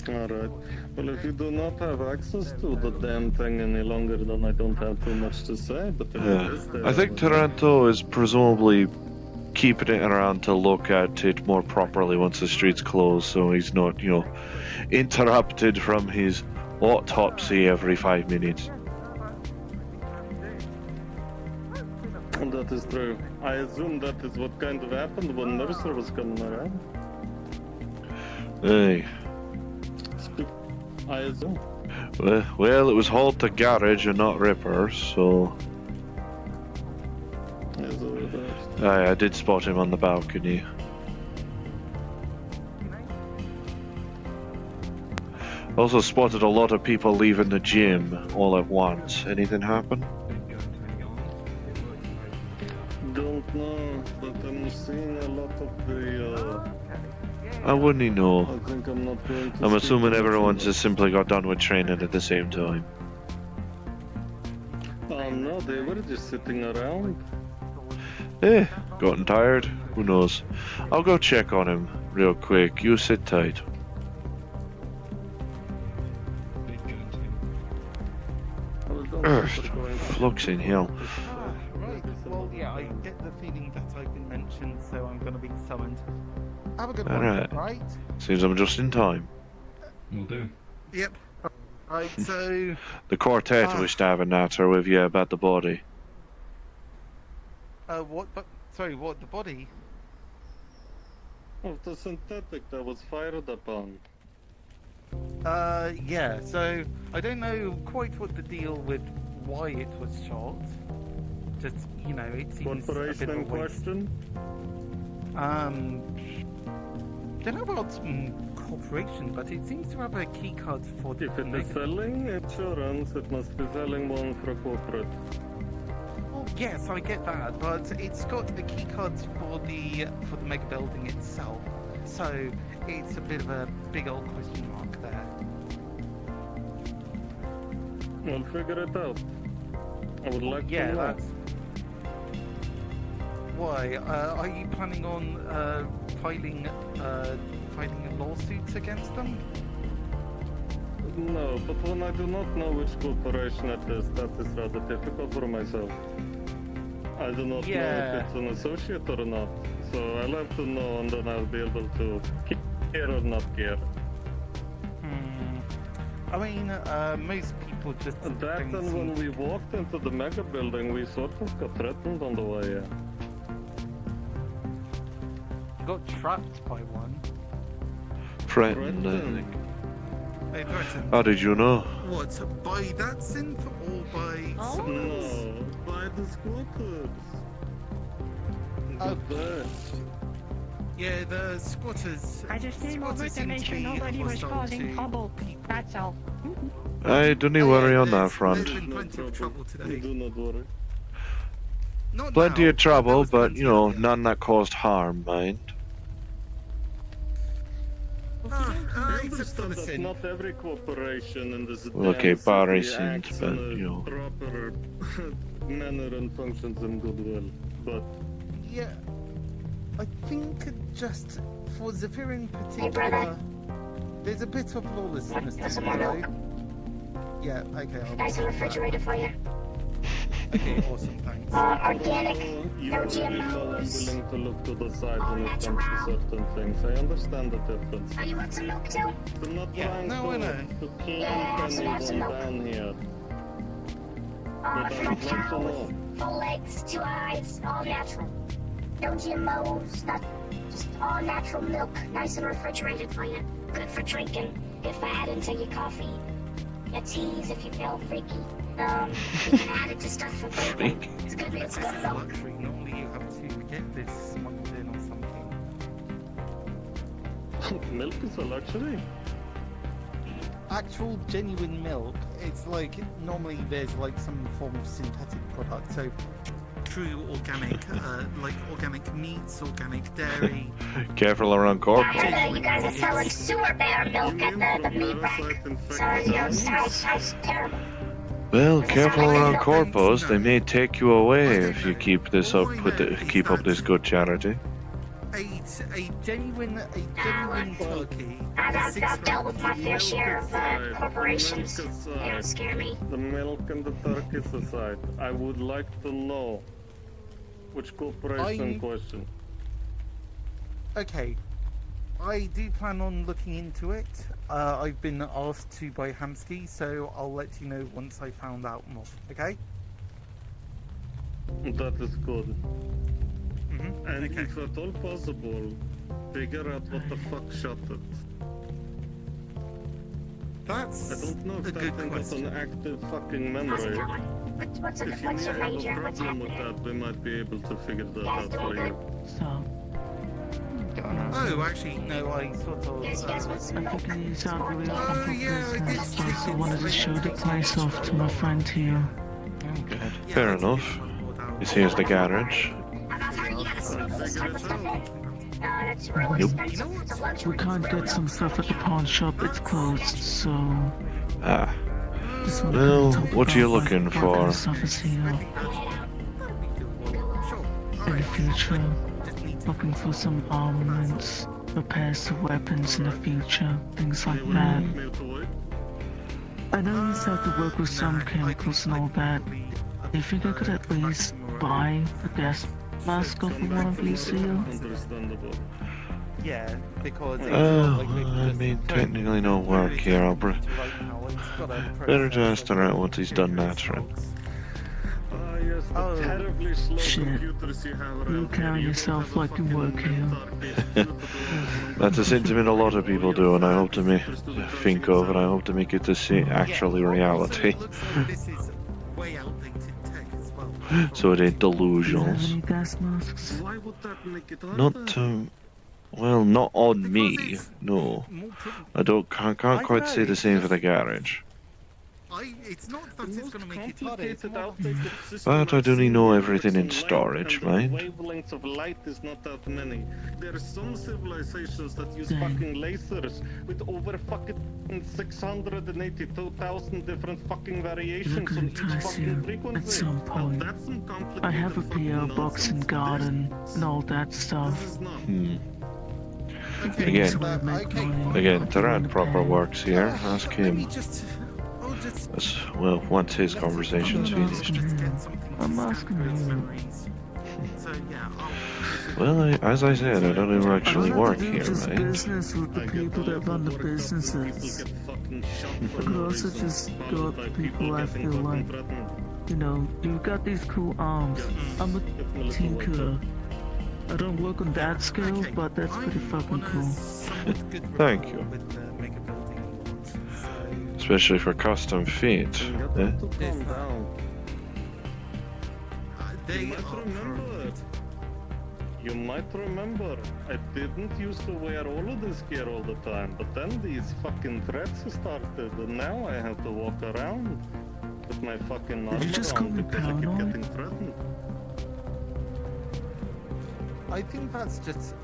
Alright. Well, if you do not have access to the damn thing any longer, then I don't have too much to say. But if it is there, I think Taranto is presumably keeping it around to look at it more properly once the street's closed, so he's not, interrupted from his autopsy every 5 minutes. And that is true. I assume that is what kind of happened when Mercer was coming around. Hey. I assume. Well, it was hauled to garage and not Ripper, so... I did spot him on the balcony. Also spotted a lot of people leaving the gym all at once. Anything happen? Don't know, but I'm seeing a lot of the, I wouldn't know. I think I'm not going to I'm assuming everyone just simply got done with training at the same time. No, they were just sitting around. Gotten tired? Who knows? I'll go check on him real quick. You sit tight. Earth, flux in hell. Right, well, yeah, I get the feeling that I've been mentioned, so I'm going to be summoned. Have a good one, Alright. right? Seems I'm just in time. Will do. Yep. Right, so... The quartet wished to have a natter with you about the body. What? Sorry, what? The body? Of the synthetic that was fired upon. Yeah, so I don't know quite what the deal with why it was shot. Just, it seems Corporation a bit in of a waste. question? Don't know about corporation, but it seems to have a key card for the If it is selling insurance, it must be selling one for corporate. Oh yes, I get that, but it's got a key card for the mega building itself, so it's a bit of a big old question mark there. We'll figure it out. I would like to Yeah, know. that's why. Are you planning on filing a lawsuit against them? No, but when I do not know which corporation it is, that is rather difficult for myself. I do not know if it's an associate or not, so I'll have to know and then I'll be able to care or not care. I mean, most people just... That and when we walked into the mega building, we sort of got threatened on the way in. Got trapped by one. Threatened, I think. They threatened. How did you know? What, by that synth or by someone else? No, by the squatters. Oh. The best. Yeah, the squatters. I just came over to make sure nobody was causing trouble. That's all. I don't need worry on that front. There's been plenty of trouble today. Do not worry. Not Plenty now, of trouble, but you know, none that caused harm, mind. I understand that not every corporation in this Okay, damn Barry city seemed, acts but in a you know. proper manner and functions in goodwill, but Yeah, I think just for Zephyr in brother. particular, there's a bit of lawlessness to Some it, more though. milk. Yeah, okay, I'll Nice and refrigerated for you. Okay, awesome, thanks. Organic, no usually no one GMOs. willing to look to the side when it comes to certain things. I understand the difference. Oh, you want some milk too? I'm not Yeah, trying no, I know. to clamp have some anyone milk. down here, Oh, but from I a would like to cow know. with full legs, 2 eyes, all natural. No GMOs, not just all natural milk, nice and refrigerated for you. Good for drinking, good for adding to your coffee, your teas if you feel freaky. You can add it to stuff for bacon. It's good milk. Luxury. Normally you have to get this smuggled in or something. Milk is a luxury. Actual genuine milk, it's like normally there's like some form of synthetic product. So true organic, like organic meats, organic dairy. Careful around corporate. You guys are selling sewer bear milk at the meat rack. Sorry, sounds terrible. Well, careful around corpos. They may take you away if you keep this up keep up this good charity. A genuine turkey. I've dealt with my fair share of corporations. They don't scare me. The milk and the turkeys aside, I would like to know which corporation question. Okay, I do plan on looking into it. I've been asked to by Hamsky, so I'll let you know once I found out more. Okay? That is good. And okay. if at all possible, figure out what the fuck shot it. That's I don't know if a that good thing has question. an active fucking memory. What's If you your have a major? What's problem with happening? that, we might be able to figure that out for you. So, Oh, actually, no, I sort of... Yes, yes, what's I figured you sound really Oh, yeah, I did business, so I also wanted to show the place off to my friend here. Fair enough. This here's the garage. Nope. We can't get some stuff at the pawn shop, it's closed, so... Ah. Just wanted Well, to talk what are you about looking what for? kind of stuff is here. In the future, looking for some armaments, repairs to weapons in the future, things like that. I know you have to work with some chemicals and all that. Do you think I could at least buy a gas mask off of one of these here? Understandable. Yeah, because it's Oh, not like we can I just mean, turn technically no work here, Albert. right now. It's got a Better process just turn out once he's done nattering. Ah, yes, the terribly slow Shit. computers you have around You carry yourself like you work here. That's a sentiment a lot of people do, and I hope to think of, and I hope to make it to see actually reality. This is way outdated tech as well. So it ain't Do you delusional. have any gas masks? Why would that make it Not harder? to Well, not on me. No, I can't quite say the same for the garage. It's not that it's going to make it harder. It's more But I don't know everything in storage, mind. Wavelengths of light is not that many. There are some civilizations that use fucking lasers with over fucking 682,000 different fucking variations on each fucking frequency. At some point, That's some complicated I have a PO box and garden and all that stuff. Again, Tarad proper works here. Ask him. Well, once his conversation's finished. I'm asking you. Well, as I said, I don't even actually work here, just right? business with the people that run the businesses. I could also just go up to people I feel like, you know, you've got these cool arms. I'm a tinkerer. I don't work on that scale, but that's pretty fucking cool. Thank you. Especially for custom feet. Eh? You might remember, I didn't used to wear all of this gear all the time, but then these fucking threats started, and now I have to walk around with my fucking armor on because I keep getting threatened. I think that's just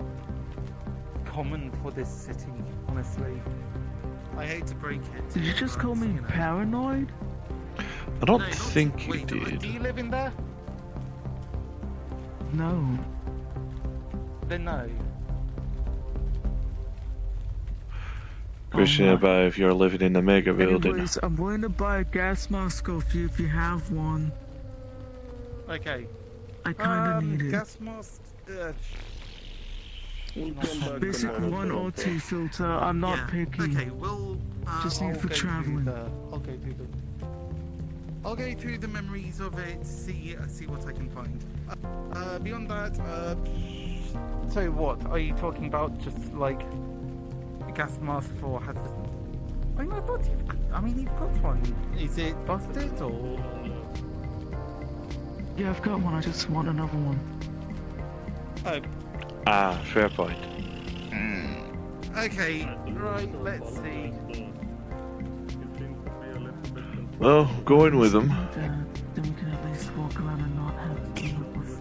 common for this city, honestly. I hate to break it. Did you just call me paranoid? I don't think you did. Do you live in there? No. Then no. Question about if you're living in the mega building. Anyways, I'm willing to buy a gas mask off you if you have one. Okay. I kinda need it. Gas mask. Basic 1 or 2 filter. I'm not picky. Okay, we'll. Just need for traveling. I'll go through the memories of it. See what I can find. Beyond that, so what are you talking about? Just like a gas mask for hazardous? I mean, you've got one. Is it busted or? Yeah, I've got one. I just want another one. Oh. Ah, fair point. Okay, right. Let's see. Well, going with them. Then we can at least walk around and not have to deal with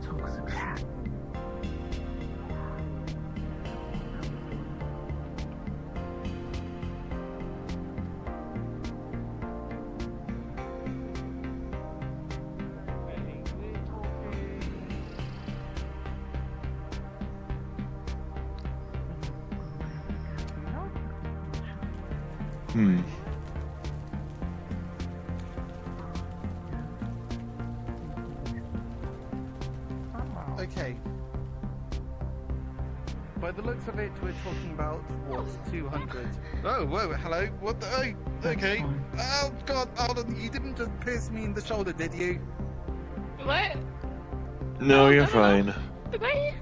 toxic cat. Okay. By the looks of it, we're talking about what, 200? Oh, whoa, hello. What the? Oh, okay. Oh God, hold on. You didn't just pierce me in the shoulder, did you? What? No, you're fine. Did I?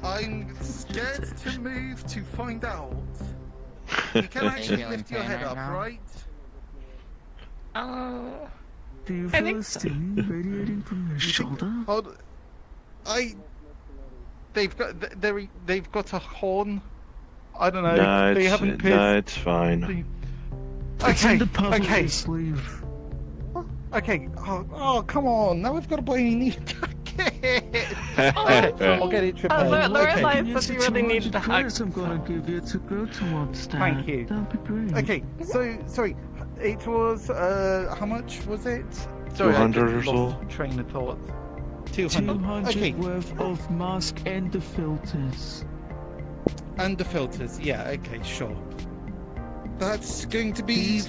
I'm scared to move to find out. You can actually lift your head up, right? Oh. Do you feel a steam radiating from your shoulder? Hold. They've got a horn. I don't know. No, they haven't pierced. no, it's fine. It's in Okay. the puzzle Okay. your sleeve. Okay. Oh, come on. Now we've got to buy a new jacket. I'll get it Oh, repaired. Lorelai Okay. said you really need the hug. I'm gonna give you to go towards that. Thank you. That'd be great. Okay. So sorry. It was how much was it? Sorry, 200 I or just so. lost train of thought. 200. 200 Okay. worth of mask and the filters. And the filters. Yeah. Okay. Sure. That's going to be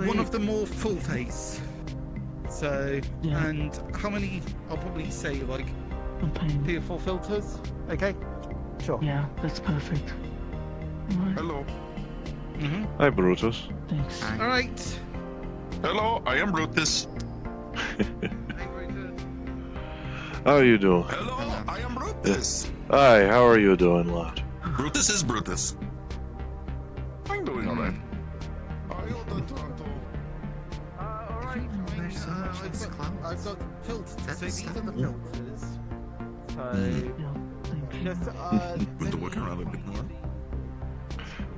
one of the more full face. So, Yeah. and how many? I'll probably say like 3 or 4 filters. Okay. Sure. Yeah, that's perfect. Alright. Hello. Hi, Brutus. Thanks. All right. Hello, I am Brutus. How are you doing? Hello, I am Brutus. Hi, how are you doing, lad? Brutus is Brutus. I'm doing alright. I've got filters. So these are the filters. So Just Want to work around a bit more?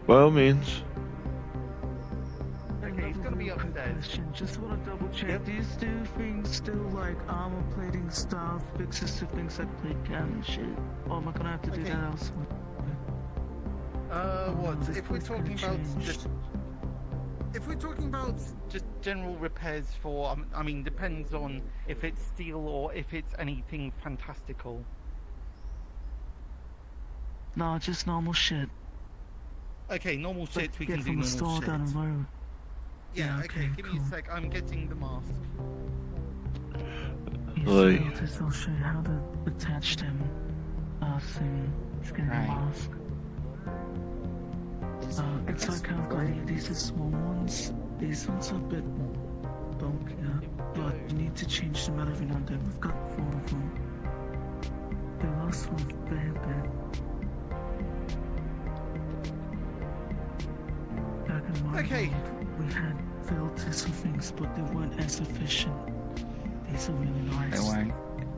By all means. Okay, it's gonna be upstairs. Question. Just want to double check. Do you do things still like armor plating stuff, fixes to things like plate cam and shit? Or am I gonna have to do that elsewhere? What? If we're talking about just... If we're talking about just general repairs for, I mean, depends on if it's steel or if it's anything fantastical. No, just normal shit. Okay, normal shit, we Get can do from the normal store shit. down the road. Yeah, okay, give me a sec, I'm getting the mask. Like, Yes, I'll show you how to attach them. Thing. It's getting a mask. It's like how these are small ones. These ones are a bit bulkier, but you need to change them out every now and then. We've got 4 of them. The last one's a fair bit. Back in my world, we had filters and things, but they weren't as efficient. These are really nice. They weren't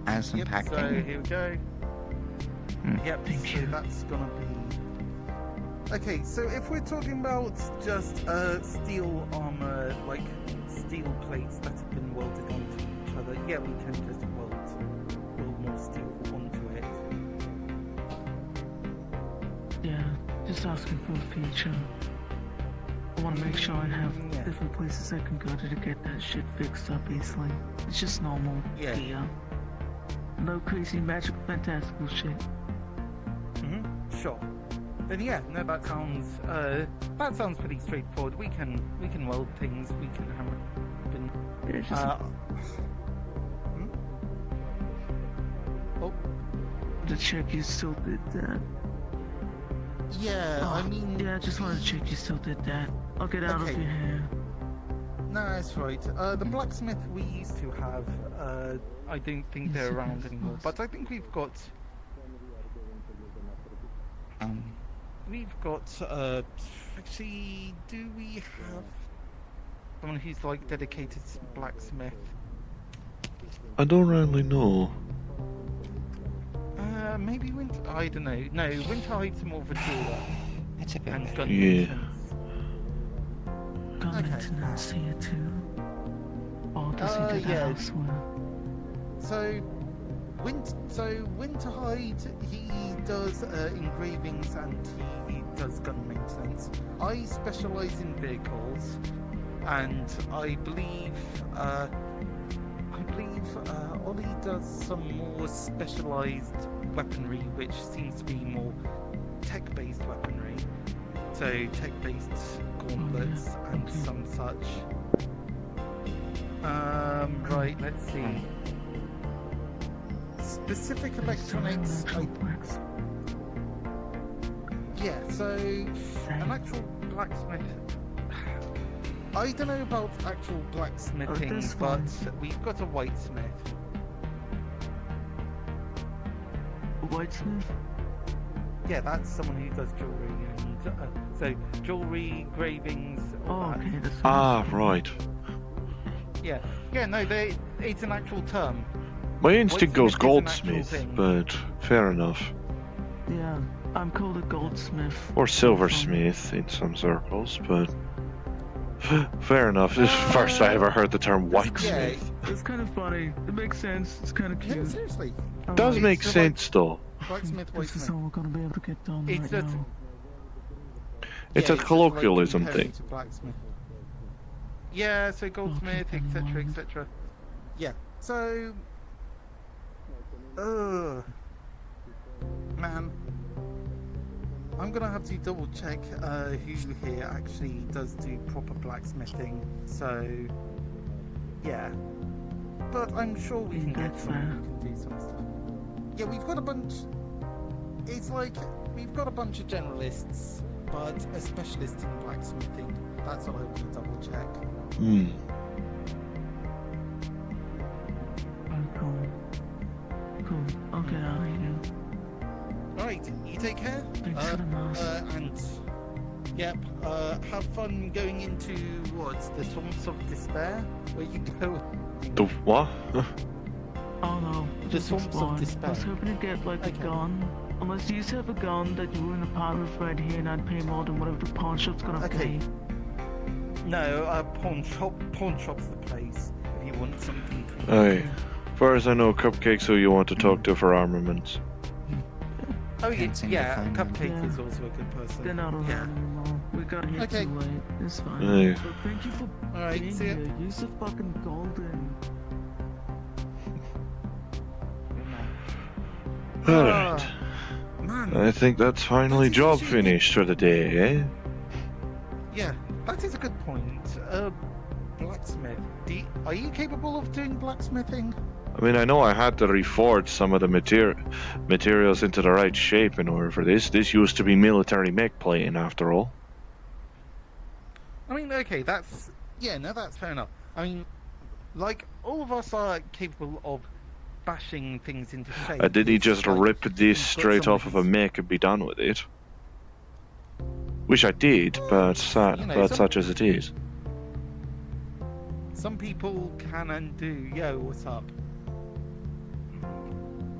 as impacting. So here we go. Yep, thank you. That's gonna be... Okay, so if we're talking about just steel armor, like steel plates that have been welded onto each other, yeah, we can just weld more steel onto it. Yeah, just asking for a feature. I want to make sure I have different places I can go to get that shit fixed up easily. It's just normal gear. No crazy magic fantastical shit. Sure. Then yeah, no, that sounds pretty straightforward. We can weld things. We can hammer. To check you still did that. Yeah, I mean. Yeah, I just wanted to check you still did that. I'll get out of your hair. No, that's right. The blacksmith we used to have, I don't think they're around anymore. But I think we've got. We've got, actually, do we have someone who's like dedicated blacksmith? I don't really know. Maybe Winter, I don't know. No, Winterhide's more of a jeweler. That's a bit and gun Yeah. maintenance. Gun maintenance here too. Or does he do that elsewhere? So Winterhide, he does engravings and he does gun maintenance. I specialise in vehicles, and I believe Ollie does some more specialised weaponry, which seems to be more tech-based weaponry. So tech-based gauntlets and some such. Right, let's see. Specific electronics. Yeah, so an actual blacksmith. I don't know about actual blacksmithing, but we've got a whitesmith. A whitesmith? Yeah, that's someone who does jewellery and so jewellery, engravings. All that. Okay, that's Right. Yeah, no, it's an actual term. My instinct goes Goldsmith is an actual goldsmith, thing. but fair enough. Yeah, I'm called a goldsmith. Or silversmith in some circles, but fair enough. This is the first I ever heard the term whitesmith. It's kind of funny. It makes sense. It's kind of cute. No, seriously. Does make sense though. Blacksmith, This is all we're gonna be able to get done It's right a- now. It's a colloquialism thing. Yeah, so goldsmith, etc., etc. Yeah, so. Man. I'm gonna have to double check who here actually does do proper blacksmithing, so. Yeah. But I'm sure we can get someone who can do some stuff. Yeah, we've got a bunch. It's like we've got a bunch of generalists, but a specialist in blacksmithing. That's what I want to double check. Cool. I'll get out of here. Alright, you take care. Thanks for the mask. And yep, have fun going into the Swamps of Despair, where you go. The what? Oh no, The just Swamps of exploring. I Despair. was hoping to get like a gun Unless you have a gun that you were in a pile of right here and I'd pay more than whatever the pawn shop's gonna pay. No, pawn shop's the place if you want something. Aye. As far as I know, Cupcake's who you want to talk to for armaments. Oh yeah, Cupcake is also a good person. They're not around anymore. We got here Okay. too late. It's fine. Aye. But thank you for Alright, being see ya. here. You're so fucking golden. Alright. Man. I think that's finally job finished for the day, eh? Yeah, that is a good point. Blacksmith. Are you capable of doing blacksmithing? I mean, I know I had to reforge some of the materials into the right shape in order for this. This used to be military mech plating, after all. I mean, okay, that's fair enough. I mean, like, all of us are capable of bashing things into shape. Did he just rip this straight off of a mech and be done with it? Wish I did, but such as it is. Some people can and do. Yo, what's up?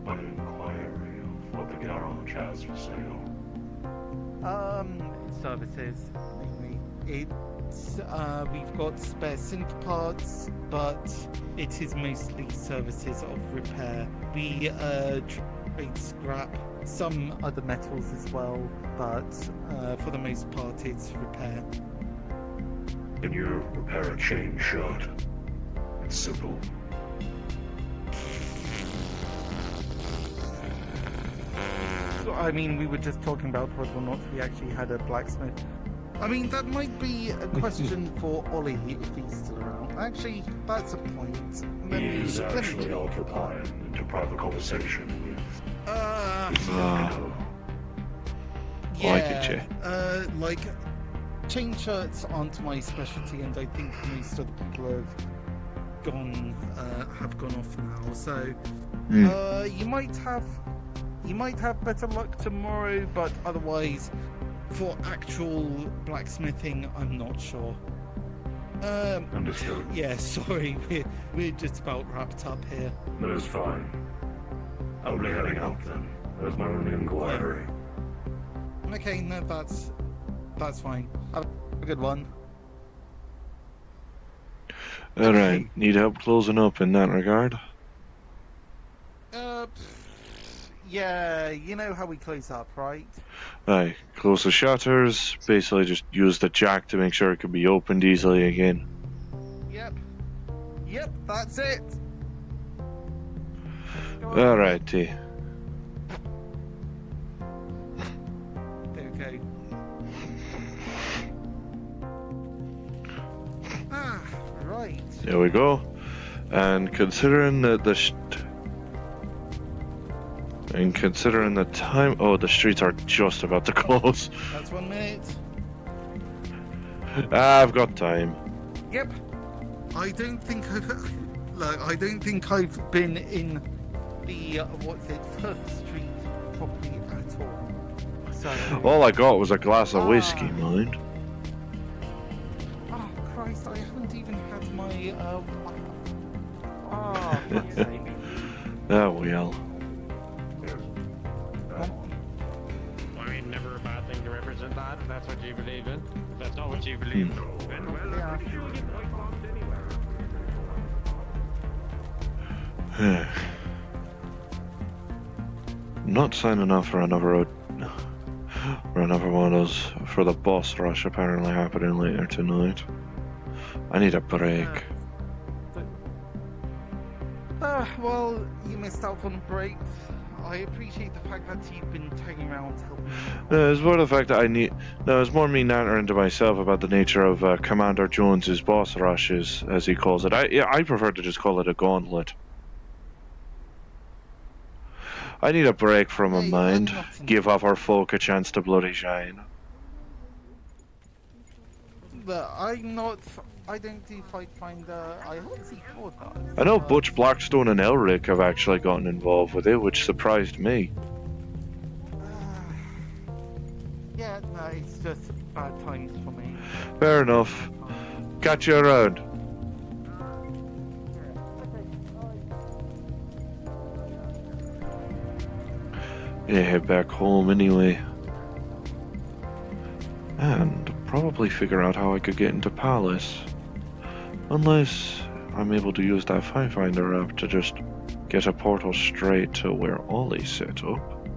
An inquiry of what the garage has for sale. Services, mainly. We've got spare synth parts, but it is mostly services of repair. We trade scrap, some other metals as well, but for the most part it's repair. Can you repair a chain shot? It's simple. I mean, we were just talking about whether or not we actually had a blacksmith. I mean, that might be a question for Ollie if he's still around. Actually, that's a point. He is actually occupied into private conversation with... Yeah, like, chain shirts aren't my specialty, and I think most of the people have gone off now. So, you might have better luck tomorrow, but otherwise, for actual blacksmithing, I'm not sure. Understood. Yeah, sorry, we're just about wrapped up here. That is fine. I'll be heading out then. There's my only inquiry. Okay, no, that's fine. Have a good one. Alright, need help closing up in that regard? Yeah, you know how we close up, right? Aye, close the shutters, basically just use the jack to make sure it can be opened easily again. Yep, that's it. Alrighty. There we go. Right. There we go. And considering the time, oh, the streets are just about to close. That's 1 minute. I've got time. Yep. I don't think I've been in the First Street properly at all. So. All I got was a glass of whiskey, mind. Oh Christ! I haven't even had my Oh, fuck's sake. Oh well. I mean, never a bad thing to represent that, if that's what you believe in. If that's not what you believe in, then, well, Yeah. you will get white bombed anywhere. Not signing off for another one of those for the boss rush apparently happening later tonight. I need a break. Well, you missed out on breaks. I appreciate the fact that you've been tagging around to help me. No, it's more the fact that it's more me nattering to myself about the nature of Commander Jones's boss rushes, as he calls it. I prefer to just call it a gauntlet. I need a break from my mind. Give off our folk a chance to bloody shine. But I don't do Fight Finder. I haven't seen does. I know Butch Blackstone and Elric have actually gotten involved with it, which surprised me. Yeah, no, it's just bad times for me. Fair enough. Catch you around. Yeah, head back home anyway. And probably figure out how I could get into Palace. Unless I'm able to use that Finder app to just get a portal straight to where Ollie's set up.